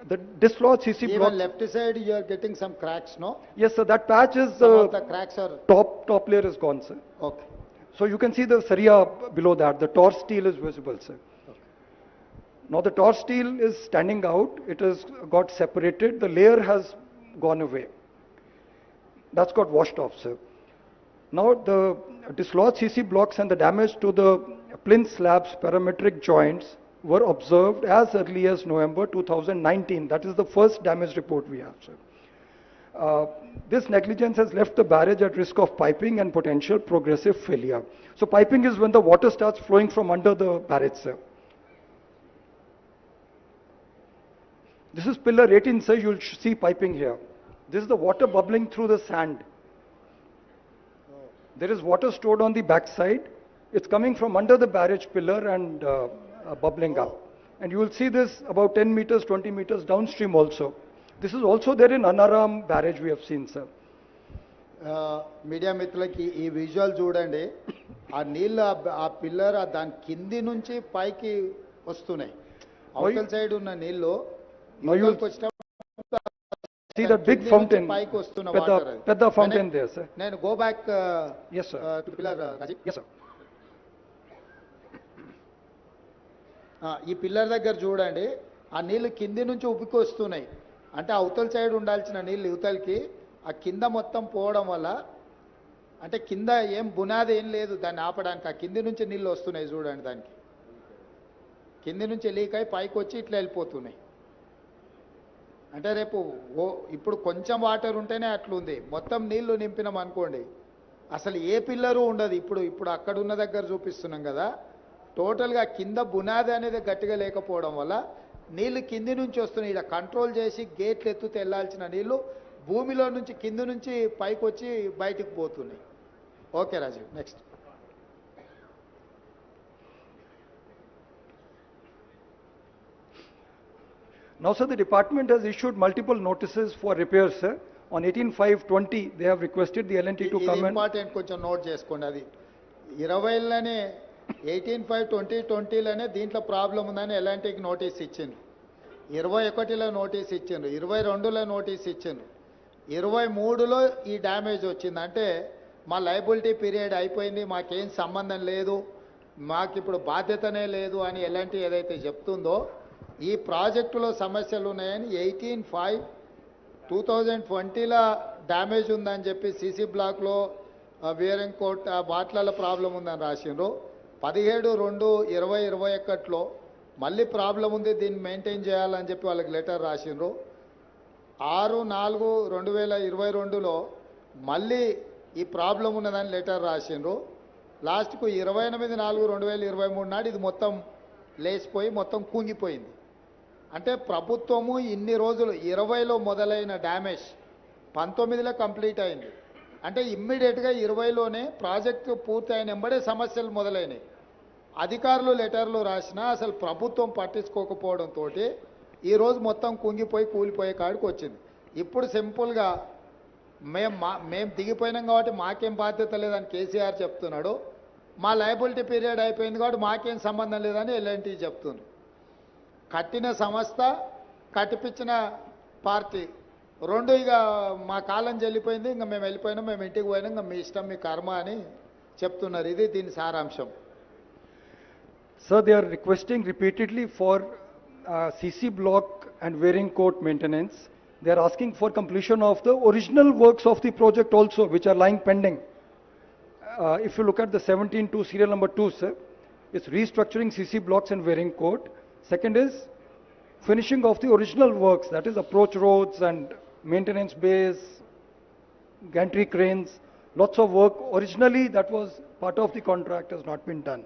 The dislodged CC blocks... Even left side you are getting some cracks, no? Yes, sir, that patch is... Some of the cracks are... Top layer is gone, sir. Okay. So you can see the saria below that. The torch steel is visible, sir. Okay. Now the torch steel is standing out. It has got separated. The layer has gone away. That's got washed off, sir. Now the dislodged CC blocks and the damage to the plinth slabs parametric joints were observed as early as November 2019. That is the first damage report we have, sir. This negligence has left the barrage at risk of piping and potential progressive failure. So piping is when the water starts flowing from under the barrage, sir. This is pillar 18, sir. You'll see piping here. This is the water bubbling through the sand. There is water stored on the backside. It's coming from under the barrage pillar and bubbling up. And you will see this about 10 meters, 20 meters downstream also. This is also there in Anaram barrage we have seen, sir. Media మిత్రులకి ఈ విజువల్ చూడండి. ఆ నీళ్ళు ఆ పిల్లర్ దాని కింది నుంచి పైకి వస్తున్నాయి. అవతల సైడ్ ఉన్న నీళ్ళు see that big fountain, పైకి వస్తున్న వాటర్. పెద్ద fountain there, sir. నేను go back Yes, sir. To pillar. Yes, sir. ఈ పిల్లర్ దగ్గర చూడండి, ఆ నీళ్లు కింది నుంచి ఉబ్బికొస్తున్నాయి. అంటే అవతల సైడ్ ఉండాల్సిన నీళ్ళు యువతలకి ఆ కింద మొత్తం పోవడం వల్ల, అంటే కింద ఏం బునాది ఏం లేదు దాన్ని ఆపడానికి, ఆ కింది నుంచి నీళ్ళు వస్తున్నాయి చూడండి, దానికి కింది నుంచి లీక్ అయి పైకి వచ్చి ఇట్లా వెళ్ళిపోతున్నాయి. అంటే రేపు ఇప్పుడు కొంచెం వాటర్ ఉంటేనే అట్లుంది, మొత్తం నీళ్లు నింపినాం అనుకోండి అసలు ఏ పిల్లరు ఉండదు. ఇప్పుడు అక్కడ ఉన్న దగ్గర చూపిస్తున్నాం కదా, టోటల్గా కింద బునాది అనేది గట్టిగా లేకపోవడం వల్ల నీళ్లు కింది నుంచి వస్తున్నాయి. ఇక్కడ కంట్రోల్ చేసి గేట్లు ఎత్తుతే వెళ్ళాల్సిన నీళ్లు భూమిలో నుంచి కింది నుంచి పైకి వచ్చి బయటికి పోతున్నాయి. Okay Rajiv, next. Now, sir, the department has issued multiple notices for repairs, sir. On 18/5/20, they have requested the L&T to ఇది come and... ఇంపార్టెంట్, కొంచెం నోట్ చేసుకోండి. అది 20లోనే 18/5/2020లోనే దీంట్లో ప్రాబ్లం ఉందని ఎలాంటికి నోటీస్ ఇచ్చిండ్రు, 21లో నోటీస్ ఇచ్చిండ్రు, 22లో నోటీస్ ఇచ్చిండ్రు, 23లో ఈ డ్యామేజ్ వచ్చింది. అంటే మా లయబిలిటీ పీరియడ్ అయిపోయింది, మాకేం సంబంధం లేదు, మాకు ఇప్పుడు బాధ్యతనే లేదు అని ఎలాంటి ఏదైతే చెప్తుందో, ఈ ప్రాజెక్టులో సమస్యలు ఉన్నాయని 18/5/2020లో డ్యామేజ్ ఉందని చెప్పి సీసీ బ్లాక్లో వేరింగ్ కోట్ బాట్ల ప్రాబ్లం ఉందని రాసిండ్రు. 17/2/2021లో మళ్ళీ ప్రాబ్లం ఉంది, దీన్ని మెయింటైన్ చేయాలని చెప్పి వాళ్ళకి లెటర్ రాసిండ్రు. 6/4/2022లో మళ్ళీ ఈ ప్రాబ్లం ఉన్నదని లెటర్ రాసిండ్రు. లాస్ట్కు 28/4/2023 నాడు ఇది మొత్తం లేచిపోయి మొత్తం కుంగిపోయింది. అంటే ప్రభుత్వము ఇన్ని రోజులు 20లో మొదలైన డ్యామేజ్ 19లో కంప్లీట్ అయింది. అంటే ఇమ్మీడియట్గా 20లోనే ప్రాజెక్టు పూర్తి అయిన వెంబడే సమస్యలు మొదలైనవి. అధికారులు లెటర్లు రాసినా అసలు ప్రభుత్వం పట్టించుకోకపోవడంతో ఈరోజు మొత్తం కుంగిపోయి కూలిపోయే కాడికి వచ్చింది. ఇప్పుడు సింపుల్గా మేము దిగిపోయినాం కాబట్టి మాకేం బాధ్యత లేదని కేసీఆర్ చెప్తున్నాడు, మా లయబిలిటీ పీరియడ్ అయిపోయింది కాబట్టి మాకేం సంబంధం లేదని ఎల్ఎన్టీ చెప్తుంది. కట్టిన సంస్థ, కట్టిపించిన పార్టీ రెండు ఇక మా కాలం చెల్లిపోయింది, ఇంకా మేము వెళ్ళిపోయినాం, మేము ఇంటికి పోయినాం, ఇంకా మీ ఇష్టం మీ కర్మ అని చెప్తున్నారు. ఇది దీని సారాంశం. Sir, they are requesting repeatedly for CC block and wearing coat maintenance. They are asking for completion of the original works of the project also, which are lying pending. If you look at the 17-2 serial number 2, sir, it's restructuring CC blocks and wearing coat. Second is finishing of the original works, that is approach roads and maintenance bays, gantry cranes, lots of work. Originally, that was part of the contract, has not been done.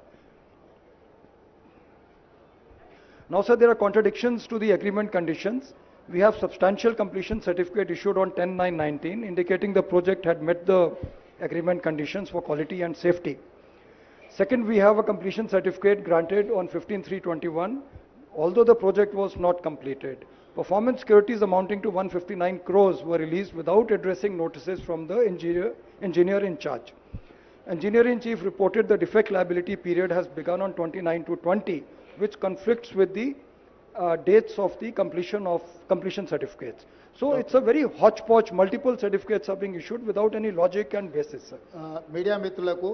Now, sir, there are contradictions to the agreement conditions. We have substantial completion certificate issued on 10/9/19, indicating the project had met the agreement conditions for quality and safety. Second, we have a completion certificate granted on 15/3/21, although the project was not completed. Performance securities amounting to 159 crores were released without addressing notices from the engineer in charge. Engineer-in-chief reported the defect liability period has begun on 29/2/20, which conflicts with the dates of the completion certificates. So it's a very hodgepodge, multiple certificates are being issued without any logic and basis, sir. Media మిత్రులకు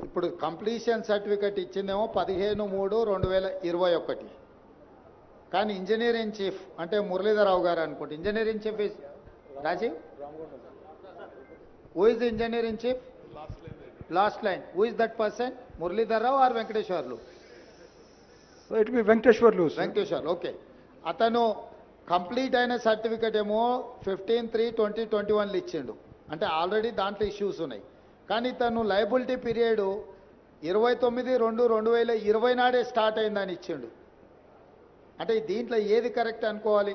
ఇప్పుడు కంప్లీషన్ సర్టిఫికెట్ ఇచ్చిందేమో 15/3/2021, కానీ ఇంజనీర్ ఇన్ చీఫ్ అంటే మురళీధరరావు గారు అనుకుంటే. Engineer in chief is Rajiv. Who is the engineer in chief? Last line. Who is that person? Muralidhar Rao or Venkateshwarlu? So it will be Venkateshwarlu, sir. Venkateshwarlu, okay. అతను కంప్లీట్ అయిన సర్టిఫికెట్ ఏమో 15/3/2021 ఇచ్చిండు, అంటే ఆల్రెడీ దాంట్లో ఇష్యూస్ ఉన్నాయి. కానీ తను లయబిలిటీ పీరియడ్ 29/2/2020 నాడే స్టార్ట్ అయిందని ఇచ్చిండు. అంటే దీంట్లో ఏది కరెక్ట్ అనుకోవాలి?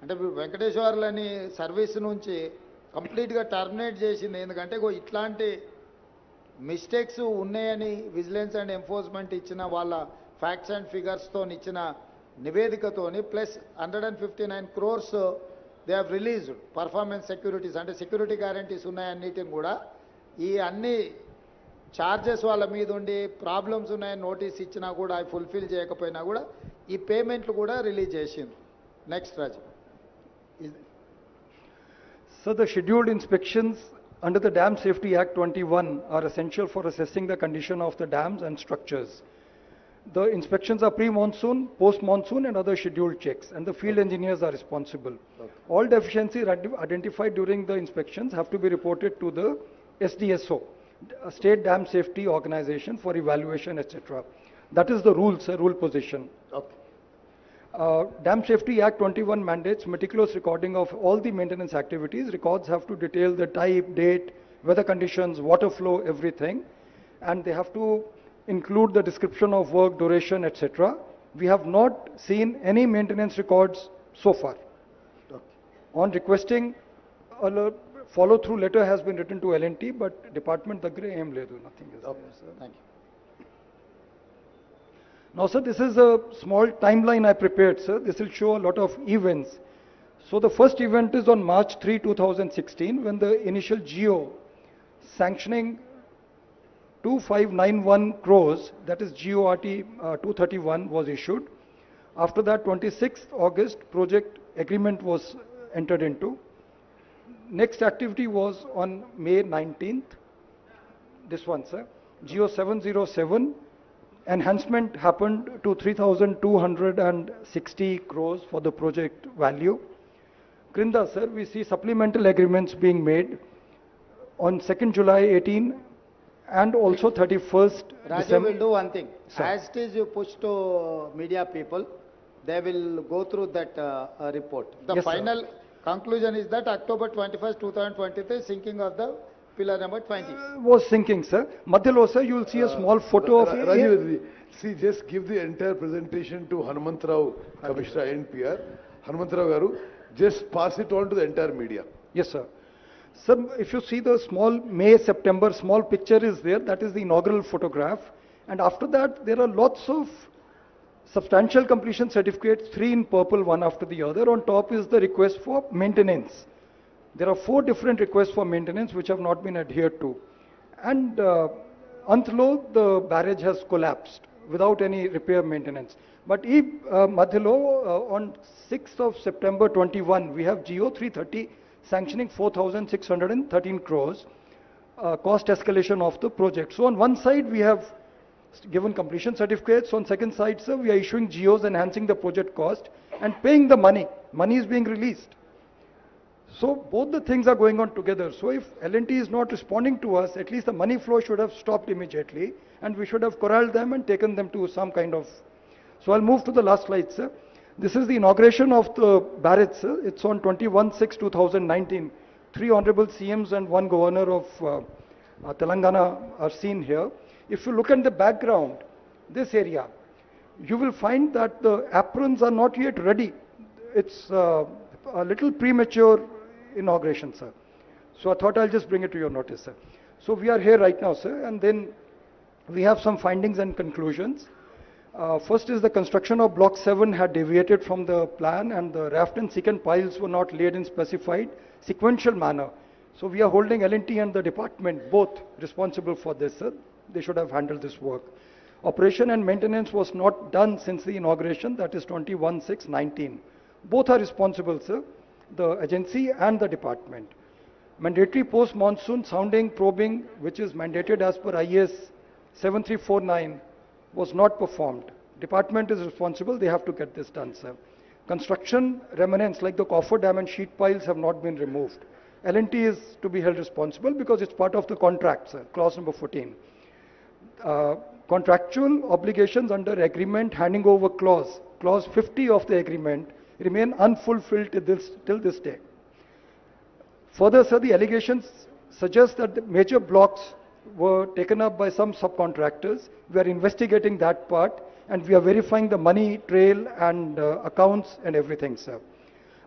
అంటే వెంకటేశ్వర్లని సర్వీస్ నుంచి కంప్లీట్గా టర్మినేట్ చేసింది ఎందుకంటే ఇట్లాంటి మిస్టేక్స్ ఉన్నాయని విజిలెన్స్ అండ్ ఎన్ఫోర్స్మెంట్ ఇచ్చిన వాళ్ళ ఫ్యాక్ట్స్ అండ్ ఫిగర్స్తో ఇచ్చిన నివేదికతోని plus 159 crores they have released performance securities, అంటే సెక్యూరిటీ గ్యారంటీస్ ఉన్నాయన్నిటిని కూడా ఈ అన్ని ఛార్జెస్ వాళ్ళ మీద ఉండి ప్రాబ్లమ్స్ ఉన్నాయని నోటీస్ ఇచ్చినా కూడా అవి ఫుల్ఫిల్ చేయకపోయినా కూడా ఈ పేమెంట్లు కూడా రిలీజ్ చేసింది. Next Raju. So the scheduled inspections under the Dam Safety Act 21 are essential for assessing the condition of the dams and structures. The inspections are pre-monsoon, post-monsoon, and other scheduled checks, and the field engineers are responsible. All deficiencies identified during the inspections have to be reported to the SDSO, State Dam Safety Organization, for evaluation, etc. That is the rule, sir, rule position. Okay. Dam Safety Act 21 mandates meticulous recording of all the maintenance activities. Records have to detail the type, date, weather conditions, water flow, everything. And they have to include the description of work, duration, etc. We have not seen any maintenance records so far. Okay. On requesting, a follow-through letter has been written to L&T, but department dagre aim ledu, nothing is Okay. there, sir. Thank you. Now, sir, this is a small timeline I prepared, sir. This will show a lot of events. So the first event is on March 3, 2016, when the initial GO sanctioning 2591 crores, that is GORT 231, was issued. After that, 26th August, project agreement was entered into. Next activity was on May 19th. This one, sir. GO 707. Enhancement happened to 3,260 crores for the project value. Krinda, sir, we see supplemental agreements being made on 2nd July 18 and also 31st Rajiv December. will do one thing. Sir. As it is you push to media people, they will go through that report. The Yes, sir. final conclusion is that October 21st, 2023, sinking of the pillar number 20. Was sinking, sir. Madhyalo, sir, you will see a small photo of Rajiv, see, just give the entire presentation to Hanumantrao, Commissioner NPR. Hanumantrao Garu, just pass it on to the entire media. Yes, sir. Sir, if you see the small May, September, small picture is there, that is the inaugural photograph. And after that, there are lots of substantial completion certificates, 3 in purple, one after the other. On top is the request for maintenance. There are 4 different requests for maintenance which have not been adhered to. And Antlo, the barrage has collapsed without any repair maintenance. But Madhyalo, on 6th of September 21, we have GO 330 sanctioning 4,613 crores, cost escalation of the project. So on one side, we have given completion certificates. On second side, sir, we are issuing GOs enhancing the project cost and paying the money. Money is being released. So both the things are going on together. So if L&T is not responding to us, at least the money flow should have stopped immediately, and we should have corralled them and taken them to some kind of... So I'll move to the last slide, sir. This is the inauguration of the barrage, sir. It's on 21/6/2019. 3 honorable CMs and 1 governor of Telangana are seen here. If you look at the background, this area, you will find that the aprons are not yet ready. It's a little premature inauguration, sir. So I thought I'll just bring it to your notice, sir. So we are here right now, sir, and then we have some findings and conclusions. First is the construction of block 7 had deviated from the plan, and the raft and secant piles were not laid in specified sequential manner. So we are holding L&T and the department both responsible for this, sir. They should have handled this work. Operation and maintenance was not done since the inauguration, that is 21/6/19. Both are responsible, sir, the agency and the department. Mandatory post-monsoon sounding, probing, which is mandated as per IS 7349, was not performed. Department is responsible, they have to get this done, sir. Construction remnants like the coffer dam and sheet piles have not been removed. L&T is to be held responsible because it's part of the contract, sir, clause number 14. Contractual obligations under agreement handing over clause, clause 50 of the agreement, remain unfulfilled till this day. Further, sir, the allegations suggest that the major blocks were taken up by some subcontractors. We are investigating that part, and we are verifying the money trail and accounts and everything, sir.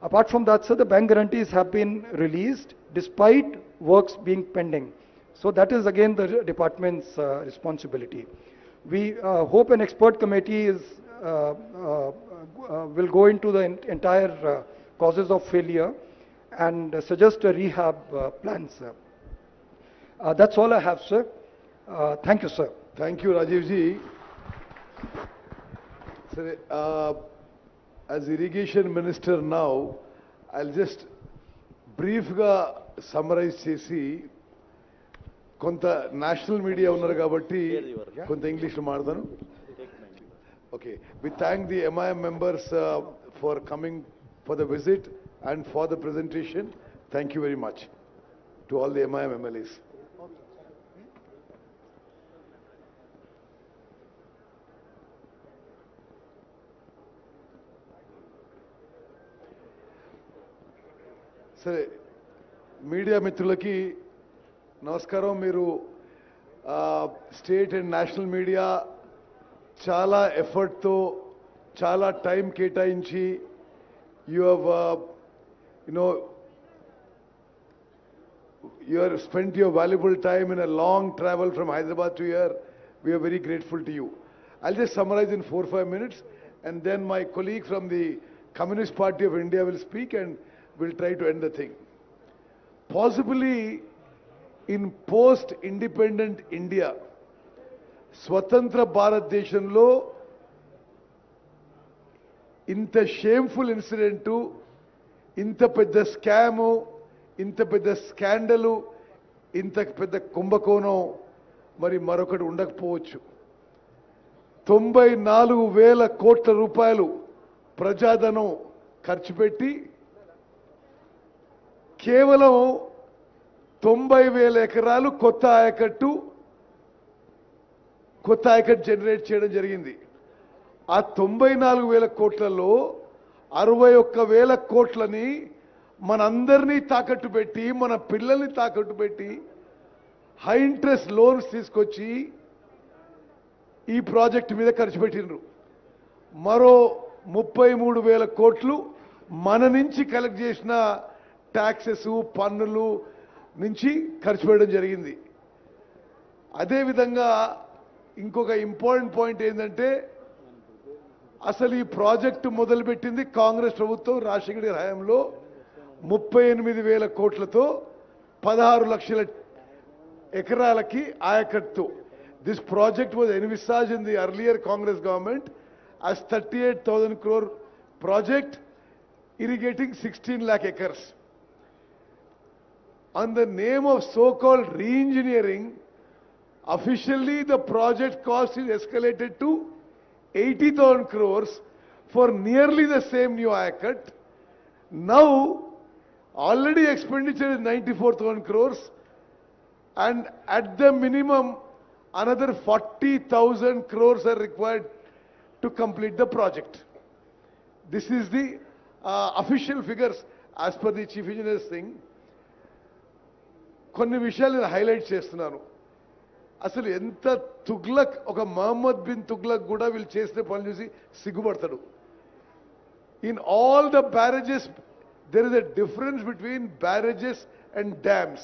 Apart from that, sir, the bank guarantees have been released despite works being pending. So that is again the department's responsibility. We hope an expert committee is will go into the entire causes of failure and suggest a rehab plan, sir. That's all I have, sir. Thank you, sir. Thank you, Rajiv ji. Sir, as irrigation minister now, I'll just briefly summarize చేసి కొంత నేషనల్ మీడియా ఉన్నారు కాబట్టి కొంత ఇంగ్లీష్లో మాట్లాడతాను. Okay, we thank the MIM members for coming for the visit and for the presentation. Thank you very much to all the MIM MLAs. సరే, మీడియా మిత్రులకి నమస్కారం. మీరు స్టేట్ అండ్ నేషనల్ మీడియా చాలా ఎఫర్ట్తో చాలా టైం కేటాయించి you have spent your valuable time in a long travel from Hyderabad to here. We are very grateful to you. I'll just summarize in 4-5 minutes, and then my colleague from the Communist Party of India will speak and we'll try to end the thing. Possibly in post-independent India, స్వతంత్ర భారతదేశంలో ఇంత షేమ్ఫుల్ ఇన్సిడెంటు, ఇంత పెద్ద స్కాము, ఇంత పెద్ద స్కాండలు, ఇంత పెద్ద కుంభకోణం మరి మరొకటి ఉండకపోవచ్చు. 94,000 కోట్ల రూపాయలు ప్రజాధనం ఖర్చు పెట్టి కేవలం 90,000 ఎకరాలు కొత్త ఆయకట్టు జనరేట్ చేయడం జరిగింది. ఆ 94,000 కోట్లలో 61,000 కోట్లని మనందరినీ తాకట్టు పెట్టి, మన పిల్లల్ని తాకట్టు పెట్టి హై ఇంట్రెస్ట్ లోన్స్ తీసుకొచ్చి ఈ ప్రాజెక్టు మీద ఖర్చు పెట్టిండ్రు. మరో 33,000 కోట్లు మన నుంచి కలెక్ట్ చేసిన ట్యాక్సెస్, పన్నులు నుంచి ఖర్చు పెట్టడం జరిగింది. అదేవిధంగా ఇంకొక ఇంపార్టెంట్ పాయింట్ ఏంటంటే, అసలు ఈ ప్రాజెక్టు మొదలుపెట్టింది కాంగ్రెస్ ప్రభుత్వం రాజశేఖర గారి హయాంలో 38,000 కోట్లతో 16 లక్షల ఎకరాలకి ఆయకట్టు. This project was envisaged in the earlier Congress government as 38,000 crore project irrigating 16 lakh acres. On the name of so-called re-engineering, officially the project cost is escalated to 80,000 crores for nearly the same new ayacut. Now, already expenditure is 94,000 crores, and at the minimum, another 40,000 crores are required to complete the project. This is the official figures as per the chief engineer's thing. కొన్ని విషయాలు నేను హైలైట్ చేస్తున్నాను. అసలు ఎంత తుగ్లక్, ఒక మహమ్మద్ బిన్ తుగ్లక్ కూడా వీళ్ళు చేసిన పనులు చూసి సిగ్గుపడతాడు. In all the barrages there is a difference between barrages and dams.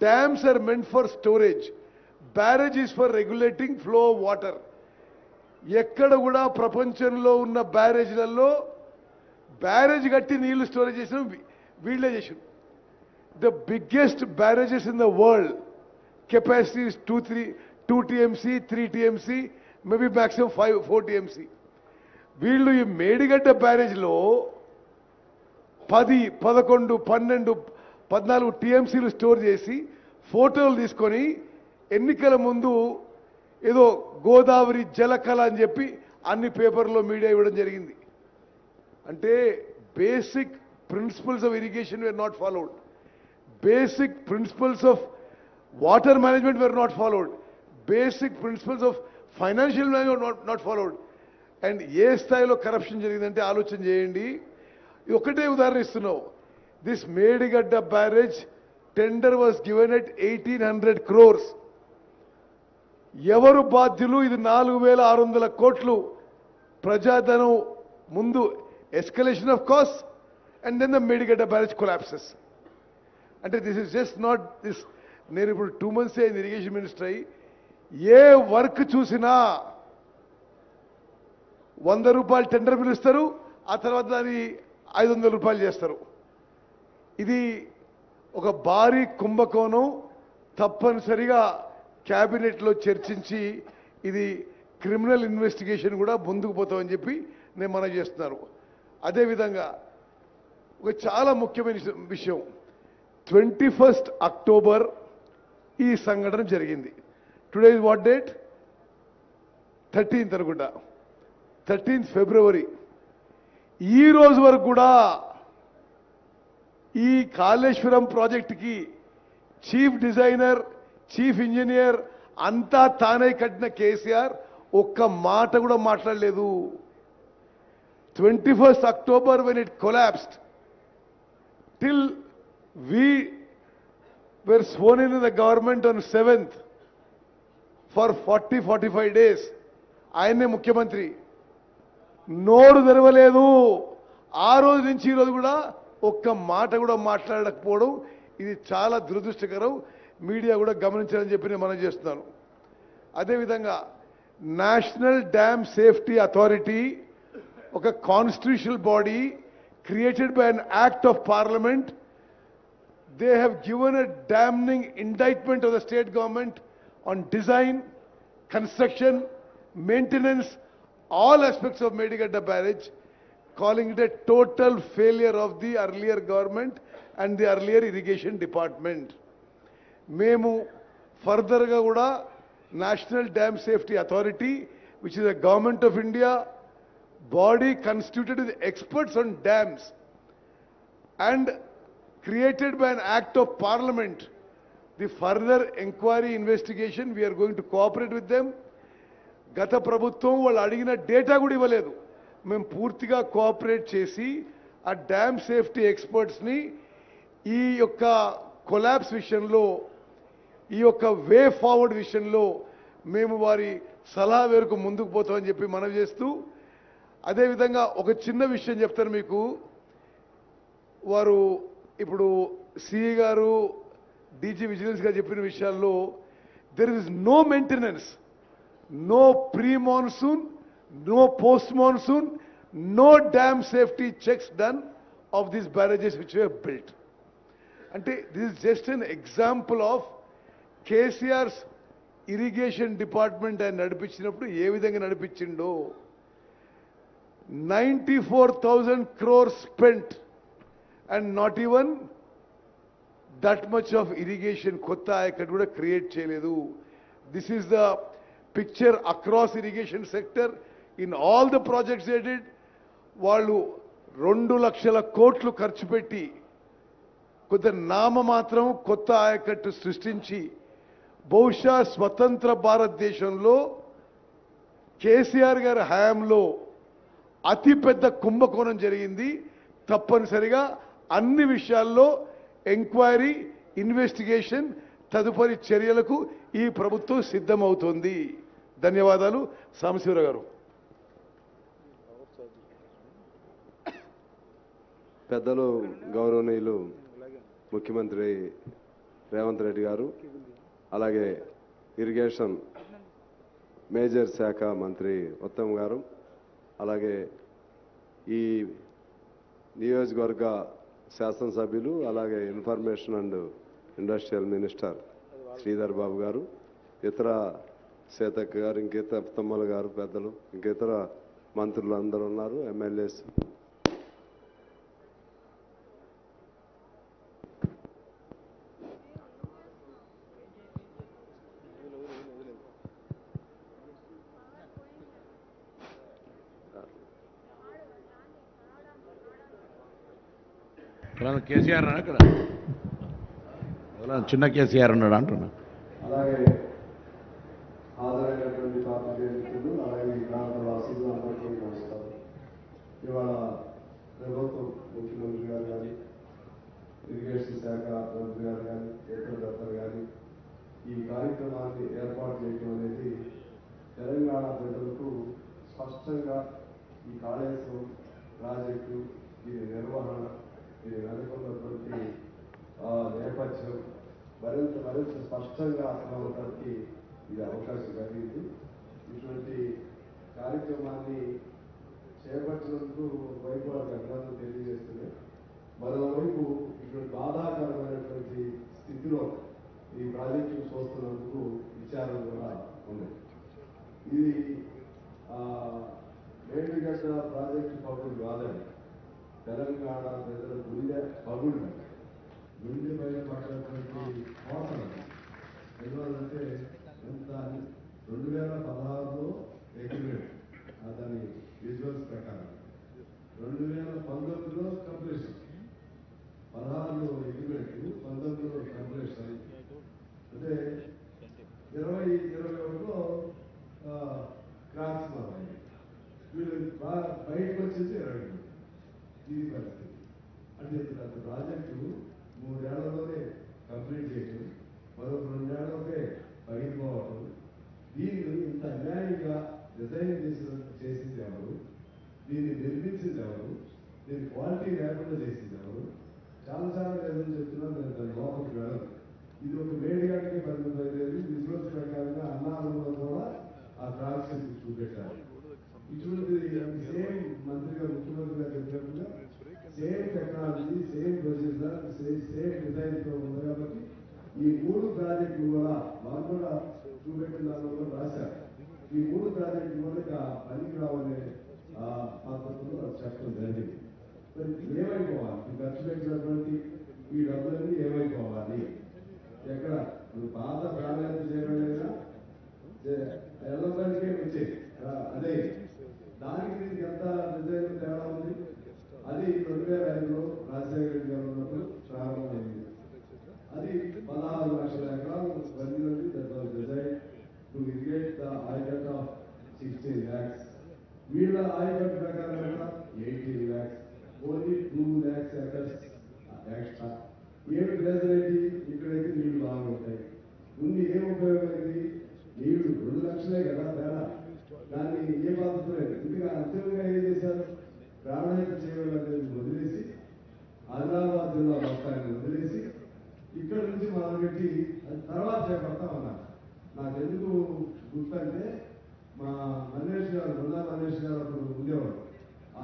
Dams are meant for storage. Barrage is for regulating flow of water. ఎక్కడ కూడా ప్రపంచంలో ఉన్న బ్యారేజ్లలో బ్యారేజ్ కట్టి నీళ్లు స్టోరేజ్ చేసిన వీళ్ళే చేసారు. The biggest barrages in the world, capacity is 2 TMC, 3 TMC, maybe maximum 4 TMC. వీళ్ళు ఈ మేడిగడ్డ బ్యారేజ్లో 10, 11, 12, 14 టీఎంసీలు స్టోర్ చేసి ఫోటోలు తీసుకొని ఎన్నికల ముందు ఏదో గోదావరి జలకళ అని చెప్పి అన్ని పేపర్లో మీడియా ఇవ్వడం జరిగింది. అంటే basic principles of irrigation were not followed, basic principles of water management were not followed, basic principles of financial management not followed. And ఏ స్థాయిలో కరప్షన్ జరిగిందంటే ఆలోచన చేయండి. ఇది ఒకటే ఉదాహరణ ఇస్తున్నావు. This Medigadda barrage tender was given at 1,800 crores. ఎవరు బాధ్యులు? ఇది 4,600 కోట్లు ప్రజాధనం ముందు escalation of cost, and then the Medigadda barrage collapses. అంటే this is just not this. నేను ఇప్పుడు 2 months అయింది ఇరిగేషన్ మినిస్టర్ అయ్యి. ఏ వర్క్ చూసినా 100 రూపాయలు టెండర్ పిలుస్తారు, ఆ తర్వాత దాన్ని 500 రూపాయలు చేస్తారు. ఇది ఒక భారీ కుంభకోణం. తప్పనిసరిగా క్యాబినెట్లో చర్చించి ఇది క్రిమినల్ ఇన్వెస్టిగేషన్ కూడా ముందుకు పోతామని చెప్పి నేను మనవి చేస్తున్నాను. అదేవిధంగా ఒక చాలా ముఖ్యమైన విషయం, 21st October ఈ సంఘటన జరిగింది. Today is what date? 13th అనుకుంటా. 13th ఫిబ్రవరి ఈ రోజు వరకు కూడా ఈ కాళేశ్వరం ప్రాజెక్టుకి చీఫ్ డిజైనర్, చీఫ్ ఇంజనీర్ అంతా తానే కట్టిన కేసీఆర్ ఒక్క మాట కూడా మాట్లాడలేదు. 21st October when it collapsed, till we were sworn in the government on 7th for 40-45 days, ఆయనే ముఖ్యమంత్రి నోరు తెరవలేదు. ఆ రోజు నుంచి ఈ రోజు కూడా ఒక్క మాట కూడా మాట్లాడకపోవడం ఇది చాలా దురదృష్టకరం. మీడియా కూడా గమనించాలని చెప్పి నేను మనం చేస్తున్నాను. అదేవిధంగా నేషనల్ డ్యామ్ సేఫ్టీ అథారిటీ ఒక constitutional body created by an act of parliament. They have given a damning indictment of the state government on design, construction, maintenance, all aspects of Medigadda barrage, calling it a total failure of the earlier government and the earlier irrigation department. Memu further ga kuda National Dam Safety Authority, which is a government of India body constituted with experts on dams and created by an act of parliament, the further inquiry investigation we are going to cooperate with them. గత ప్రభుత్వం వాళ్ళు అడిగిన డేటా కూడా ఇవ్వలేదు. మేము పూర్తిగా కోఆపరేట్ చేసి ఆ డ్యామ్ సేఫ్టీ ఎక్స్పర్ట్స్ని ఈ యొక్క కొలాప్స్ విషయంలో, ఈ యొక్క వే ఫార్వర్డ్ విషయంలో మేము వారి సలహా మేరకు ముందుకు పోతామని చెప్పి మనవి చేస్తూ, అదేవిధంగా ఒక చిన్న విషయం చెప్తాను మీకు. వారు ఇప్పుడు సిఈ గారు, డీజీ విజిలెన్స్ గారు చెప్పిన విషయాల్లో there is no maintenance, no pre-monsoon, no post-monsoon, no dam safety checks done of these barrages which we have built. And this is just an example of KCR's irrigation department and నడిపించినప్పుడు ఏ విధంగా నడిపించిండో. 94,000 crores spent and not even that much of irrigation కొత్త ఆయకట్టు కూడా క్రియేట్ చేయలేదు. This is the picture across irrigation sector in all the projects they did. వాళ్ళు 2 లక్షల కోట్లు ఖర్చు పెట్టి కొద్ది నామమాత్రం కొత్త ఆయకట్టు సృష్టించి, బహుశా స్వతంత్ర భారతదేశంలో కేసీఆర్ గారి హయాంలో అతిపెద్ద కుంభకోణం జరిగింది. తప్పనిసరిగా అన్ని విషయాల్లో ఎంక్వైరీ, ఇన్వెస్టిగేషన్, తదుపరి చర్యలకు ఈ ప్రభుత్వం సిద్ధమవుతోంది. ధన్యవాదాలు. సాంబశివరావు గారు. పెద్దలు గౌరవనీయులు ముఖ్యమంత్రి రేవంత్ రెడ్డి గారు, అలాగే ఇరిగేషన్ మేజర్ శాఖ మంత్రి ఉత్తమ్ గారు, అలాగే ఈ నియోజకవర్గ శాసనసభ్యులు, అలాగే information and industrial minister Sridhar Babu గారు, ఇతర సీతక్క గారు, ఇంకితర తమ్మల గారు, పెద్దలు, ఇంకితర మంత్రులు అందరూ ఉన్నారు, ఎమ్మెల్యేస్. కేసీఆర్ ఇక్కడ చిన్న కేసీఆర్ ఉన్నాడు అంటున్నా. అలాగే హాజరైనటువంటి పార్టీ మిత్రులు, అలాగే ఈ ప్రాంత వాసులు అందరికీ నమస్కారం. ఇవాళ ప్రభుత్వం ముఖ్యమంత్రి గారు కానీ, ఇరిగేషన్ శాఖ మంత్రి గారు కానీ, ఇతర దత్తలు కానీ ఈ కార్యక్రమాన్ని ఏర్పాటు చేయడం అనేది తెలంగాణ ప్రజలకు స్పష్టంగా ఈ కాళేశ్వరం ప్రాజెక్టు, దీని నిర్వహణ, దీని వెనుకున్నటువంటి నేపథ్యం మరింత స్పష్టంగా అర్థమవడానికి ఇది అవకాశం కలిగింది. ఇటువంటి కార్యక్రమాన్ని చేపట్టినందుకు ఒకవైపు వారికి అభినందనలు తెలియజేస్తున్నాయి. మరోవైపు ఇటువంటి బాధాకరమైనటువంటి స్థితిలో ఈ ప్రాజెక్టును చూస్తున్నందుకు విచారం కూడా ఉంది. ఇది మేడిగడ్డ ప్రాజెక్టు పగులు కాదండి, తెలంగాణ ప్రజల గుండె పగులు, గుండె పైన పడ్డటువంటి కోటలు. ఎందువల్లంటే ఎంత 2016లో ఎగ్రిమెంట్, దాని బయటకు వచ్చేసి 20 ఇది పరిస్థితి. అంటే ప్రతి ప్రాజెక్టు 3 ఏళ్లలోనే కంప్లీట్ చేయటం, మరొక 2 ఏళ్లలోనే పగిలిపోవటం, దీన్ని ఇంత అన్యాయంగా డిజైన్ చేసింది ఎవరు, దీన్ని నిర్మించింది ఎవరు, దీని క్వాలిటీ లేకుండా చేసింది ఎవరు, చాలా లేదని చెప్తున్నాను. నేను దాని లోపలికి వెళ్ళను. ఇది ఒక వేడిగానే పరిమితమైనది. విజువల్స్ ప్రకారంగా అన్నారంలో కూడా ఆ ట్రాన్స్ఫర్ చూపెట్టారు. ఇటువంటి సేమ్ మంత్రిగా ముఖ్యమంత్రి గారు చెప్పినట్టుగా same technology, same procedure, same design తో ఉంది కాబట్టి ఈ 3 ప్రాజెక్టులు కూడా వాళ్ళు కూడా చూపెట్టిన దానిలో కూడా రాశారు. ఈ 3 ప్రాజెక్టులు కూడా పనికి రావనే పద్ధతిలో చెప్పడం జరిగింది. మరి ఏమైపోవాలి, ఈ ఖర్చు పెట్టినటువంటి ఈ డబ్బులన్నీ ఏమైపోవాలి, ఎక్కడ పాత ప్రాధాన్యత చేయడమైనా ఎల్లకే వచ్చే అదే దానికి దీనికి ఎంత డిజైన్ తేడా ఉంది. అది 2005లో రాజశేఖర రెడ్డి గారు ఉన్నప్పుడు ప్రారంభమైంది. అది 16 లక్షల ఎకరాలు బండి design to irrigate the ayacut of 16 lakhs. వీళ్ళ ఆయకట్ ప్రకారం 18 lakhs, only 2 lakhs acres extra. ఏడు గ్రేజరేటి ఇక్కడైతే నీళ్లు బాగా ఉంటాయి. ముందు ఏం ఉపయోగమైంది, నీళ్లు 2 లక్షలే కదా తేడా. దాన్ని ఏ బాధ్యత ఇంకా అంతిమంగా ఏం చేశారు, ప్రాణాయామం చేయాలనేది వదిలేసి ఆదిలాబాద్ జిల్లా మొత్తాన్ని వదిలేసి ఇక్కడ నుంచి మొదలుపెట్టి తర్వాత చేపడతామన్నారు. నాకు ఎందుకు గుర్తంటే మా మనీష్ గారు, బృందా మనీష్ గారు అప్పుడు ఉండేవాడు.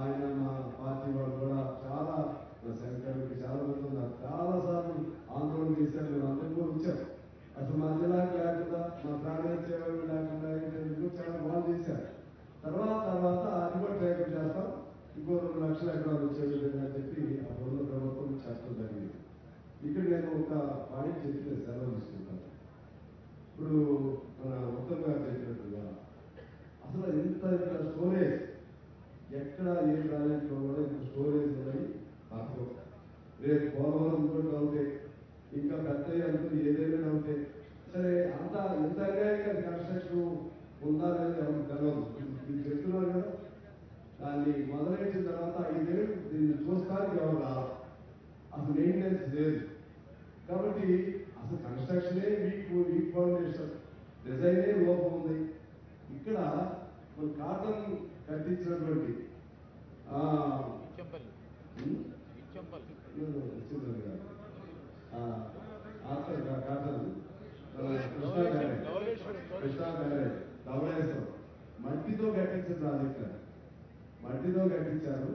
ఆయన మా పార్టీ వాళ్ళు కూడా చాలా శంకర్కి చాలా మంది ఉన్నారు. చాలాసార్లు ఆందోళన చేశారు. మేము అందరూ కూడా వచ్చారు. అసలు మా జిల్లాకి లేకుండా, మా ప్రాణాయామ సేవలు లేకుండా చాలా బాగా చేశారు. తర్వాత అది కూడా ప్రయత్నం చేస్తాం, ఇంకో 2 లక్షల ఎకరాలు వచ్చే విధంగా చెప్పి అప్పుడు ప్రభుత్వం చెప్పడం జరిగింది. ఇక్కడ నేను ఒక పాయింట్ చెప్పి సెలవు తీసుకుంటాను. ఇప్పుడు మన ఉత్తమ్ గారు చెప్పినట్టుగా అసలు ఇంత ఇక్కడ స్టోరేజ్ ఎక్కడ ఏ ప్రాజెక్టులో కూడా ఇంత స్టోరేజ్ ఉన్నాయి. నాకు రేపు పోలవరం కూడా అవుతాయి, ఇంకా పెద్ద అనుకుని ఏదైనా అవుతాయి. సరే అంత ఇంత అన్యాయంగా కన్స్ట్రక్షన్ ఉండాలని ఎవరికి తెలవదు. మీరు చెప్తున్నారు కదా, దాన్ని మొదలెట్టిన తర్వాత 5 ఏళ్ళు దీన్ని చూస్తానికి ఎవరు రావాలి, అసలు మెయింటెనెన్స్ లేదు. కాబట్టి అసలు కన్స్ట్రక్షనే వీక్ ఫౌండేషన్, డిజైనే లోపం ఉంది. ఇక్కడ మన కాటన్ కట్టించినటువంటి కాటన్ కృష్ణా బ్యారేజ్ ధవళేశ్వరం మట్టితో కట్టించిన ప్రాజెక్ట్, మట్టితో కట్టించారు.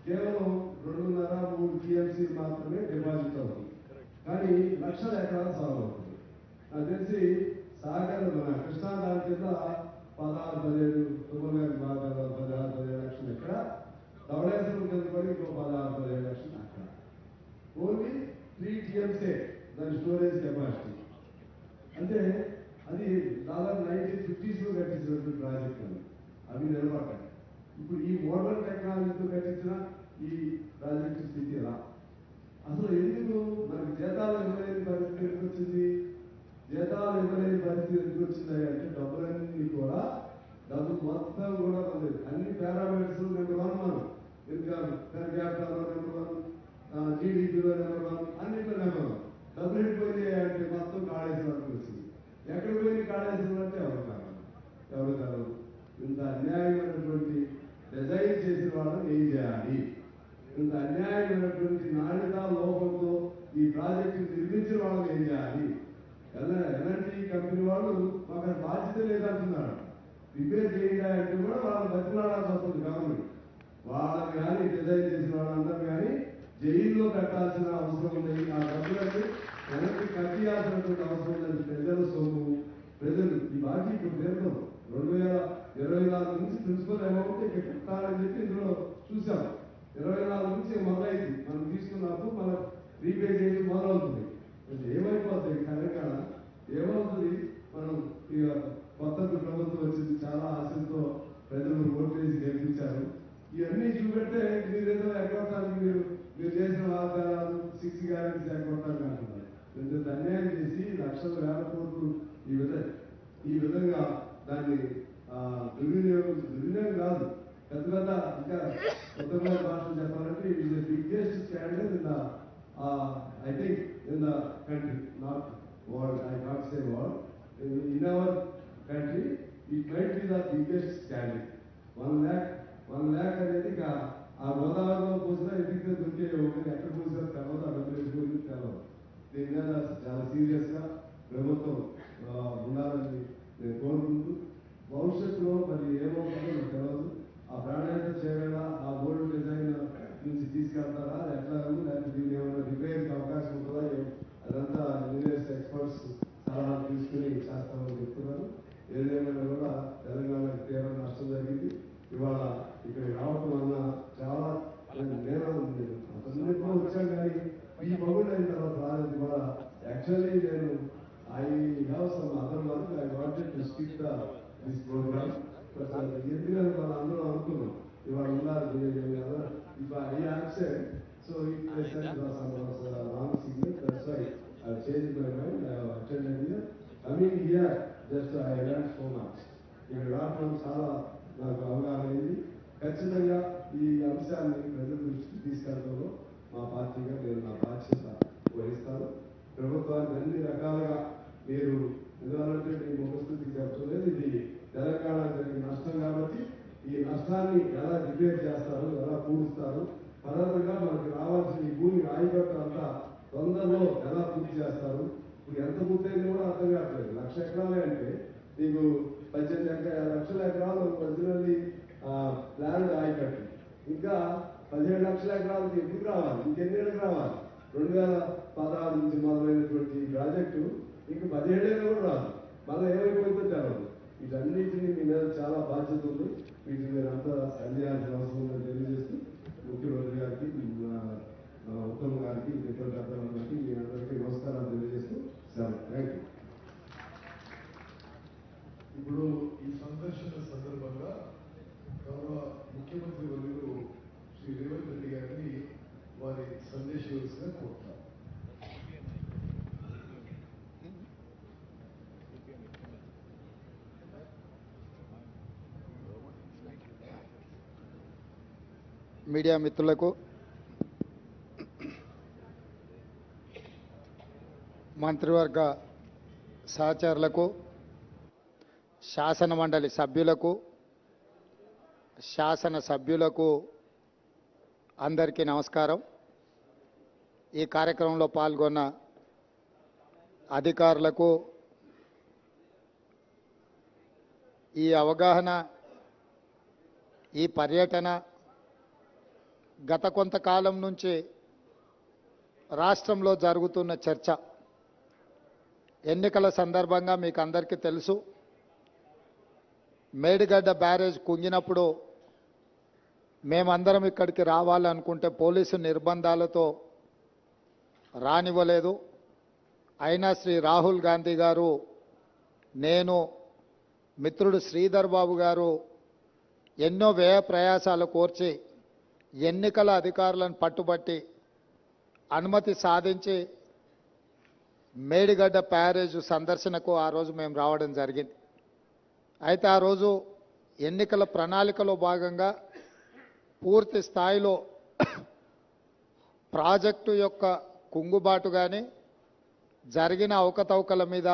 కేవలం 2.5-3 టీఎంసీ మాత్రమే డిపాజిట్ అవుతుంది, కానీ లక్షల ఎకరాలు సాగు అవుతుంది. నాకు తెలిసి సాగర్ మన కృష్ణా దాని కింద 16-17 తుమ్మగారి భాగాలు 16-17 లక్షలు ఎక్కడ, ధవళేశ్వరం కింద కూడా ఇంకో 16-17 లక్షలు అక్కడ. ఓన్లీ 3 టీఎంసీ దాని స్టోరేజ్ కెపాసిటీ. అంటే అది దాదాపు 1950s లో కట్టించినటువంటి ప్రాజెక్ట్ అని అవి నిలబడ్డాయి. ఇప్పుడు ఈ మోడర్న్ టెక్నాలజీతో కట్టించిన ఈ ప్రాజెక్టు స్థితి ఎలా, అసలు ఎందుకు మనకి జీతాలు ఇవ్వలేని పరిస్థితి ఎందుకు వచ్చింది, జీతాలు ఇవ్వలేని పరిస్థితి ఎందుకు వచ్చింది అంటే డబ్బులన్నీ కూడా డబ్బులు మొత్తం కూడా ఉంది. అన్ని పారామీటర్స్ నెంబర్ 1 మనం ఇన్కమ్ పెర్ క్యాపిటల్ నెంబర్ 1, జీడీపీలో నెంబర్ 1, అన్నింటిలో నెంబర్ 1. డబ్బులు ఎట్టిపోయినాయి అంటే మొత్తం కాళేశ్వరం వరకు వచ్చింది. ఎక్కడ పోయి కాళేశ్వరం అంటే ఎవరు కాదు. ఇంత అన్యాయమైనటువంటి డిజైన్ చేసిన వాళ్ళని ఏం చేయాలి, ఇంత అన్యాయమైనటువంటి నాణ్యత లోపంతో ఈ ప్రాజెక్టు నిర్మించిన వాళ్ళని ఏం చేయాలి. ఎల్ఎన్టీ కంపెనీ వాళ్ళు మాకు బాధ్యత లేదంటున్నారు. రిపేర్ చేయాలి అంటే కూడా వాళ్ళని బతిలాడాల్సి వస్తుంది గవర్నమెంట్. వాళ్ళని కానీ డిజైన్ చేసిన వాళ్ళందరూ కానీ జైల్లో పెట్టాల్సిన అవసరం ఉంది. ఆ డబ్బులన్నీ వెనక్కి కట్టియాల్సినటువంటి అవసరం ఉందని ప్రజల సొమ్ము, ప్రజలు ఈ బాకీ ఇప్పుడు పేరుతో 2024 నుంచి ప్రిన్సిపల్ అమౌంట్ ఇక్కడ కట్టాలని చెప్పి ఇందులో చూసాం. 24 నుంచి మొదలైంది. మనం తీసుకున్నప్పుడు మనం రీపే చేయడం మొదలవుతుంది. ఏమైపోతుంది తెలంగాణ, ఏమవుతుంది, మనం ఇక కొత్త ప్రభుత్వం వచ్చింది, చాలా ఆశలతో ప్రజలు ఓటు వేసి గెలిపించారు. ఇవన్నీ చూపెట్టే మీరేదో ఎగ్గొట్టానికి మీరు చేసిన వాగ్దానాలు 6 గ్యారెంటీస్ ఎగ్గొట్టాలని అంటున్నారు. ఇంత అన్యాయం చేసి లక్షల వేల కోట్లు ఈ విధంగా దాన్ని దుర్వినియోగం కాదు, పెద్ద పెద్ద ఇంకా ఉత్తమ భాషలు చెప్పాలంటే it is the biggest scandal in the I think in the country, not world, I can't say world, in our country it might be the biggest scandal. 1 lakh అనేది ఇక ఆ గోదావరిలో పోసినా ఎదిగితే దొరికే ఒకటి ఎక్కడ పోసినా తెలవదు, ఆ డబ్బులు ఎదుగుతుంది తెలవదు. దీని మీద చాలా సీరియస్గా ప్రభుత్వం ఉండాలని నేను కోరుకుంటూ, భవిష్యత్తులో మరి ఏమవుతుందో నాకు తెలియదు. ఆ ప్రాణాయామ చేయాల ఆ ఓల్డ్ డిజైన్ నుంచి తీసుకెళ్తారా ఎట్లా, లేకపోతే దీన్ని ఏమైనా రిపేర్కి అవకాశం ఉంటుందా, అదంతా ఇంజనీర్స్ ఎక్స్పర్ట్స్ సలహా తీసుకుని చేస్తామని చెప్తున్నారు. ఏదేమైనా కూడా తెలంగాణకి తీవ్ర నష్టం జరిగింది. ఇవాళ ఇక్కడికి రావటం వల్ల చాలా నేను అతన్నింటిలో వచ్చాను, కానీ ఈ పగుడు అయిన తర్వాత రాలేదు. ఇవాళ యాక్చువల్లీ నేను I have some other work. I wanted to skip this program, but ఎందుకంటే వాళ్ళందరూ అనుకున్నాం ఇవాళ ఉన్నారు. If I absent, so it may send some wrong signal. That's why I changed my mind. I have attended here. Coming here, just I learned so much. ఇక్కడ రావడం చాలా నాకు అవగాహన అయింది. ఖచ్చితంగా ఈ అంశాన్ని ప్రజల దృష్టికి తీసుకెళ్లడంలో మా పార్టీగా నేను నా బాధ్యత వహిస్తాను. ప్రభుత్వాన్ని అన్ని రకాలుగా మీరు ఎందువల్లంటే మీ ముఖస్థితికి చెప్పలేదు, ఇది తెలంగాణ జరిగిన నష్టం కాబట్టి ఈ నష్టాన్ని ఎలా రిపేర్ చేస్తారు, ఎలా పూడుస్తారు, ఫర్దర్గా మనకి రావాల్సిన ఈ భూమి రాయిగట్టు అంతా తొందరలో ఎలా పూర్తి చేస్తారు. ఇప్పుడు ఎంత పూర్తయింది కూడా అర్థం కావట్లేదు. 1,00,000 ఎకరాలే అంటే మీకు 18 లక్షల ఎకరాలు మధ్యలోని ల్యాండ్ రాయిగట్టు, ఇంకా 17 లక్షల ఎకరాలకి ఎప్పుడు రావాలి, ఇంకెన్నేళ్ళకి రావాలి. 2016 నుంచి మొదలైనటువంటి ప్రాజెక్టు ఇంక 17 ఏళ్ళు కూడా రాదు. మళ్ళీ ఏమైపోతుందో తెలవదు. వీటన్నిటినీ మీ మీద చాలా బాధ్యత ఉంది. వీటిని మీరు అంతా అందించాల్సిన అవసరం ఉందని తెలియజేస్తూ ముఖ్యమంత్రి గారికి, ఉత్తమ్ గారికి, ఇతర పెద్దలందరికీ మీ అందరికీ నమస్కారాలు తెలియజేస్తూ థ్యాంక్ యూ. ఇప్పుడు ఈ సందర్శన సందర్భంగా గౌరవ ముఖ్యమంత్రి వర్యులు శ్రీ రేవంత్ రెడ్డి గారిని వారి సందేశం ఇవ్వాల్సిన కోరుతారు. మీడియా మిత్రులకు, మంత్రివర్గ సహచరులకు, శాసన మండలి సభ్యులకు, శాసనసభ్యులకు అందరికీ నమస్కారం. ఈ కార్యక్రమంలో పాల్గొన్న అధికారులకు, ఈ అవగాహన, ఈ పర్యటన గత కొంతకాలం నుంచి రాష్ట్రంలో జరుగుతున్న చర్చ, ఎన్నికల సందర్భంగా మీకు అందరికీ తెలుసు, మేడిగడ్డ బ్యారేజ్ కుంగినప్పుడు మేమందరం ఇక్కడికి రావాలనుకుంటే పోలీసు నిర్బంధాలతో రానివ్వలేదు. అయినా శ్రీ రాహుల్ గాంధీ గారు, నేను, మిత్రుడు శ్రీధర్ బాబు గారు ఎన్నో వ్యయ ప్రయాసాలు కోర్చి ఎన్నికల అధికారులను పట్టుబట్టి అనుమతి సాధించి మేడిగడ్డ బ్యారేజ్ సందర్శనకు ఆ రోజు మేము రావడం జరిగింది. అయితే ఆ రోజు ఎన్నికల ప్రణాళికలో భాగంగా పూర్తి స్థాయిలో ప్రాజెక్టు యొక్క కుంగుబాటు కానీ జరిగిన అవకతవకల మీద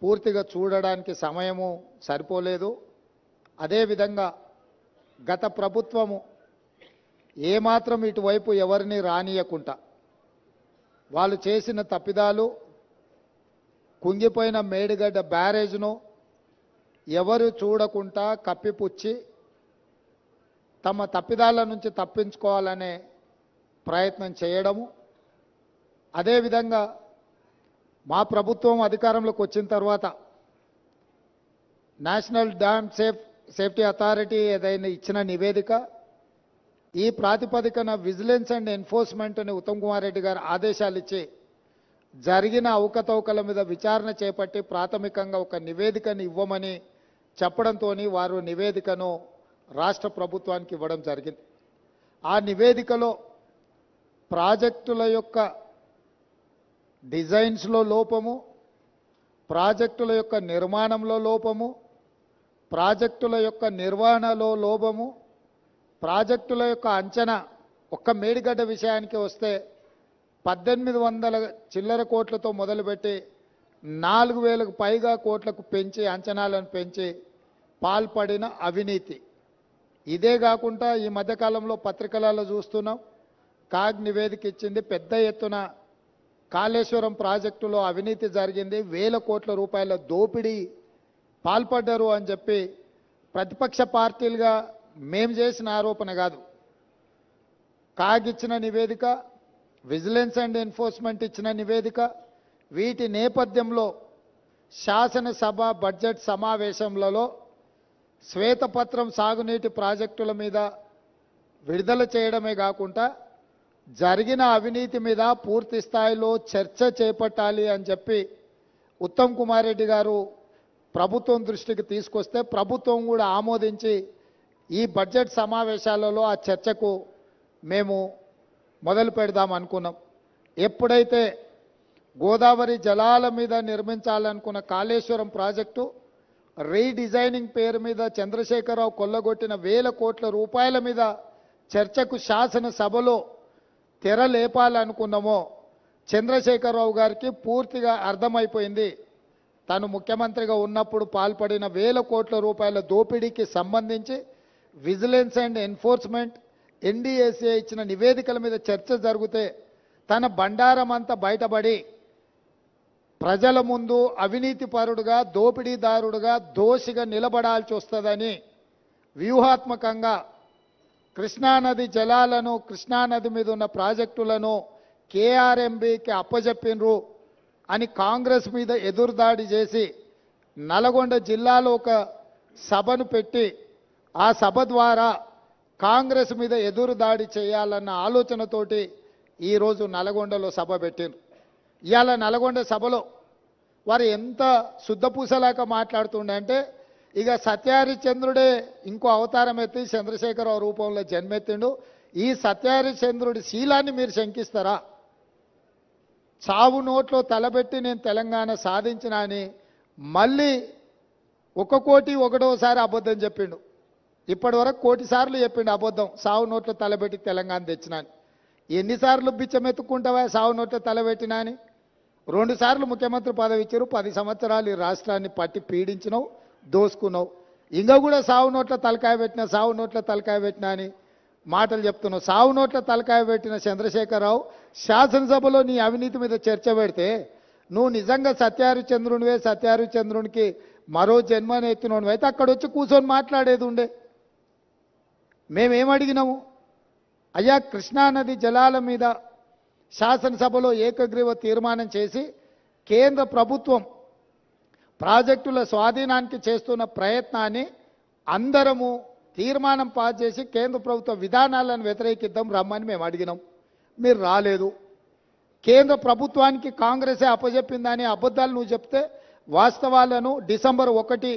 పూర్తిగా చూడడానికి సమయము సరిపోలేదు. అదేవిధంగా గత ప్రభుత్వము ఏమాత్రం ఇటువైపు ఎవరిని రానియకుండా వాళ్ళు చేసిన తప్పిదాలు, కుంగిపోయిన మేడిగడ్డ బ్యారేజ్ను ఎవరు చూడకుండా కప్పిపుచ్చి తమ తప్పిదాల నుంచి తప్పించుకోవాలనే ప్రయత్నం చేయడము, అదేవిధంగా మా ప్రభుత్వం అధికారంలోకి వచ్చిన తర్వాత నేషనల్ డ్యామ్ సేఫ్టీ అథారిటీ ఏదైనా ఇచ్చిన నివేదిక, ఈ ప్రాతిపదికన విజిలెన్స్ అండ్ ఎన్ఫోర్స్మెంట్ని ఉత్తమ్ కుమార్ రెడ్డి గారు ఆదేశాలు ఇచ్చి జరిగిన అవకతవకల మీద విచారణ చేపట్టి ప్రాథమికంగా ఒక నివేదికను ఇవ్వమని చెప్పడంతో వారు నివేదికను రాష్ట్ర ప్రభుత్వానికి ఇవ్వడం జరిగింది. ఆ నివేదికలో ప్రాజెక్టుల యొక్క డిజైన్స్లో లోపము, ప్రాజెక్టుల యొక్క నిర్మాణంలో లోపము, ప్రాజెక్టుల యొక్క నిర్వహణలో లోపము, ప్రాజెక్టుల యొక్క అంచనా ఒక్క మేడిగడ్డ విషయానికి వస్తే 1800 చిల్లర కోట్లతో మొదలుపెట్టి 4000కు పైగా కోట్లకు పెంచి అంచనాలను పెంచి పాల్పడిన అవినీతి. ఇదే కాకుండా ఈ మధ్యకాలంలో పత్రికలలో చూస్తున్నాం, కాగ్ నివేదిక ఇచ్చింది, పెద్ద ఎత్తున కాళేశ్వరం ప్రాజెక్టులో అవినీతి జరిగింది, 1000 కోట్ల రూపాయల దోపిడీ పాల్పడ్డారు అని చెప్పి ప్రతిపక్ష పార్టీలుగా మేము చేసిన ఆరోపణ కాదు, కాగ్ ఇచ్చిన నివేదిక, విజిలెన్స్ అండ్ ఎన్ఫోర్స్మెంట్ ఇచ్చిన నివేదిక. వీటి నేపథ్యంలో శాసనసభ బడ్జెట్ సమావేశంలో శ్వేతపత్రం సాగునీటి ప్రాజెక్టుల మీద విడుదల చేయడమే కాకుండా జరిగిన అవినీతి మీద పూర్తి స్థాయిలో చర్చ చేపట్టాలి అని చెప్పి ఉత్తమ్ కుమార్ రెడ్డి గారు ప్రభుత్వం దృష్టికి తీసుకొస్తే ప్రభుత్వం కూడా ఆమోదించి ఈ బడ్జెట్ సమావేశాలలో ఆ చర్చకు మేము మొదలు పెడదాం అనుకున్నాం. ఎప్పుడైతే గోదావరి జలాల మీద నిర్మించాలనుకున్న కాళేశ్వరం ప్రాజెక్టు రీడిజైనింగ్ పేరు మీద చంద్రశేఖరరావు కొల్లగొట్టిన 1000 కోట్ల రూపాయల మీద చర్చకు శాసనసభలో తెర లేపాలనుకున్నామో చంద్రశేఖరరావు గారికి పూర్తిగా అర్థమైపోయింది. తను ముఖ్యమంత్రిగా ఉన్నప్పుడు పాల్పడిన 1000 కోట్ల రూపాయల దోపిడీకి సంబంధించి విజిలెన్స్ అండ్ ఎన్ఫోర్స్మెంట్ ఎన్డీఏసీ ఇచ్చిన నివేదికల మీద చర్చ జరిగితే తన బండారం అంతా బయటపడి ప్రజల ముందు అవినీతిపరుడుగా, దోపిడీదారుడుగా, దోషిగా నిలబడాల్సి వస్తుందని వ్యూహాత్మకంగా కృష్ణానది జలాలను, కృష్ణానది మీద ఉన్న ప్రాజెక్టులను కేఆర్ఎంబీకి అప్పజెప్పినరు అని కాంగ్రెస్ మీద ఎదురుదాడి చేసి నల్గొండ జిల్లాలో ఒక సభను పెట్టి ఆ సభ ద్వారా కాంగ్రెస్ మీద ఎదురుదాడి చేయాలన్న ఆలోచనతోటి ఈరోజు నల్గొండలో సభ పెట్టారు. ఇవాళ నల్గొండ సభలో వారు ఎంత శుద్ధపూసలాగా మాట్లాడుతుండే అంటే, ఇక సత్యహరిచంద్రుడే ఇంకో అవతారం ఎత్తి చంద్రశేఖరరావు రూపంలో జన్మెత్తిండు, ఈ సత్యహరిచంద్రుడి శీలాన్ని మీరు శంకిస్తారా? చావు నోట్లో తలబెట్టి నేను తెలంగాణ సాధించిన అని మళ్ళీ 1,01,000 అబద్ధం చెప్పిండు. ఇప్పటి వరకు 1,00,00,000 సార్లు చెప్పిండు అబద్ధం, సావు నోట్లో తలబెట్టి తెలంగాణ తెచ్చినా అని. ఎన్నిసార్లు బిచ్చమెత్తుకుంటావా సావు నోట్లో తలబెట్టినా అని? 2 సార్లు ముఖ్యమంత్రి పదవి ఇచ్చారు, 10 సంవత్సరాలు ఈ రాష్ట్రాన్ని పట్టి పీడించినావు, దోసుకున్నావు. ఇంకా కూడా సావు నోట్ల తలకాయ పెట్టినా, సావు నోట్ల తలకాయ పెట్టినా అని మాటలు చెప్తున్నావు. సావు నోట్ల తలకాయ పెట్టిన చంద్రశేఖరరావు శాసనసభలో నీ అవినీతి మీద చర్చ పెడితే నువ్వు నిజంగా సత్యహరిచంద్రునివే, సత్యహరిచంద్రునికి మరో జన్మను ఎత్తినోడు అయితే అక్కడ వచ్చి కూర్చొని మాట్లాడేది ఉండే. మేమేమడిగినాము? అయ్యా, కృష్ణానది జలాల మీద శాసనసభలో ఏకగ్రీవ తీర్మానం చేసి కేంద్ర ప్రభుత్వం ప్రాజెక్టుల స్వాధీనానికి చేస్తున్న ప్రయత్నాన్ని అందరము తీర్మానం పాస్ చేసి కేంద్ర ప్రభుత్వ విధానాలను వ్యతిరేకిద్దాం రమ్మని మేము అడిగినాం. మీరు రాలేదు. కేంద్ర ప్రభుత్వానికి కాంగ్రెసే అప్పజెప్పిందని అబద్ధాలు నువ్వు చెప్తే వాస్తవాలను డిసెంబర్ 1,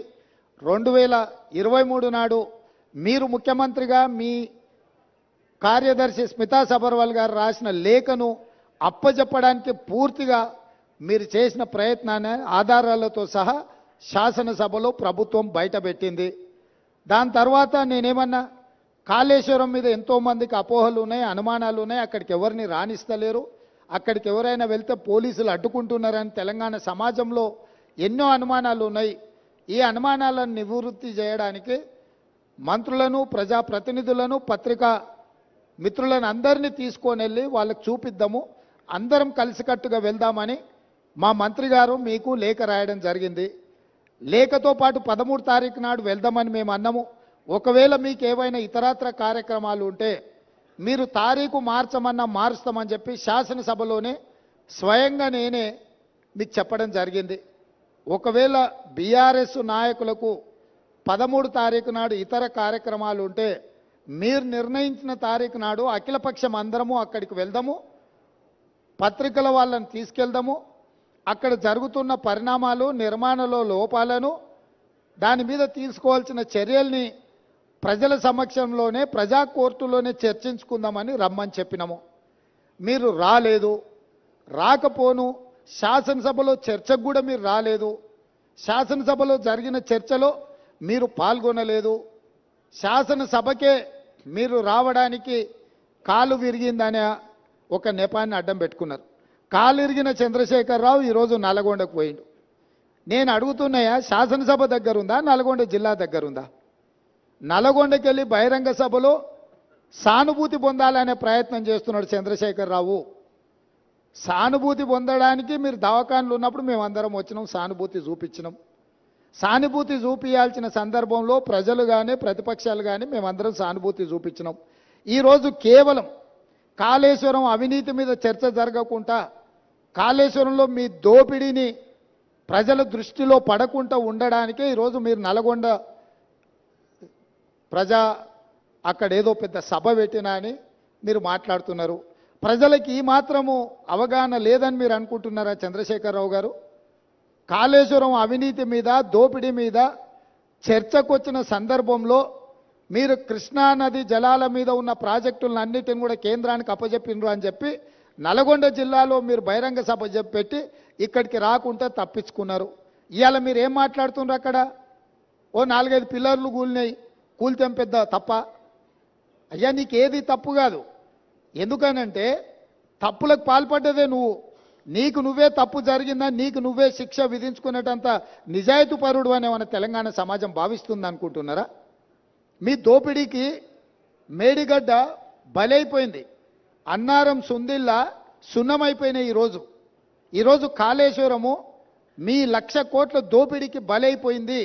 2023 నాడు మీరు ముఖ్యమంత్రిగా మీ కార్యదర్శి స్మితా సబర్వాల్ గారు రాసిన లేఖను అప్పజెప్పడానికి పూర్తిగా మీరు చేసిన ప్రయత్నాన్ని ఆధారాలతో సహా శాసనసభలో ప్రభుత్వం బయటపెట్టింది. దాని తర్వాత నేనేమన్నా, కాళేశ్వరం మీద ఎంతోమందికి అపోహలు ఉన్నాయి, అనుమానాలు ఉన్నాయి, అక్కడికి ఎవరిని రాణిస్తలేరు, అక్కడికి ఎవరైనా వెళ్తే పోలీసులు అడ్డుకుంటున్నారని తెలంగాణ సమాజంలో ఎన్నో అనుమానాలు ఉన్నాయి. ఈ అనుమానాలను నివృత్తి చేయడానికి మంత్రులను, ప్రజాప్రతినిధులను, పత్రికా మిత్రులను అందరినీ తీసుకొని వెళ్ళి వాళ్ళకి చూపిద్దాము, అందరం కలిసికట్టుగా వెళ్దామని మా మంత్రి గారు మీకు లేఖ రాయడం జరిగింది. లేఖతో పాటు 13 తారీఖు నాడు వెళ్దామని మేము అన్నాము. ఒకవేళ మీకు ఏవైనా ఇతరత్ర కార్యక్రమాలు ఉంటే మీరు తారీఖు మార్చమన్నా మారుస్తామని చెప్పి శాసనసభలోనే స్వయంగా నేనే మీకు చెప్పడం జరిగింది. ఒకవేళ బీఆర్ఎస్ నాయకులకు 13 తారీఖు నాడు ఇతర కార్యక్రమాలు ఉంటే మీరు నిర్ణయించిన తారీఖు నాడు అఖిలపక్షం అందరము అక్కడికి వెళ్దాము, పత్రికల వాళ్ళని తీసుకెళ్దాము, అక్కడ జరుగుతున్న పరిణామాలు, నిర్మాణంలో లోపాలను, దాని మీద తీసుకోవాల్సిన చర్యల్ని ప్రజల సమక్షంలోనే ప్రజా కోర్టులోనే చర్చించుకుందామని రమ్మని చెప్పినాము. మీరు రాలేదు. రాకపోను శాసనసభలో చర్చకు కూడా మీరు రాలేదు. శాసనసభలో జరిగిన చర్చలో మీరు పాల్గొనలేదు. శాసనసభకే మీరు రావడానికి కాలు విరిగిందనే ఒక నెపాన్ని అడ్డం పెట్టుకున్నారు. కాలు ఇరిగిన చంద్రశేఖరరావు ఈరోజు నల్గొండకు పోయిండు. నేను అడుగుతున్నాయా, శాసనసభ దగ్గరుందా, నల్గొండ జిల్లా దగ్గరుందా? నల్గొండకి వెళ్ళి బహిరంగ సభలో సానుభూతి పొందాలనే ప్రయత్నం చేస్తున్నాడు చంద్రశేఖరరావు. సానుభూతి పొందడానికి మీరు దవాఖానలు ఉన్నప్పుడు మేమందరం వచ్చినాం, సానుభూతి చూపించినాం. సానుభూతి చూపించాల్సిన సందర్భంలో ప్రజలు కానీ ప్రతిపక్షాలు కానీ మేమందరం సానుభూతి చూపించినాం. ఈరోజు కేవలం కాళేశ్వరం అవినీతి మీద చర్చ జరగకుండా, కాళేశ్వరంలో మీ దోపిడీని ప్రజల దృష్టిలో పడకుండా ఉండడానికే ఈరోజు మీరు నల్గొండ ప్రజా అక్కడ ఏదో పెద్ద సభ పెట్టినా అని మీరు మాట్లాడుతున్నారు. ప్రజలకి ఈ మాత్రము అవగాహన లేదని మీరు అనుకుంటున్నారా చంద్రశేఖరరావు గారు? కాళేశ్వరం అవినీతి మీద దోపిడీ మీద చర్చకు వచ్చిన సందర్భంలో మీరు కృష్ణానది జలాల మీద ఉన్న ప్రాజెక్టులను అన్నిటిని కూడా కేంద్రానికి అప్పజెప్పినరు అని చెప్పి నల్గొండ జిల్లాలో మీరు బహిరంగ సభ పెట్టి ఇక్కడికి రాకుండా తప్పించుకున్నారు. ఇవాళ మీరు ఏం మాట్లాడుతున్నారు? అక్కడ ఓ 4-5 పిల్లర్లు కూలినాయి, కూలితే పెద్ద తప్ప? అయ్యా నీకేది తప్పు కాదు. ఎందుకనంటే తప్పులకు పాల్పడ్డదే నువ్వు. నీకు నువ్వే తప్పు జరిగిందని నీకు నువ్వే శిక్ష విధించుకునేటంత నిజాయితీపరుడు అని మన తెలంగాణ సమాజం భావిస్తుంది అనుకుంటున్నారా? మీ దోపిడీకి మేడిగడ్డ బలైపోయింది, అన్నారం సుందిల్లా సున్నమైపోయినాయి. ఈరోజు కాళేశ్వరము మీ 1,00,000 కోట్ల దోపిడీకి బలైపోయింది.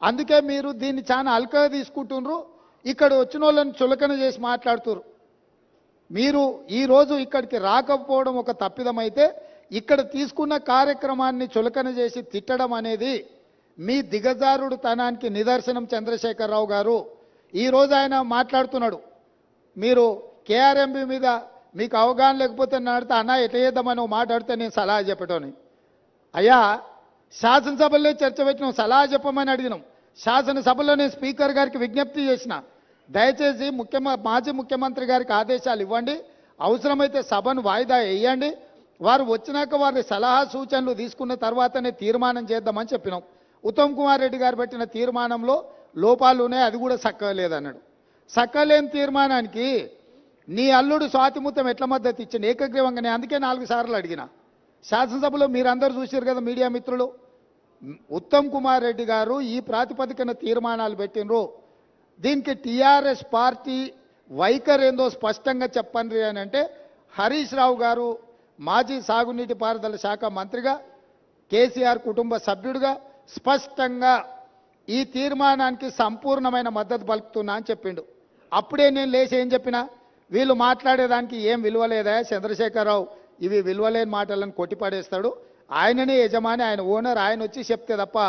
అందుకే మీరు దీన్ని చాలా అల్కగా తీసుకుంటున్నారు. ఇక్కడ వచ్చిన వాళ్ళని చులకన చేసి మాట్లాడుతున్నారు. మీరు ఈరోజు ఇక్కడికి రాకపోవడం ఒక తప్పిదమైతే ఇక్కడ తీసుకున్న కార్యక్రమాన్ని చులకన చేసి తిట్టడం అనేది మీ దిగజారుడు తనానికి నిదర్శనం చంద్రశేఖరరావు గారు. ఈరోజు ఆయన మాట్లాడుతున్నాడు, మీరు కేఆర్ఎంబి మీద మీకు అవగాహన లేకపోతే నడితే అన్నా ఎట్లా చేద్దామని మాట్లాడితే నేను సలహా చెప్పటోని. అయ్యా శాసనసభలో చర్చ పెట్టినాం, సలహా చెప్పమని అడిగినాం. శాసనసభలో నేను స్పీకర్ గారికి విజ్ఞప్తి చేసిన, దయచేసి మాజీ ముఖ్యమంత్రి గారికి ఆదేశాలు ఇవ్వండి, అవసరమైతే సభను వాయిదా వేయండి, వారు వచ్చినాక వారి సలహా సూచనలు తీసుకున్న తర్వాతనే తీర్మానం చేద్దామని చెప్పినాం. ఉత్తమ్ కుమార్ రెడ్డి గారు పెట్టిన తీర్మానంలో లోపాలు ఉన్నాయి, అది కూడా చక్కగా లేదన్నాడు. చక్కలేని తీర్మానానికి నీ అల్లుడు స్వాతిముత్యం ఎట్లా మద్దతు ఇచ్చింది ఏకగ్రీవంగానే? అందుకే 4 సార్లు అడిగిన. శాసనసభలో మీరందరూ చూశారు కదా మీడియా మిత్రులు, ఉత్తమ్ కుమార్ రెడ్డి గారు ఈ ప్రాతిపదికన తీర్మానాలు పెట్టినరు. దీనికి టీఆర్ఎస్ పార్టీ వైఖరి ఏందో స్పష్టంగా చెప్పండి అని అంటే, హరీష్ రావు గారు మాజీ సాగునీటి పారుదల శాఖ మంత్రిగా, కేసీఆర్ కుటుంబ సభ్యుడిగా స్పష్టంగా ఈ తీర్మానానికి సంపూర్ణమైన మద్దతు పలుకుతున్నా అని చెప్పిండు. అప్పుడే నేను లేచి ఏం చెప్పినా, వీళ్ళు మాట్లాడేదానికి ఏం విలువలేదా చంద్రశేఖరరావు, ఇవి విలువలేని మాటలను కొట్టిపడేస్తాడు, ఆయననే యజమాని, ఆయన ఓనర్, ఆయన వచ్చి చెప్తే తప్ప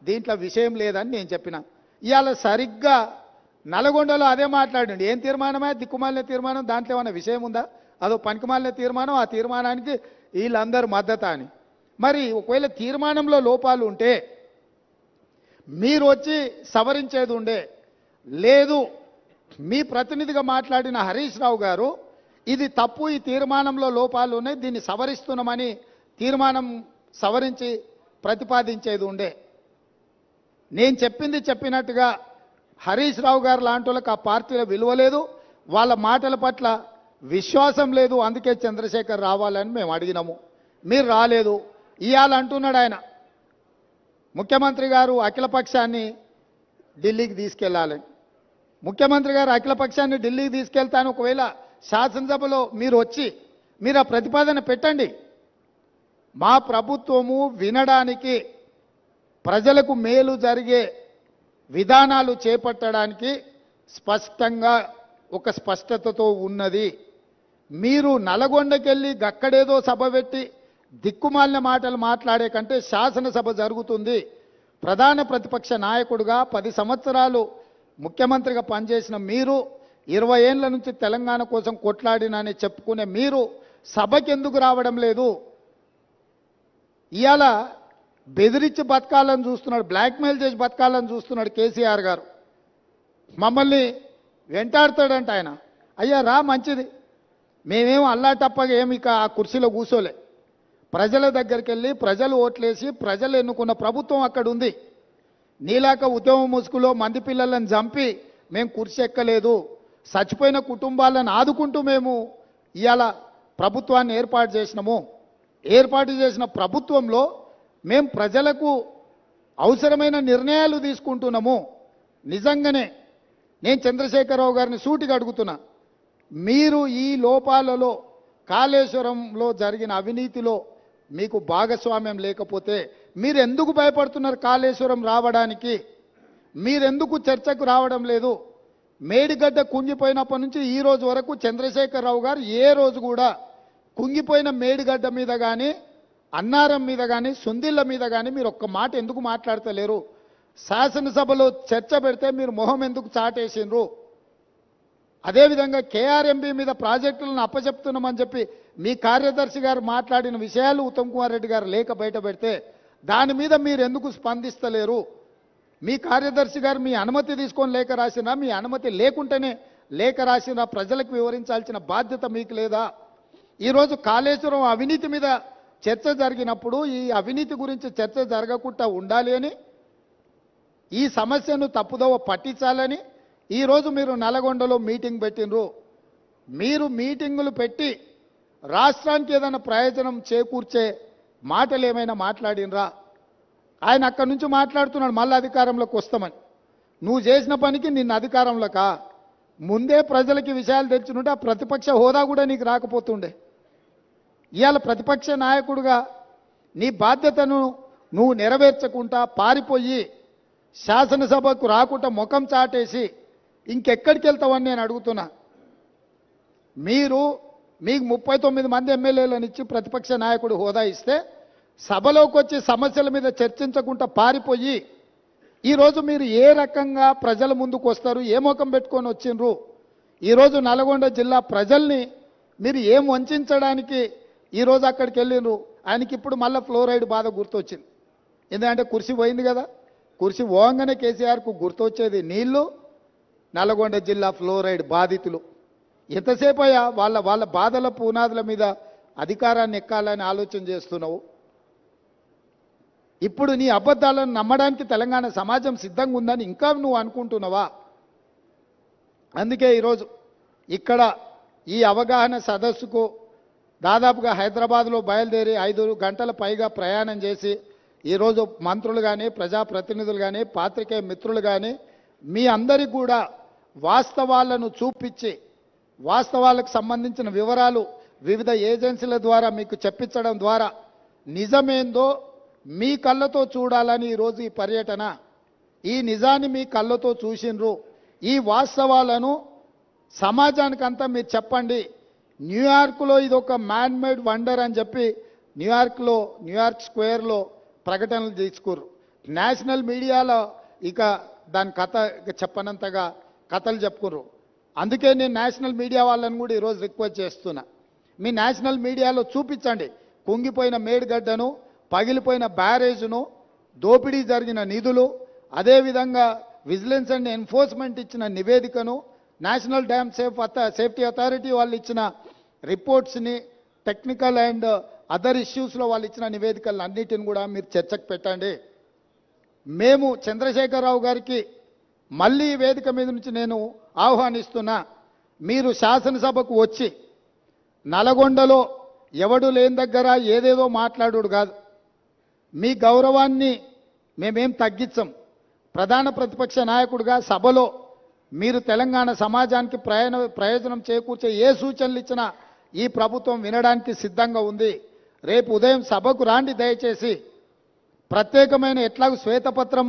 దీంట్లో విషయం లేదని నేను చెప్పిన. ఇవాళ సరిగ్గా నల్గొండలో అదే మాట్లాడండి. ఏం తీర్మానమే? దిక్కుమాలిన తీర్మానం, దాంట్లో ఏమైనా విషయం ఉందా? అదో పనికిమాలిన తీర్మానం, ఆ తీర్మానానికి వీళ్ళందరూ మద్దతు అని. మరి ఒకవేళ తీర్మానంలో లోపాలు ఉంటే మీరు వచ్చి సవరించేది ఉండే. లేదు, మీ ప్రతినిధిగా మాట్లాడిన హరీష్ రావు గారు ఇది తప్పు, ఈ తీర్మానంలో లోపాలు ఉన్నాయి, దీన్ని సవరిస్తున్నామని తీర్మానం సవరించి ప్రతిపాదించేది ఉండే. నేను చెప్పింది చెప్పినట్టుగా హరీష్ రావు గారు లాంటి వాళ్ళకి ఆ పార్టీలో విలువ లేదు, వాళ్ళ మాటల పట్ల విశ్వాసం లేదు. అందుకే చంద్రశేఖర్ రావాలని మేము అడిగినాము, మీరు రాలేదు. ఇవాళ అంటున్నాడు ఆయన, ముఖ్యమంత్రి గారు అఖిలపక్షాన్ని ఢిల్లీకి తీసుకెళ్లాలని. ముఖ్యమంత్రి గారు అఖిలపక్షాన్ని ఢిల్లీకి తీసుకెళ్తాను, ఒకవేళ శాసనసభలో మీరు వచ్చి మీరు ఆ ప్రతిపాదన పెట్టండి. మా ప్రభుత్వము వినడానికి, ప్రజలకు మేలు జరిగే విధానాలు చేపట్టడానికి స్పష్టంగా ఒక స్పష్టతతో ఉన్నది. మీరు నల్గొండకెళ్ళి గక్కడేదో సభ పెట్టి దిక్కుమాలిన మాటలు మాట్లాడే కంటే శాసనసభ జరుగుతుంది. ప్రధాన ప్రతిపక్ష నాయకుడిగా 10 సంవత్సరాలు ముఖ్యమంత్రిగా పనిచేసిన మీరు, 20 ఏళ్ల నుంచి తెలంగాణ కోసం కొట్లాడినని చెప్పుకునే మీరు సభకి ఎందుకు రావడం లేదు? ఇవాళ బెదిరించి బతకాలని చూస్తున్నాడు, బ్లాక్మెయిల్ చేసి బతకాలని చూస్తున్నాడు కేసీఆర్ గారు. మమ్మల్ని వెంటాడుతాడంట ఆయన. అయ్యా రా, మంచిది, మేమేం అల్లాటప్పగా ఏమి ఇక ఆ కుర్చీలో కూర్చోలే. ప్రజల దగ్గరికి వెళ్ళి ప్రజలు ఓట్లేసి ప్రజలు ఎన్నుకున్న ప్రభుత్వం అక్కడ ఉంది. నీలాక ఉద్యమ ముసుగులో మంది పిల్లలను చంపి మేము కుర్చీ ఎక్కలేదు, చచ్చిపోయిన కుటుంబాలను ఆదుకుంటూ మేము ఇవాళ ప్రభుత్వాన్ని ఏర్పాటు చేసినాము. ఏర్పాటు చేసిన ప్రభుత్వంలో మేము ప్రజలకు అవసరమైన నిర్ణయాలు తీసుకుంటున్నాము. నిజంగానే నేను చంద్రశేఖరరావు గారిని సూటిగా అడుగుతున్నా, మీరు ఈ లోపాలలో కాళేశ్వరంలో జరిగిన అవినీతిలో మీకు భాగస్వామ్యం లేకపోతే మీరు ఎందుకు భయపడుతున్నారు? కాళేశ్వరం రావడానికి మీరెందుకు చర్చకు రావడం లేదు? మేడిగడ్డ కుంగిపోయినప్పటి నుంచి ఈ రోజు వరకు చంద్రశేఖరరావు గారు ఏ రోజు కూడా కుంగిపోయిన మేడిగడ్డ మీద కానీ, అన్నారం మీద కానీ, సుందిళ్ళ మీద కానీ మీరు ఒక్క మాట ఎందుకు మాట్లాడతలేరు? శాసనసభలో చర్చ పెడితే మీరు మొహం ఎందుకు చాటేసిండ్రు? అదేవిధంగా కేఆర్ఎంబీ మీద ప్రాజెక్టులను అప్పచెప్తున్నామని చెప్పి మీ కార్యదర్శి గారు మాట్లాడిన విషయాలు ఉత్తమ్ కుమార్ రెడ్డి గారు లేఖ బయట పెడితే దాని మీద మీరు ఎందుకు స్పందిస్తలేరు? మీ కార్యదర్శి గారు మీ అనుమతి తీసుకొని లేఖ రాసినా, మీ అనుమతి లేకుంటేనే లేఖ రాసినా ప్రజలకు వివరించాల్సిన బాధ్యత మీకు లేదా? ఈరోజు కాళేశ్వరం అవినీతి మీద చర్చ జరిగినప్పుడు ఈ అవినీతి గురించి చర్చ జరగకుండా ఉండాలి అని, ఈ సమస్యను తప్పుదోవ పట్టించాలని ఈరోజు మీరు నల్గొండలో మీటింగ్ పెట్టినరు. మీరు మీటింగులు పెట్టి రాష్ట్రానికి ఏదైనా ప్రయోజనం చేకూర్చే మాటలు ఏమైనా మాట్లాడినరా? ఆయన అక్కడి నుంచి మాట్లాడుతున్నాడు మళ్ళీ అధికారంలోకి వస్తామని. నువ్వు చేసిన పనికి నిన్న అధికారంలోకా? ముందే ప్రజలకి విషయాలు తెలిసినుంటే ఆ ప్రతిపక్ష హోదా కూడా నీకు రాకపోతుండే. ఇవాళ ప్రతిపక్ష నాయకుడిగా నీ బాధ్యతను నువ్వు నెరవేర్చకుండా పారిపోయి శాసనసభకు రాకుండా ముఖం చాటేసి ఇంకెక్కడికి వెళ్తావని నేను అడుగుతున్నా. మీకు 39 మంది ఎమ్మెల్యేలను ఇచ్చి ప్రతిపక్ష నాయకుడు హోదా ఇస్తే సభలోకి వచ్చి సమస్యల మీద చర్చించకుండా పారిపోయి ఈరోజు మీరు ఏ రకంగా ప్రజల ముందుకు వస్తారు? ఏ ముఖం పెట్టుకొని వచ్చిండ్రు? ఈరోజు నల్గొండ జిల్లా ప్రజల్ని మీరు ఏం వంచడానికి ఈరోజు అక్కడికి వెళ్ళిండ్రు? ఆయనకి ఇప్పుడు మళ్ళీ ఫ్లోరైడ్ బాధ గుర్తొచ్చింది. ఎందుకంటే కుర్చీ పోయింది కదా, కుర్చీ పోగానే కేసీఆర్కు గుర్తొచ్చేది నీళ్లు, నల్గొండ జిల్లా ఫ్లోరైడ్ బాధితులు. ఎంతసేపు అయ్యా వాళ్ళ బాధల పునాదుల మీద అధికారాన్ని ఎక్కాలని ఆలోచన చేస్తున్నావు? ఇప్పుడు నీ అబద్ధాలను నమ్మడానికి తెలంగాణ సమాజం సిద్ధంగా ఉందని ఇంకా నువ్వు అనుకుంటున్నావా? అందుకే ఈరోజు ఇక్కడ ఈ అవగాహన సదస్సుకు దాదాపుగా హైదరాబాద్లో బయలుదేరి 5 గంటల పైగా ప్రయాణం చేసి ఈరోజు మంత్రులు కానీ, ప్రజాప్రతినిధులు కానీ, పాత్రికేయ మిత్రులు కానీ మీ అందరికీ కూడా వాస్తవాలను చూపించి వాస్తవాలకు సంబంధించిన వివరాలు వివిధ ఏజెన్సీల ద్వారా మీకు చెప్పించడం ద్వారా నిజమేందో మీ కళ్ళతో చూడాలని ఈరోజు ఈ పర్యటన. ఈ నిజాన్ని మీ కళ్ళతో చూసిండ్రు. ఈ వాస్తవాలను సమాజానికంతా మీరు చెప్పండి. న్యూయార్క్లో ఇది ఒక మ్యాన్ మేడ్ వండర్ అని చెప్పి న్యూయార్క్ స్క్వేర్లో ప్రకటనలు తీసుకుర్రు. నేషనల్ మీడియాలో ఇక దాని కథ చెప్పనంతగా కథలు చెప్పుకుర్రు. అందుకే నేను నేషనల్ మీడియా వాళ్ళని కూడా ఈరోజు రిక్వెస్ట్ చేస్తున్నా, మీ నేషనల్ మీడియాలో చూపించండి కుంగిపోయిన మేడిగడ్డను, పగిలిపోయిన బ్యారేజ్ను, దోపిడీ జరిగిన నిధులు, అదేవిధంగా విజిలెన్స్ అండ్ ఎన్ఫోర్స్మెంట్ ఇచ్చిన నివేదికను, నేషనల్ డ్యామ్ సేఫ్టీ అథారిటీ వాళ్ళు ఇచ్చిన రిపోర్ట్స్ని, టెక్నికల్ అండ్ అదర్ ఇష్యూస్లో వాళ్ళు ఇచ్చిన నివేదికలను అన్నిటిని కూడా మీరు చర్చకు పెట్టండి. మేము చంద్రశేఖరరావు గారికి మళ్ళీ ఈ వేదిక మీద నుంచి నేను ఆహ్వానిస్తున్నా, మీరు శాసనసభకు వచ్చి నల్గొండలో ఎవడు లేని దగ్గర ఏదేదో మాట్లాడు కాదు. మీ గౌరవాన్ని మేమేం తగ్గించం. ప్రధాన ప్రతిపక్ష నాయకుడిగా సభలో మీరు తెలంగాణ సమాజానికి ప్రయోజనం చేకూర్చే ఏ సూచనలు ఇచ్చినా ఈ ప్రభుత్వం వినడానికి సిద్ధంగా ఉంది. రేపు ఉదయం సభకు రాండి దయచేసి. ప్రత్యేకమైన ఎట్లాగూ శ్వేతపత్రం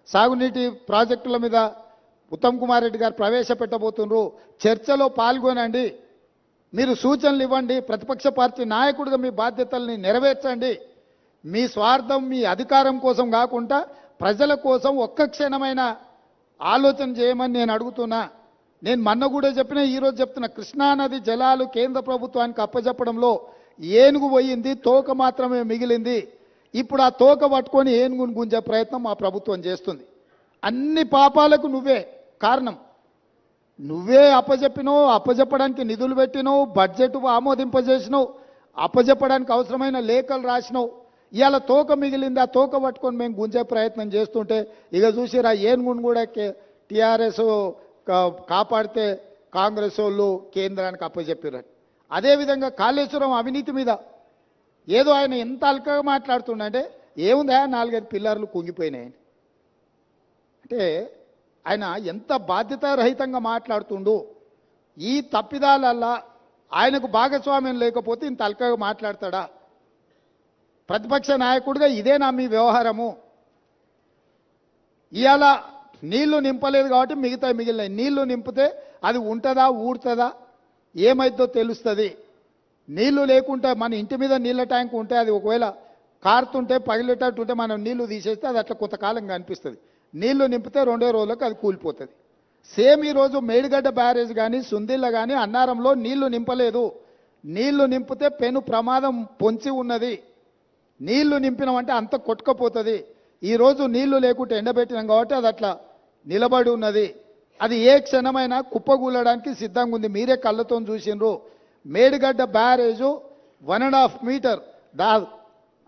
సాగునీటి ప్రాజెక్టుల మీద ఉత్తమ్ కుమార్ రెడ్డి గారు ప్రవేశపెట్టబోతున్నారు. చర్చలో పాల్గొనండి, మీరు సూచనలు ఇవ్వండి. ప్రతిపక్ష పార్టీ నాయకుడిగా మీ బాధ్యతల్ని నెరవేర్చండి. మీ స్వార్థం, మీ అధికారం కోసం కాకుండా ప్రజల కోసం ఒక్క క్షణమైన ఆలోచన చేయమని నేను అడుగుతున్నా. నేను మొన్న కూడా చెప్పిన, ఈరోజు చెప్తున్నా, కృష్ణానది జలాలు కేంద్ర ప్రభుత్వానికి అప్పచెప్పడంలో ఏనుగు పోయింది, తోక మాత్రమే మిగిలింది. ఇప్పుడు ఆ తోక పట్టుకొని ఏనుగును గుంజే ప్రయత్నం మా ప్రభుత్వం చేస్తుంది. అన్ని పాపాలకు నువ్వే కారణం. నువ్వే అప్పచెప్పినావు, అప్పచెప్పడానికి నిధులు పెట్టినావు, బడ్జెట్ ఆమోదింపజేసినావు, అప్పచెప్పడానికి అవసరమైన లేఖలు రాసినావు. ఇవాళ తోక మిగిలింది, ఆ తోక పట్టుకొని మేము గుంజే ప్రయత్నం చేస్తుంటే ఇక చూసిరా ఏనుగును కూడా టీఆర్ఎస్ కాపాడితే కాంగ్రెస్ వాళ్ళు కేంద్రానికి అప్పచెప్పారు. అదేవిధంగా కాళేశ్వరం అవినీతి మీద ఏదో ఆయన ఎంత అల్కగా మాట్లాడుతుండే, ఏముందా 4-5 పిల్లర్లు కుంగిపోయినాయని. అంటే ఆయన ఎంత బాధ్యతారహితంగా మాట్లాడుతుండు. ఈ తప్పిదాలల్లా ఆయనకు భాగస్వామ్యం లేకపోతే ఇంత అల్కగా మాట్లాడతాడా? ప్రతిపక్ష నాయకుడిగా ఇదేనా మీ వ్యవహారము? ఇవాళ నీళ్లు నింపలేదు కాబట్టి మిగతా మిగిలినాయి. నీళ్లు నింపితే అది ఉంటుందా, ఊడుతుందా, ఏమైద్దో తెలుస్తుంది. నీళ్లు లేకుంటే మన ఇంటి మీద నీళ్ళ ట్యాంక్ ఉంటే అది ఒకవేళ కారుతుంటే పగిలేటట్టుంటే మనం నీళ్లు తీసేస్తే అది అట్లా కొంతకాలం కనిపిస్తుంది. నీళ్లు నింపితే 2 రోజులకు అది కూలిపోతుంది. సేమ్ ఈరోజు మేడిగడ్డ బ్యారేజ్ కానీ సుందిళ్ళ కానీ అన్నారంలో నీళ్లు నింపలేదు. నీళ్లు నింపితే పెను ప్రమాదం పొంచి ఉన్నది. నీళ్లు నింపినామంటే అంత కొట్టుకపోతుంది. ఈరోజు నీళ్లు లేకుంటే ఎండబెట్టినాం కాబట్టి అది అట్లా నిలబడి ఉన్నది. అది ఏ క్షణమైనా కుప్పగూలడానికి సిద్ధంగా ఉంది. మీరే కళ్ళతో చూసిండ్రు. మేడిగడ్డ బ్యారేజు 1.5 మీటర్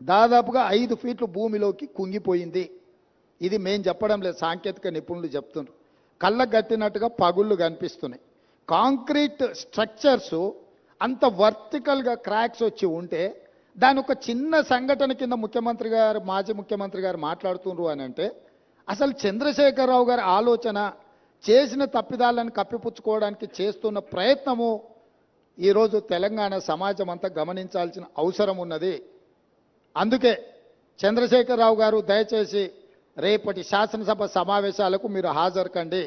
దాదాపుగా 5 ఫీట్లు భూమిలోకి కుంగిపోయింది. ఇది మేం చెప్పడం లేదు, సాంకేతిక నిపుణులు చెప్తున్నారు. కళ్ళకు గట్టినట్టుగా పగుళ్ళు కనిపిస్తున్నాయి. కాంక్రీట్ స్ట్రక్చర్స్ అంత వర్టికల్గా క్రాక్స్ వచ్చి ఉంటే దాని ఒక చిన్న సంఘటన కింద ముఖ్యమంత్రి గారు, మాజీ ముఖ్యమంత్రి గారు మాట్లాడుతున్నారు అని అంటే అసలు చంద్రశేఖరరావు గారి ఆలోచన, చేసిన తప్పిదాలను కప్పిపుచ్చుకోవడానికి చేస్తున్న ప్రయత్నము ఈరోజు తెలంగాణ సమాజం అంతా గమనించాల్సిన అవసరం ఉన్నది. అందుకే చంద్రశేఖరరావు గారు దయచేసి రేపటి శాసనసభ సమావేశాలకు మీరు హాజరు కండి.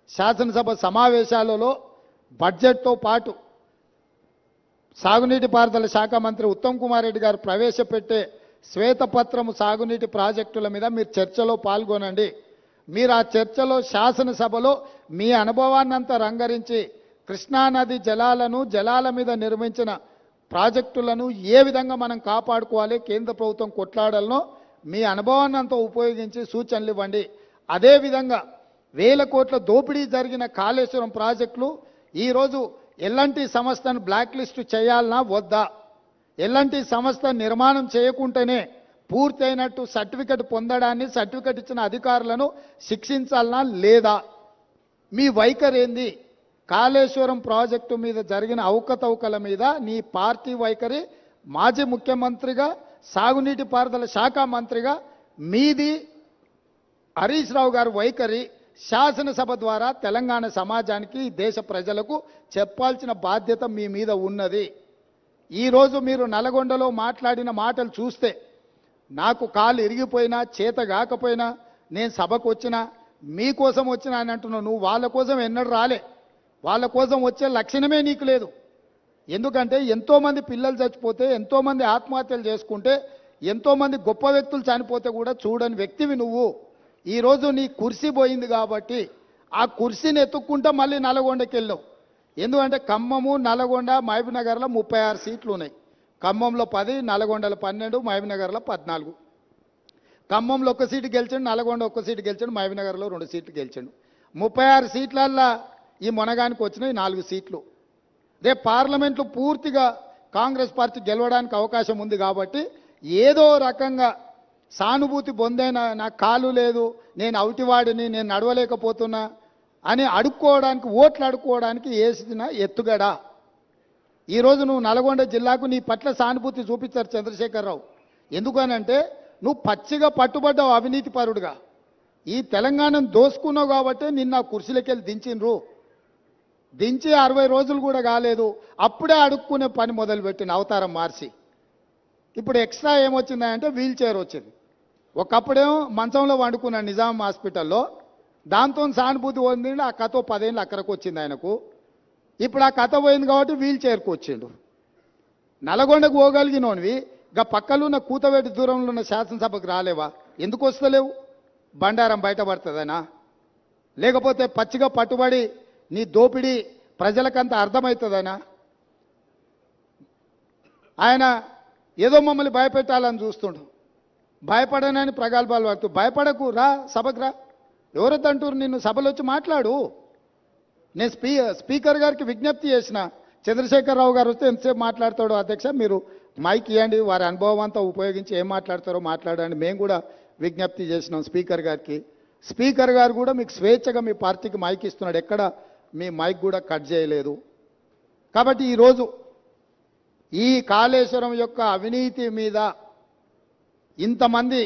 శాసనసభ సమావేశాలలో బడ్జెట్తో పాటు సాగునీటి పారుదల శాఖ మంత్రి ఉత్తమ్ కుమార్ రెడ్డి గారు ప్రవేశపెట్టే శ్వేతపత్రము సాగునీటి ప్రాజెక్టుల మీద మీరు చర్చలో పాల్గొనండి. మీరు ఆ చర్చలో శాసనసభలో మీ అనుభవాన్నంతా రంగరించి కృష్ణానది జలాల మీద నిర్మించిన ప్రాజెక్టులను ఏ విధంగా మనం కాపాడుకోవాలి, కేంద్ర ప్రభుత్వం కొట్లాడాలనో మీ అనుభవాన్ని అంతా ఉపయోగించి సూచనలు ఇవ్వండి. అదేవిధంగా 1000 కోట్ల దోపిడీ జరిగిన కాళేశ్వరం ప్రాజెక్టులు ఈరోజు ఎల్ఎన్టీ సంస్థను బ్లాక్ లిస్ట్ చేయాలనా వద్దా, ఎల్ఎన్టీ సంస్థ నిర్మాణం చేయకుంటేనే పూర్తయినట్టు సర్టిఫికెట్ పొందడాన్ని, సర్టిఫికెట్ ఇచ్చిన అధికారులను శిక్షించాలనా లేదా, మీ వైఖరి ఏంది? కాళేశ్వరం ప్రాజెక్టు మీద జరిగిన అవకతవకల మీద నీ పార్టీ వైఖరి, మాజీ ముఖ్యమంత్రిగా సాగునీటి పారుదల శాఖ మంత్రిగా మీది హరీష్ రావు గారి వైఖరి శాసనసభ ద్వారా తెలంగాణ సమాజానికి, దేశ ప్రజలకు చెప్పాల్సిన బాధ్యత మీ మీద ఉన్నది. ఈరోజు మీరు నల్గొండలో మాట్లాడిన మాటలు చూస్తే నాకు కాలు ఇరిగిపోయినా, చేత కాకపోయినా, నేను సభకు వచ్చినా, మీకోసం వచ్చినా అని అంటున్నావు. నువ్వు వాళ్ళ కోసం ఎన్నడూ రాలే. వాళ్ళ కోసం వచ్చే లక్షణమే నీకు లేదు. ఎందుకంటే ఎంతోమంది పిల్లలు చచ్చిపోతే, ఎంతోమంది ఆత్మహత్యలు చేసుకుంటే, ఎంతోమంది గొప్ప వ్యక్తులు చనిపోతే కూడా చూడని వ్యక్తివి నువ్వు. ఈరోజు నీ కుర్సీ పోయింది కాబట్టి ఆ కుర్సీని ఎత్తుక్కుంటా మళ్ళీ నల్గొండకి వెళ్ళావు. ఎందుకంటే ఖమ్మము, నల్గొండ, మహబూబ్నగర్లో 36 సీట్లు ఉన్నాయి. ఖమ్మంలో 10, నల్గొండలో 12, మహబూబ్నగర్లో 14. ఖమ్మంలో 1 సీటు గెలిచాడు, నల్గొండ 1 సీటు గెలిచాడు, మహబూబ్నగర్లో 2 సీట్లు గెలిచాడు. 36 సీట్లల్లో ఈ మొనగానికి వచ్చినాయి 4 సీట్లు. రేపు పార్లమెంట్లో పూర్తిగా కాంగ్రెస్ పార్టీ గెలవడానికి అవకాశం ఉంది కాబట్టి ఏదో రకంగా సానుభూతి పొందైనా, నాకు కాలు లేదు, నేను అవుటివాడిని, నేను నడవలేకపోతున్నా అని అడుక్కోవడానికి, ఓట్లు అడుక్కోవడానికి వేసిన ఎత్తుగడ. ఈరోజు నువ్వు నల్గొండ జిల్లాకు నీ పట్ల సానుభూతి చూపించారు చంద్రశేఖరరావు. ఎందుకనంటే నువ్వు పచ్చిగా పట్టుబడ్డావు అవినీతి పరుడుగా. ఈ తెలంగాణను దోసుకున్నావు కాబట్టి నిన్న కుర్చీలకి వెళ్ళి దించిండ్రు. దించి 60 రోజులు కూడా కాలేదు, అప్పుడే అడుక్కునే పని మొదలుపెట్టిన అవతారం మార్చి. ఇప్పుడు ఎక్స్ట్రా ఏమొచ్చిందంటే వీల్ చైర్ వచ్చింది. ఒకప్పుడేమో మంచంలో వండుకున్నాడు నిజాం హాస్పిటల్లో, దాంతో సానుభూతి పొంది ఆ కథ 10 ఏళ్ళు అక్కడికి వచ్చింది ఆయనకు. ఇప్పుడు ఆ కథ పోయింది కాబట్టి వీల్ చైర్కి వచ్చిండు. నల్గొండకు పోగలిగినోనివి గా పక్కలున్న కూతవేటి దూరంలో ఉన్న శాసనసభకు రాలేవా? ఎందుకు వస్తలేవు? బండారం బయటపడుతుందనా, లేకపోతే పచ్చిగా పట్టుబడి నీ దోపిడీ ప్రజలకంత అర్థమవుతుందనా? ఆయన ఏదో మమ్మల్ని భయపెట్టాలని చూస్తుండు. భయపడనని ప్రగల్భాలు వాడుతూ, భయపడకు, రా సభకు రా. ఎవరొద్దంటారు నిన్ను? సభలో వచ్చి మాట్లాడు. నేను స్పీకర్ గారికి విజ్ఞప్తి చేసిన, చంద్రశేఖరరావు గారు వస్తే ఎంతసేపు మాట్లాడతాడో అధ్యక్ష, మీరు మైక్ ఇవ్వండి, వారి అనుభవం అంతా ఉపయోగించి ఏం మాట్లాడతారో మాట్లాడండి. మేము కూడా విజ్ఞప్తి చేసినాం స్పీకర్ గారికి. స్పీకర్ గారు కూడా మీకు స్వేచ్ఛగా మీ పార్టీకి మైక్ ఇస్తున్నాడు, ఎక్కడ మీ మైక్ కూడా కట్ చేయలేదు. కాబట్టి ఈరోజు ఈ కాళేశ్వరం యొక్క అవినీతి మీద ఇంతమంది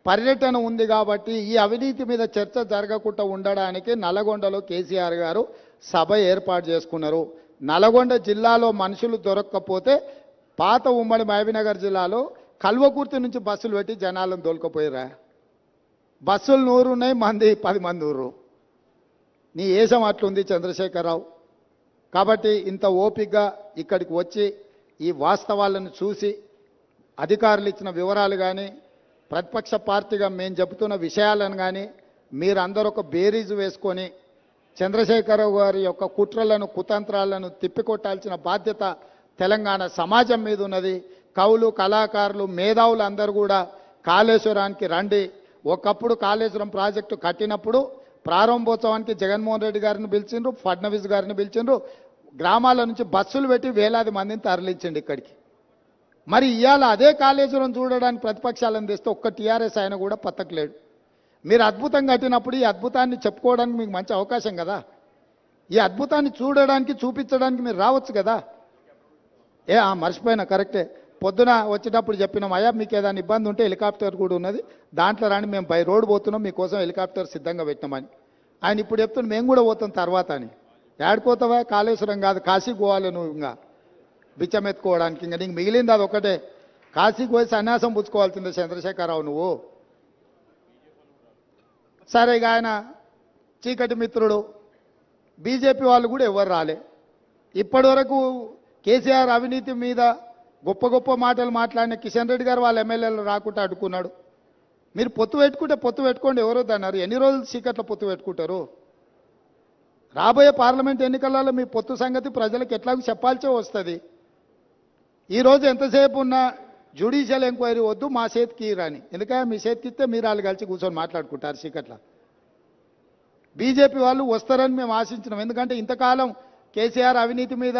పర్యటన ఉంది కాబట్టి ఈ అవినీతి మీద చర్చ జరగకుండా ఉండడానికి నల్లగొండలో కేసీఆర్ గారు సభ ఏర్పాటు చేసుకున్నారు. నల్గొండ జిల్లాలో మనుషులు దొరక్కపోతే పాత ఉమ్మడి మహబూబ్నగర్ జిల్లాలో కల్వకుర్తి నుంచి బస్సులు పెట్టి జనాలను దొలకపోయారా? బస్సులు 100 ఉన్నాయి, మంది 10 మంది ఊరు. నీ ఏషం అట్లుంది చంద్రశేఖరరావు. కాబట్టి ఇంత ఓపికగా ఇక్కడికి వచ్చి ఈ వాస్తవాలను చూసి అధికారులు ఇచ్చిన వివరాలు కానీ ప్రతిపక్ష పార్టీగా మేము చెబుతున్న విషయాలను కానీ మీరందరూ ఒక బేరీజు వేసుకొని చంద్రశేఖరరావు గారి యొక్క కుట్రలను కుతంత్రాలను తిప్పికొట్టాల్సిన బాధ్యత తెలంగాణ సమాజం మీద ఉన్నది. కవులు, కళాకారులు, మేధావులు అందరూ కూడా కాళేశ్వరానికి రండి. ఒకప్పుడు కాళేశ్వరం ప్రాజెక్టు కట్టినప్పుడు ప్రారంభోత్సవానికి జగన్మోహన్ రెడ్డి గారిని పిలిచిండ్రు, ఫడ్నవీస్ గారిని పిలిచిండ్రు, గ్రామాల నుంచి బస్సులు పెట్టి వేలాది మందిని తరలించండి ఇక్కడికి. మరి ఇవాళ అదే కాళేశ్వరం చూడడానికి ప్రతిపక్షాలను తెస్తే ఒక్క టీఆర్ఎస్ ఆయన కూడా పత్తకలేడు. మీరు అద్భుతం కట్టినప్పుడు ఈ అద్భుతాన్ని చెప్పుకోవడానికి మీకు మంచి అవకాశం కదా. ఈ అద్భుతాన్ని చూడడానికి చూపించడానికి మీరు రావచ్చు కదా. మర్చిపోయినా, కరెక్టే. పొద్దున వచ్చేటప్పుడు చెప్పినాం, అయ్యా మీకు ఏదైనా ఇబ్బంది ఉంటే హెలికాప్టర్ కూడా ఉన్నది, దాంట్లో రాని, మేము బై రోడ్ పోతున్నాం, మీకోసం హెలికాప్టర్ సిద్ధంగా పెట్టినామని. ఆయన ఇప్పుడు చెప్తున్నాం మేము కూడా పోతాం తర్వాత అని. ఏడుకోతావా? కాళేశ్వరం కాదు, కాశీకి పోవాలి నువ్వు. ఇంకా బిచ్చం ఎత్తుకోవడానికి ఇంకా నీకు మిగిలింది అది ఒకటే. కాశీకి పోయి సన్యాసం పుచ్చుకోవాల్సిందే చంద్రశేఖరరావు నువ్వు. సరే, ఇక ఆయన చీకటి మిత్రుడు. బీజేపీ వాళ్ళు కూడా ఎవరు రాలే ఇప్పటి వరకు. కేసీఆర్ అవినీతి మీద గొప్ప గొప్ప మాటలు మాట్లాడిన కిషన్ రెడ్డి గారు వాళ్ళ ఎమ్మెల్యేలు రాకుండా అడ్డుకున్నాడు. మీరు పొత్తు పెట్టుకుంటే పొత్తు పెట్టుకోండి, ఎవరో అన్నారు. ఎన్ని రోజులు చీకట్లో పొత్తు పెట్టుకుంటారు? రాబోయే పార్లమెంట్ ఎన్నికలలో మీ పొత్తు సంగతి ప్రజలకు ఎట్లాగో చెప్పాల్సే వస్తుంది. ఈరోజు ఎంతసేపు ఉన్నా జ్యుడిషియల్ ఎంక్వైరీ వద్దు, మా చేతికి రాని. ఎందుకంటే మీ చేతికి ఇస్తే మీరు వాళ్ళు కలిసి కూర్చొని మాట్లాడుకుంటారు చీకట్ల. బీజేపీ వాళ్ళు వస్తారని మేము ఆశించినాం. ఎందుకంటే ఇంతకాలం కేసీఆర్ అవినీతి మీద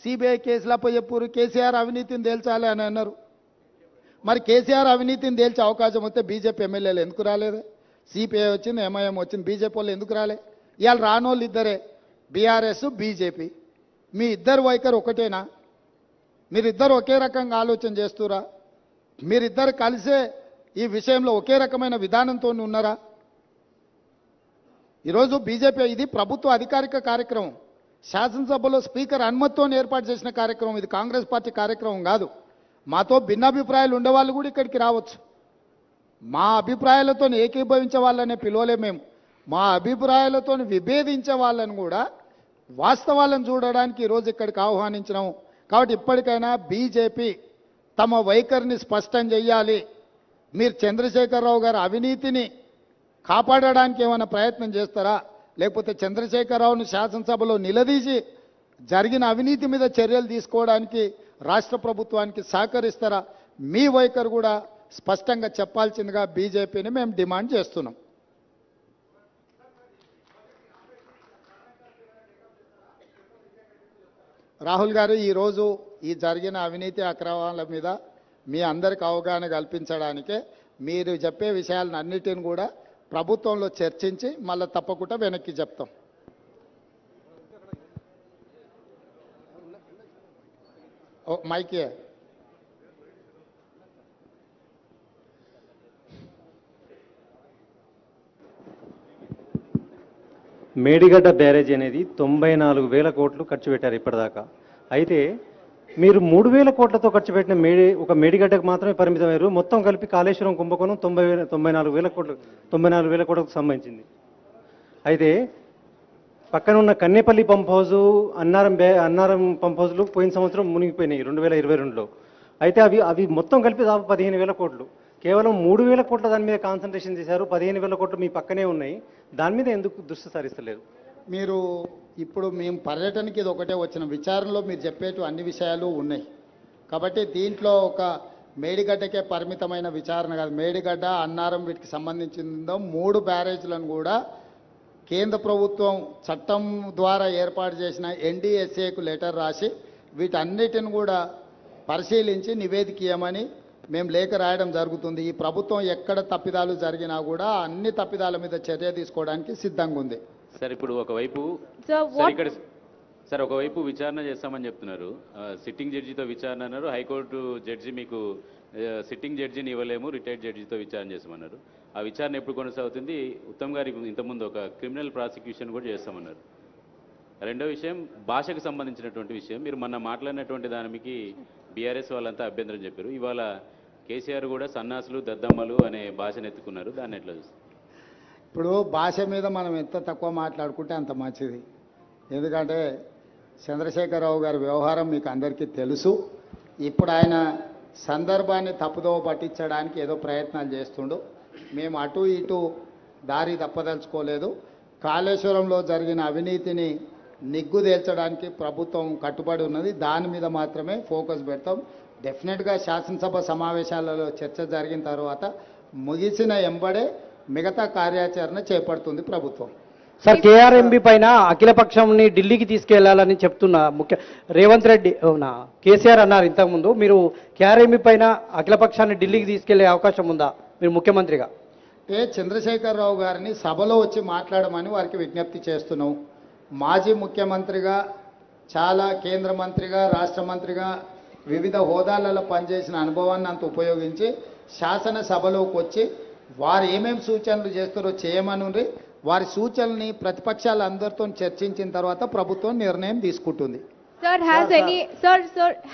సిబిఐ కేసులు అప్పచెప్పురు, కేసీఆర్ అవినీతిని తేల్చాలి అని అన్నారు. మరి కేసీఆర్ అవినీతిని తేల్చే అవకాశం వస్తే బీజేపీ ఎమ్మెల్యేలు ఎందుకు రాలేదు? సిపిఐ వచ్చింది, ఎంఐఎం వచ్చింది, బీజేపీ వాళ్ళు ఎందుకు రాలే? ఇవాళ రానోళ్ళు ఇద్దరే, బీఆర్ఎస్, బీజేపీ. మీ ఇద్దరు వైఖరి ఒకటేనా? మీరిద్దరు ఒకే రకంగా ఆలోచన చేస్తురా? మీరిద్దరు కలిసే ఈ విషయంలో ఒకే రకమైన విధానంతో ఉన్నారా? ఈరోజు బీజేపీ ఇది ప్రభుత్వ అధికారిక కార్యక్రమం, శాసనసభలో స్పీకర్ అనుమతితో ఏర్పాటు చేసిన కార్యక్రమం. ఇది కాంగ్రెస్ పార్టీ కార్యక్రమం కాదు. మాతో భిన్నాభిప్రాయాలు ఉండేవాళ్ళు కూడా ఇక్కడికి రావచ్చు. మా అభిప్రాయాలతో ఏకీభవించే వాళ్ళనే పిలవలే మేము. మా అభిప్రాయాలతో విభేదించే వాళ్ళని కూడా వాస్తవాలను చూడడానికి ఈరోజు ఇక్కడికి ఆహ్వానించినాము. కాబట్టి ఇప్పటికైనా బీజేపీ తమ వైఖరిని స్పష్టం చేయాలి. మీరు చంద్రశేఖరరావు గారి అవినీతిని కాపాడడానికి ఏమైనా ప్రయత్నం చేస్తారా? లేకపోతే చంద్రశేఖరరావును శాసనసభలో నిలదీసి జరిగిన అవినీతి మీద చర్యలు తీసుకోవడానికి రాష్ట్ర ప్రభుత్వానికి సహకరిస్తారా? మీ వైఖరి కూడా స్పష్టంగా చెప్పాల్సిందిగా బీజేపీని మేము డిమాండ్ చేస్తున్నాం. రాహుల్ గారు, ఈరోజు ఈ జరిగిన అవినీతి అక్రమాల మీద మీ అందరికి అవగాహన కల్పించడానికే మీరు చెప్పే విషయాలను అన్నిటిని కూడా ప్రభుత్వంలో చర్చించి మళ్ళీ తప్పకుండా వెనక్కి చెప్తాం. మైకే మేడిగడ్డ బ్యారేజ్ అనేది 94,000 కోట్లు ఖర్చు పెట్టారు ఇప్పటిదాకా. అయితే మీరు 3,000 కోట్లతో ఖర్చు పెట్టిన ఒక మేడిగడ్డకు మాత్రమే పరిమితమయ్యారు. మొత్తం కలిపి కాళేశ్వరం కుంభకోణం 94,000 కోట్లకు సంబంధించింది. అయితే పక్కన ఉన్న Kannepalli pump house, Annaram pump హౌజులు పోయిన సంవత్సరం మునిగిపోయినాయి 2022లో. అయితే అవి మొత్తం కలిపి దాదాపు 15,000 కోట్లు. కేవలం 3,000 కోట్ల దాని మీద కాన్సన్ట్రేషన్ చేశారు. 15,000 కోట్లు మీ పక్కనే ఉన్నాయి. దాని మీద ఎందుకు దృష్టి సారిస్తలేరు? మీరు ఇప్పుడు మేము పర్యటనకి ఇది ఒకటే వచ్చిన విచారణలో మీరు చెప్పేటు అన్ని విషయాలు ఉన్నాయి. కాబట్టి దీంట్లో ఒక మేడిగడ్డకే పరిమితమైన విచారణ కాదు. మేడిగడ్డ, అన్నారం వీటికి సంబంధించిందో 3 బ్యారేజ్లను కూడా కేంద్ర ప్రభుత్వం చట్టం ద్వారా ఏర్పాటు చేసిన ఎన్డీఎస్ఏకు లెటర్ రాసి వీటన్నిటిని కూడా పరిశీలించి నివేదిక ఇవ్వమని మేము లేఖ రాయడం జరుగుతుంది. ఈ ప్రభుత్వం ఎక్కడ తప్పిదాలు జరిగినా కూడా అన్ని తప్పిదాల మీద చర్య తీసుకోవడానికి సిద్ధంగా ఉంది. సార్ ఇప్పుడు ఒకవైపు ఒకవైపు విచారణ చేస్తామని చెప్తున్నారు. సిట్టింగ్ జడ్జితో విచారణ అన్నారు. హైకోర్టు జడ్జి మీకు సిట్టింగ్ జడ్జిని ఇవ్వలేము, రిటైర్డ్ జడ్జితో విచారణ చేస్తామన్నారు. ఆ విచారణ ఎప్పుడు కొనసాగుతుంది? ఉత్తమ్ గారి ఇంతకుముందు ఒక క్రిమినల్ ప్రాసిక్యూషన్ కూడా చేస్తామన్నారు. రెండో విషయం భాషకు సంబంధించినటువంటి విషయం. మీరు మొన్న మాట్లాడినటువంటి దానికి బీఆర్ఎస్ వాళ్ళంతా అభ్యంతరం చెప్పారు. ఇవాళ కేసీఆర్ కూడా సన్నాసులు దద్దమ్మలు అనే భాషను ఎత్తుకున్నారు. దాన్ని ఎట్లా చూస్తారు? ఇప్పుడు భాష మీద మనం ఎంత తక్కువ మాట్లాడుకుంటే అంత మంచిది. ఎందుకంటే చంద్రశేఖరరావు గారి వ్యవహారం మీకు అందరికీ తెలుసు. ఇప్పుడు ఆయన సందర్భాన్ని తప్పుదోవ పట్టించడానికి ఏదో ప్రయత్నాలు చేస్తుండు. మేము అటు ఇటు దారి తప్పదలుచుకోలేదు. కాళేశ్వరంలో జరిగిన అవినీతిని నిగ్గుదేల్చడానికి ప్రభుత్వం కట్టుబడి ఉన్నది. దాని మీద మాత్రమే ఫోకస్ పెడతాం. డెఫినెట్గా శాసనసభ సమావేశాలలో చర్చ జరిగిన తర్వాత ముగిసిన ఎంబడే మిగతా కార్యాచరణ చేపడుతుంది ప్రభుత్వం. సార్, కేఆర్ఎంబి పైన అఖిలపక్షంని ఢిల్లీకి తీసుకెళ్లాలని చెప్తున్న రేవంత్ రెడ్డి కేసీఆర్ అన్నారు ఇంతకుముందు. మీరు కేఆర్ఎంబి పైన అఖిలపక్షాన్ని ఢిల్లీకి తీసుకెళ్లే అవకాశం ఉందా మీరు ముఖ్యమంత్రిగా? చంద్రశేఖరరావు గారిని సభలో వచ్చి మాట్లాడమని వారికి విజ్ఞప్తి చేస్తున్నాం. మాజీ ముఖ్యమంత్రిగా, చాలా కేంద్ర మంత్రిగా, రాష్ట్ర మంత్రిగా వివిధ హోదాలలో పనిచేసిన అనుభవాన్ని అంత ఉపయోగించి శాసనసభలోకి వచ్చి వారు ఏమేమి సూచనలు చేస్తారో చేయమని వారి సూచనల్ని ప్రతిపక్షాలందరితో చర్చించిన తర్వాత ప్రభుత్వం నిర్ణయం తీసుకుంటుంది.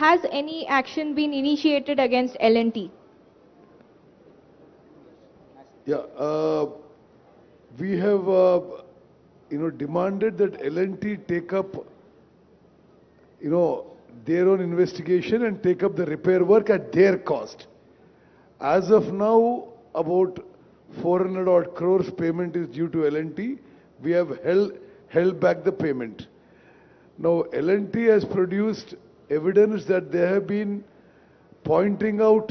Has any action been initiated against L&T? Yeah, we have demanded that L&T take up their own investigation and take up the repair work at their cost. As of now, about 400 odd crores payment is due to L&T. We have held back the payment. Now L&T has produced evidence that they have been pointing out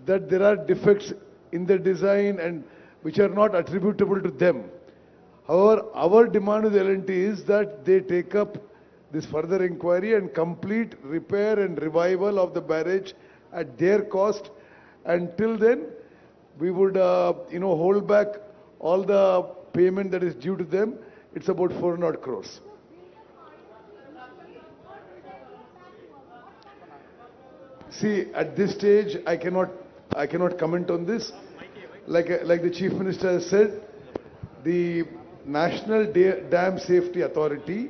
that there are defects in the design and which are not attributable to them. However, our demand with L&T is that they take up this further inquiry and complete repair and revival of the barrage at their cost. Until then, we would hold back all the payment that is due to them. It's about 400 crores. See, at this stage, I cannot comment on this. Like the Chief Minister has said, the National Dam Safety Authority,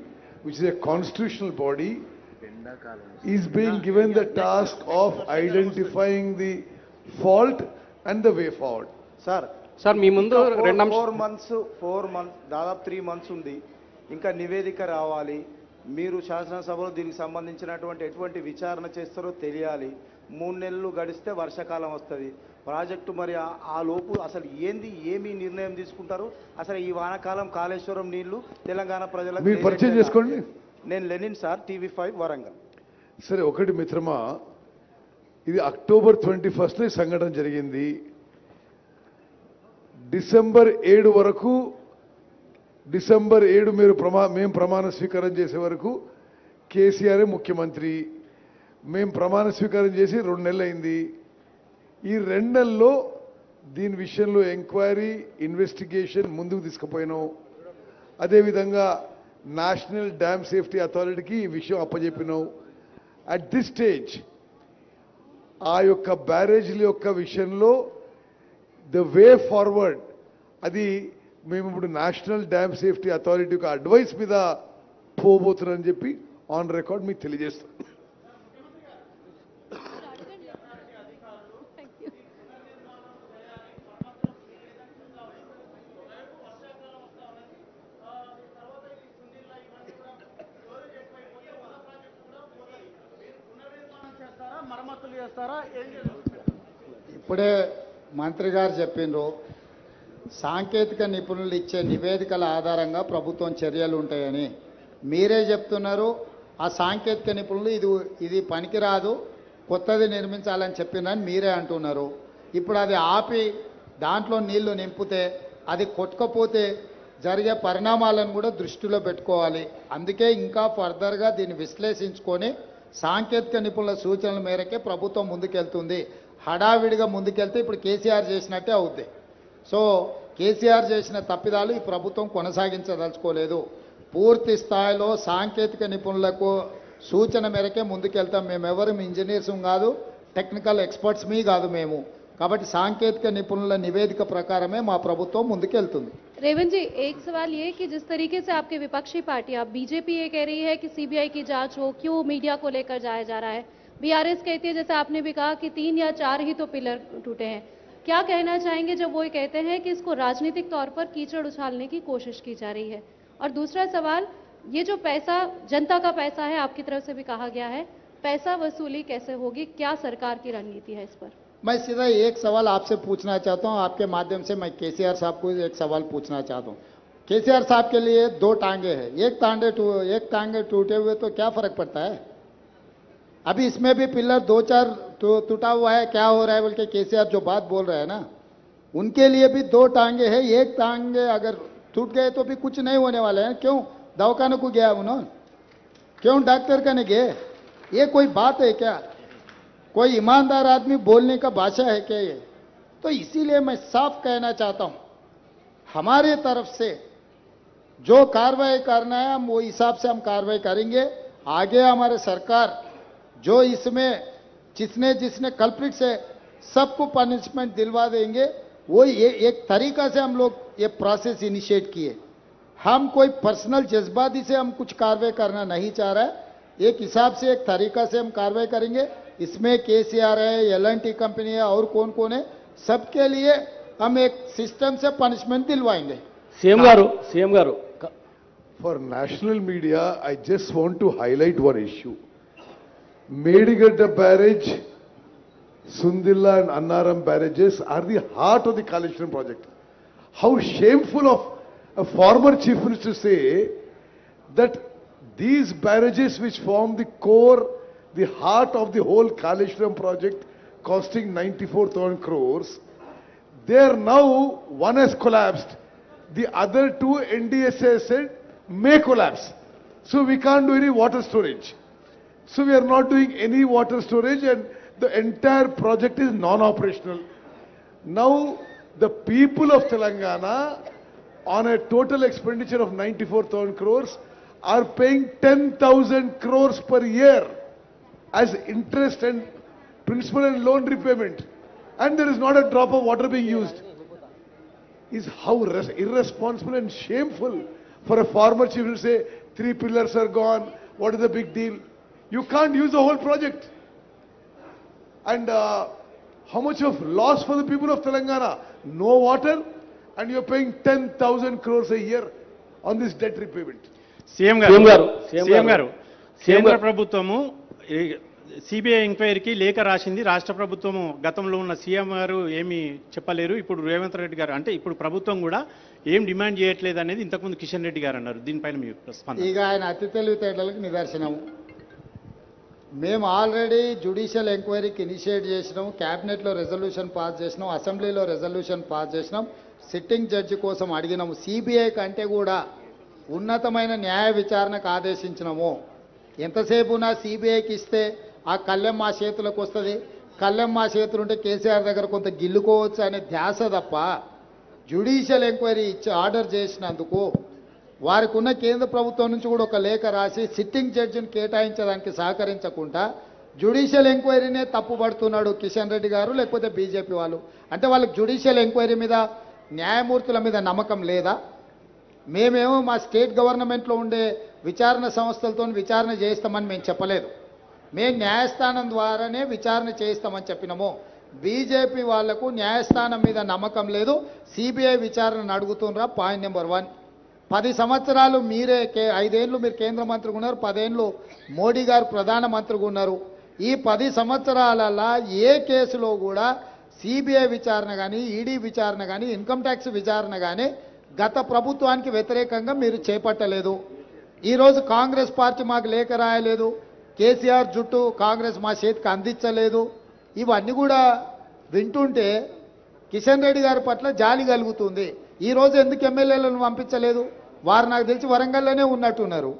which is a constitutional body, is being given the task of identifying the fault and the way forward. Sir మీ ముందు 4 months దాదాపు 3 months ఉంది. ఇంకా నివేదిక రావాలి. మీరు శాసనసభలో దీనికి సంబంధించినటువంటి ఎటువంటి విచారణ చేస్తారో తెలియాలి. 3 నెలలు గడిస్తే వర్షాకాలం వస్తుంది. ప్రాజెక్టు మరి ఆ లోపు అసలు ఏమి నిర్ణయం తీసుకుంటారు? అసలు ఈ వానాకాలం కాళేశ్వరం నీళ్లు తెలంగాణ ప్రజలకు మీరు పరిచయం చేసుకోండి. నేను లెనిన్ సార్, TV5 వరంగల్. సరే, ఒకటి మిత్రమా, ఇది అక్టోబర్ 21st సంఘటన జరిగింది. డిసెంబర్ 7 వరకు, డిసెంబర్ 7 మేము ప్రమాణ స్వీకారం చేసే వరకు కేసీఆర్ ముఖ్యమంత్రి. మేము ప్రమాణ స్వీకారం చేసి 2 నెలలు అయింది. ఈ 2 నెలల్లో దీని విషయంలో ఎంక్వైరీ, ఇన్వెస్టిగేషన్ ముందుకు తీసుకుపోయినాం. అదేవిధంగా నేషనల్ డ్యామ్ సేఫ్టీ అథారిటీకి ఈ విషయం అప్పచెప్పినాం. అట్ దిస్ స్టేజ్ ఆ యొక్క బ్యారేజీల యొక్క విషయంలో ద వే ఫార్వర్డ్ అది మేము ఇప్పుడు నేషనల్ డ్యామ్ సేఫ్టీ అథారిటీ యొక్క అడ్వైస్ మీద పోబోతున్నారని చెప్పి ఆన్ రికార్డ్ మీకు తెలియజేస్తాం. ఇప్పుడే మంత్రి గారు చెప్పిండ్రు, సాంకేతిక నిపుణులు ఇచ్చే నివేదికల ఆధారంగా ప్రభుత్వం చర్యలు ఉంటాయని. మీరే చెప్తున్నారు ఆ సాంకేతిక నిపుణులు ఇది పనికిరాదు, కొత్తది నిర్మించాలని చెప్పినని మీరే అంటున్నారు. ఇప్పుడు అది ఆపి దాంట్లో నీళ్లు నింపితే అది కొట్టుకపోతే జరిగే పరిణామాలను కూడా దృష్టిలో పెట్టుకోవాలి. అందుకే ఇంకా ఫర్దర్గా దీన్ని విశ్లేషించుకొని సాంకేతిక నిపుణుల సూచనల మేరకే ప్రభుత్వం ముందుకెళ్తుంది. హడావిడిగా ముందుకెళ్తే ఇప్పుడు కేసీఆర్ చేసినట్టే అవుద్ది. సో కేసీఆర్ చేసిన తప్పిదాలు ఈ ప్రభుత్వం కొనసాగించదలుచుకోలేదు. పూర్తి స్థాయిలో సాంకేతిక నిపుణులకు సూచన మేరకే ముందుకెళ్తాం. మేమెవరు ఇంజనీర్స్ కాదు, టెక్నికల్ ఎక్స్పర్ట్స్ మీ కాదు మేము. కాబట్టి సాంకేతిక నిపుణుల నివేదిక ప్రకారమే మా ప్రభుత్వం ముందుకెళ్తుంది. रेवंत जी, एक सवाल ये कि जिस तरीके से आपके विपक्षी पार्टी, आप बीजेपी ये कह रही है कि सीबीआई की जांच हो, क्यों मीडिया को लेकर जाया जा रहा है, बीआरएस कहती है, जैसे आपने भी कहा, कि 3 या 4 ही तो पिलर टूटे हैं। क्या कहना चाहेंगे जब वो ये कहते हैं कि इसको राजनीतिक तौर पर कीचड़ उछालने की कोशिश की जा रही है? और दूसरा सवाल, ये जो पैसा जनता का पैसा है, आपकी तरफ से भी कहा गया है, पैसा वसूली कैसे होगी, क्या सरकार की रणनीति है इस पर? मैं सीधा एक सवाल आपसे पूछना चाहता हूं, आपके माध्यम से मैं केसीआर साहब को एक सवाल पूछना चाहता हूं। केसीआर साहब के लिए 2 टांगे हैं, एक टांगे टूटे हुए तो क्या फर्क पड़ता है? अभी इसमें भी पिलर 2-4 टूटा हुआ है, क्या हो रहा है बोल के केसीआर जो बात बोल रहे हैं ना, उनके लिए भी 2 टांगे हैं। एक टांगे अगर टूट गए तो भी कुछ नहीं होने वाले हैं। क्यों दवाखाने को गया उन्होंने, क्यों डॉक्टर का नहीं गए? ये कोई बात है क्या? कोई ईमानदार आदमी बोलने का भाषा है क्या ये? तो इसीलिए मैं साफ कहना चाहता हूं, हमारे तरफ से जो कार्रवाई करना है हम वो हिसाब से हम कार्रवाई करेंगे। आगे हमारे सरकार जो इसमें जिसने कल्प्रिट से सबको पनिशमेंट दिलवा देंगे, वो ये एक तरीका से हम लोग ये प्रोसेस इनिशिएट किए। हम कोई पर्सनल जज्बाती से हम कुछ कार्रवाई करना नहीं चाह रहा है, एक हिसाब से एक तरीका से हम कार्रवाई करेंगे। इसमें केसीआर है, L&T कंपनी है और कौन कौन है, सबके लिए हम एक सिस्टम से पनिशमेंट दिलवाएंगे। सीएम गारू For national media, I just want to highlight one issue. Medigadda barrage, Sundilla and Annaram barrages are the heart of the Kaleshwaram project. How shameful of a former chief minister to say that these barrages which form the core, the heart of the whole Kaleshwaram project costing 94,000 crores, there now one has collapsed, the other 2 NDSA said may collapse. So we can't do any water storage. So we are not doing any water storage and the entire project is non-operational. Now the people of Telangana on a total expenditure of 94,000 crores are paying 10,000 crores per year as interest and principal and loan repayment, and there is not a drop of water being used. Is how irresponsible and shameful for a former chief to say 3 pillars are gone, what is the big deal? You can't use the whole project. And how much of loss for the people of Telangana? No water, and you're paying 10,000 crores a year on this debt repayment. CM గారు కేంద్ర ప్రభుత్వము సిబిఐ ఎంక్వైరీకి లేఖ రాసింది. రాష్ట్ర ప్రభుత్వము గతంలో ఉన్న సీఎం గారు ఏమీ చెప్పలేరు. ఇప్పుడు రేవంత్ రెడ్డి గారు అంటే ఇప్పుడు ప్రభుత్వం కూడా ఏం డిమాండ్ చేయట్లేదు అనేది ఇంతకుముందు కిషన్ రెడ్డి గారు అన్నారు. దీనిపైన మీ స్పందన? ఇక ఆయన అతి తెలివితేటలకు నిదర్శనము. మేము ఆల్రెడీ జ్యుడిషియల్ ఎంక్వైరీకి ఇనిషియేట్ చేసినాం, క్యాబినెట్లో రెజల్యూషన్ పాస్ చేసినాం, అసెంబ్లీలో రెజల్యూషన్ పాస్ చేసినాం, సిట్టింగ్ జడ్జి కోసం అడిగినాము. సిబిఐ కంటే కూడా ఉన్నతమైన న్యాయ విచారణకు ఆదేశించినాము. ఎంతసేపు నా సిబిఐకి ఇస్తే ఆ కళ్ళెం మా చేతులకు వస్తుంది, కళ్ళెం మా చేతులు ఉంటే కేసీఆర్ దగ్గర కొంత గిల్లుకోవచ్చు అనే ధ్యాస తప్ప జ్యుడిషియల్ ఎంక్వైరీ ఇచ్చి ఆర్డర్ చేసినందుకు వారికి ఉన్న కేంద్ర ప్రభుత్వం నుంచి కూడా ఒక లేఖ రాసి సిట్టింగ్ జడ్జిని కేటాయించడానికి సహకరించకుండా జ్యుడిషియల్ ఎంక్వైరీనే తప్పుపడుతున్నాడు కిషన్ రెడ్డి గారు, లేకపోతే బీజేపీ వాళ్ళు. అంటే వాళ్ళకి జ్యుడిషియల్ ఎంక్వైరీ మీద, న్యాయమూర్తుల మీద నమ్మకం లేదా? మేమేమో మా స్టేట్ గవర్నమెంట్లో ఉండే విచారణ సంస్థలతో విచారణ చేయిస్తామని మేము చెప్పలేదు. మేము న్యాయస్థానం ద్వారానే విచారణ చేయిస్తామని చెప్పినాము. బీజేపీ వాళ్లకు న్యాయస్థానం మీద నమ్మకం లేదు, సిబిఐ విచారణను అడుగుతుండ్రా. Point number 1. 10 సంవత్సరాలు మీరే 5 ఏళ్ళు మీరు కేంద్ర మంత్రిగా ఉన్నారు, 10 ఏళ్ళు మోడీ గారు ప్రధానమంత్రిగా ఉన్నారు. ఈ 10 సంవత్సరాలలో ఏ కేసులో కూడా సిబిఐ విచారణ కానీ, ఈడీ విచారణ కానీ, ఇన్కమ్ ట్యాక్స్ విచారణ కానీ గత ప్రభుత్వానికి వ్యతిరేకంగా మీరు చేపట్టలేదు. ఈరోజు కాంగ్రెస్ పార్టీ మాకు లేఖ రాయలేదు, కేసీఆర్ జుట్టు కాంగ్రెస్ మా చేతికి అందించలేదు. ఇవన్నీ కూడా వింటుంటే కిషన్ రెడ్డి గారి పట్ల జాలి కలుగుతుంది. ఈరోజు ఎందుకు ఎమ్మెల్యేలను పంపించలేదు? వారు నాకు తెలిసి వరంగల్లోనే ఉన్నట్టున్నారు,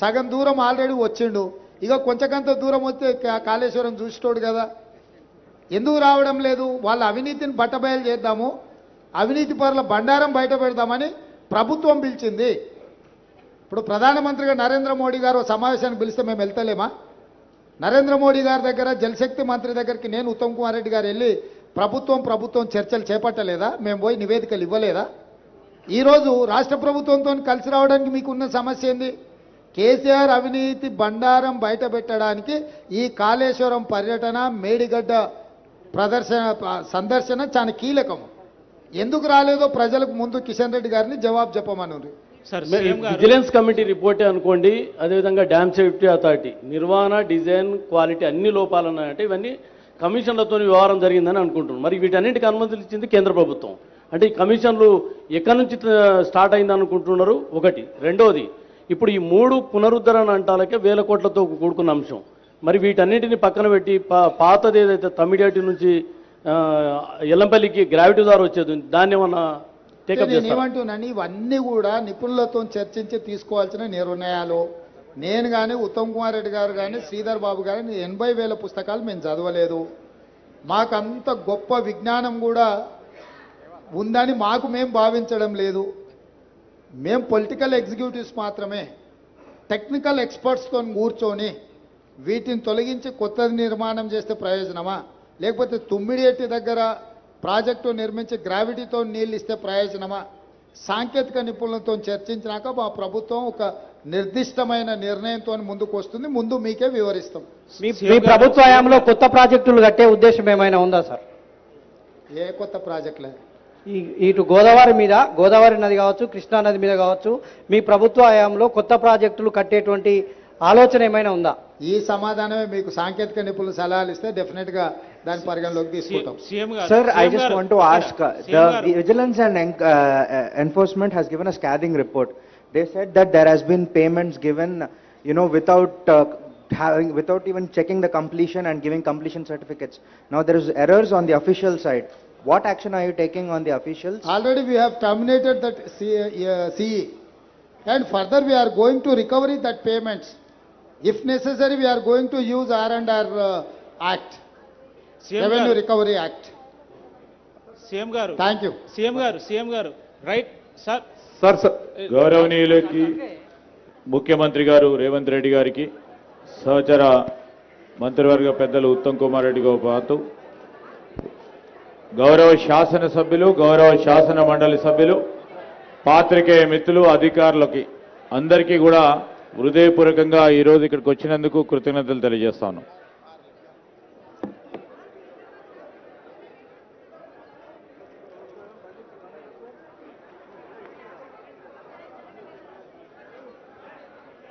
సగం దూరం ఆల్రెడీ వచ్చిండు. ఇక కొంచెంకంత దూరం వస్తే కాళేశ్వరం చూసిటోడు కదా. ఎందుకు రావడం లేదు? వాళ్ళ అవినీతిని బట్టబయలు చేద్దాము, అవినీతి పరుల బండారం బయట పెడదామని ప్రభుత్వం పిలిచింది. ఇప్పుడు ప్రధానమంత్రిగా నరేంద్ర మోడీ గారు సమావేశానికి పిలిస్తే మేము వెళ్తలేమా? నరేంద్ర మోడీ గారి దగ్గర జలశక్తి మంత్రి దగ్గరికి నేను ఉత్తమ్ కుమార్ రెడ్డి గారు వెళ్ళి ప్రభుత్వం చర్చలు చేపట్టలేదా? మేము పోయి నివేదికలు ఇవ్వలేదా? ఈరోజు రాష్ట్ర ప్రభుత్వంతో కలిసి రావడానికి మీకున్న సమస్య ఏంది? కేసీఆర్ అవినీతి బండారం బయట పెట్టడానికి ఈ కాళేశ్వరం పర్యటన, మేడిగడ్డ సందర్శన చాలా కీలకం. ఎందుకు రాలేదో ప్రజలకు ముందు కిషన్ రెడ్డి గారిని జవాబు చెప్పమన్నారు. విజిలెన్స్ కమిటీ రిపోర్టే అనుకోండి, అదేవిధంగా డ్యామ్ సేఫ్టీ అథారిటీ నిర్వహణ, డిజైన్, క్వాలిటీ అన్ని లోపాలు ఉన్నాయంటే ఇవన్నీ కమిషన్లతో వ్యవహారం జరిగిందని అనుకుంటున్నాం. మరి వీటన్నిటికీ అనుమతులు ఇచ్చింది కేంద్ర ప్రభుత్వం. అంటే ఈ కమిషన్లు ఎక్కడి నుంచి స్టార్ట్ అయింది అనుకుంటున్నారు? ఒకటి. రెండోది, ఇప్పుడు ఈ 3 పునరుద్ధరణ అంటాలకే 1000 కోట్లతో కూడుకున్న అంశం. మరి వీటన్నిటిని పక్కన పెట్టి పాతది ఏదైతే తమిడియాటి నుంచి ఎల్లంపల్లికి గ్రావిటీ ద్వారా వచ్చేది దాన్ని ఏమన్నా ఏమంటున్నాను? ఇవన్నీ కూడా నిపుణులతో చర్చించి తీసుకోవాల్సిన నిర్ణయాలు. నేను కానీ ఉత్తమ్ కుమార్ రెడ్డి గారు కానీ శ్రీధర్ బాబు గారు 80,000 పుస్తకాలు మేము చదవలేదు. మాకంత గొప్ప విజ్ఞానం కూడా ఉందని మేము భావించడం లేదు. మేము పొలిటికల్ ఎగ్జిక్యూటివ్స్ మాత్రమే. టెక్నికల్ ఎక్స్పర్ట్స్తో కూర్చొని వీటిని తొలగించి కొత్తది నిర్మాణం చేస్తే ప్రయోజనమా, లేకపోతే తుమ్మిడిఎట్టి దగ్గర ప్రాజెక్టు నిర్మించి గ్రావిటీతో నీళ్ళు ఇస్తే ప్రయోజనమా? సాంకేతిక నిపుణులతో చర్చించినాక మా ప్రభుత్వం ఒక నిర్దిష్టమైన నిర్ణయంతో ముందుకు వస్తుంది. ముందు మీకే వివరిస్తాం. మీ ప్రభుత్వ హయాంలో కొత్త ప్రాజెక్టులు కట్టే ఉద్దేశం ఏమైనా ఉందా సార్? ఏ కొత్త ప్రాజెక్టులే? ఇటు గోదావరి మీద, గోదావరి నది కావచ్చు, కృష్ణా నది మీద కావచ్చు, మీ ప్రభుత్వ హయాంలో కొత్త ప్రాజెక్టులు కట్టేటువంటి ఆలోచన ఏమైనా ఉందా? ఈ సమాధానమే మీకు సాంకేతిక నిపుణులు సలహాలు ఇస్తే డెఫినెట్ గా దాని పరిగణలోకి తీసుకుంటాం. Sir, I just want to ask, the Vigilance and Enforcement has given a scathing report. They said that there has been payments given, without even checking the completion and giving completion certificates. Now there is errors on the official side. What action are you taking on the officials? Already we have terminated that CE, and further we are going to recover that payments. If necessary, we are going to use R&R Act, Revenue Recovery Act. CM గారు, Thank you. CM గారు, రైట్ సార్. సార్ గౌరవనీయులకి ముఖ్యమంత్రి గారు రేవంత్ రెడ్డి గారికి, సహచర మంత్రివర్గ పెద్దలు ఉత్తమ్ కుమార్ రెడ్డితో పాటు గౌరవ శాసనసభ్యులు, గౌరవ శాసన మండలి సభ్యులు, పాత్రికేయ మిత్రులు, అధికారులకి అందరికీ కూడా హృదయపూర్వకంగా ఈరోజు ఇక్కడికి వచ్చినందుకు కృతజ్ఞతలు తెలియజేస్తాను.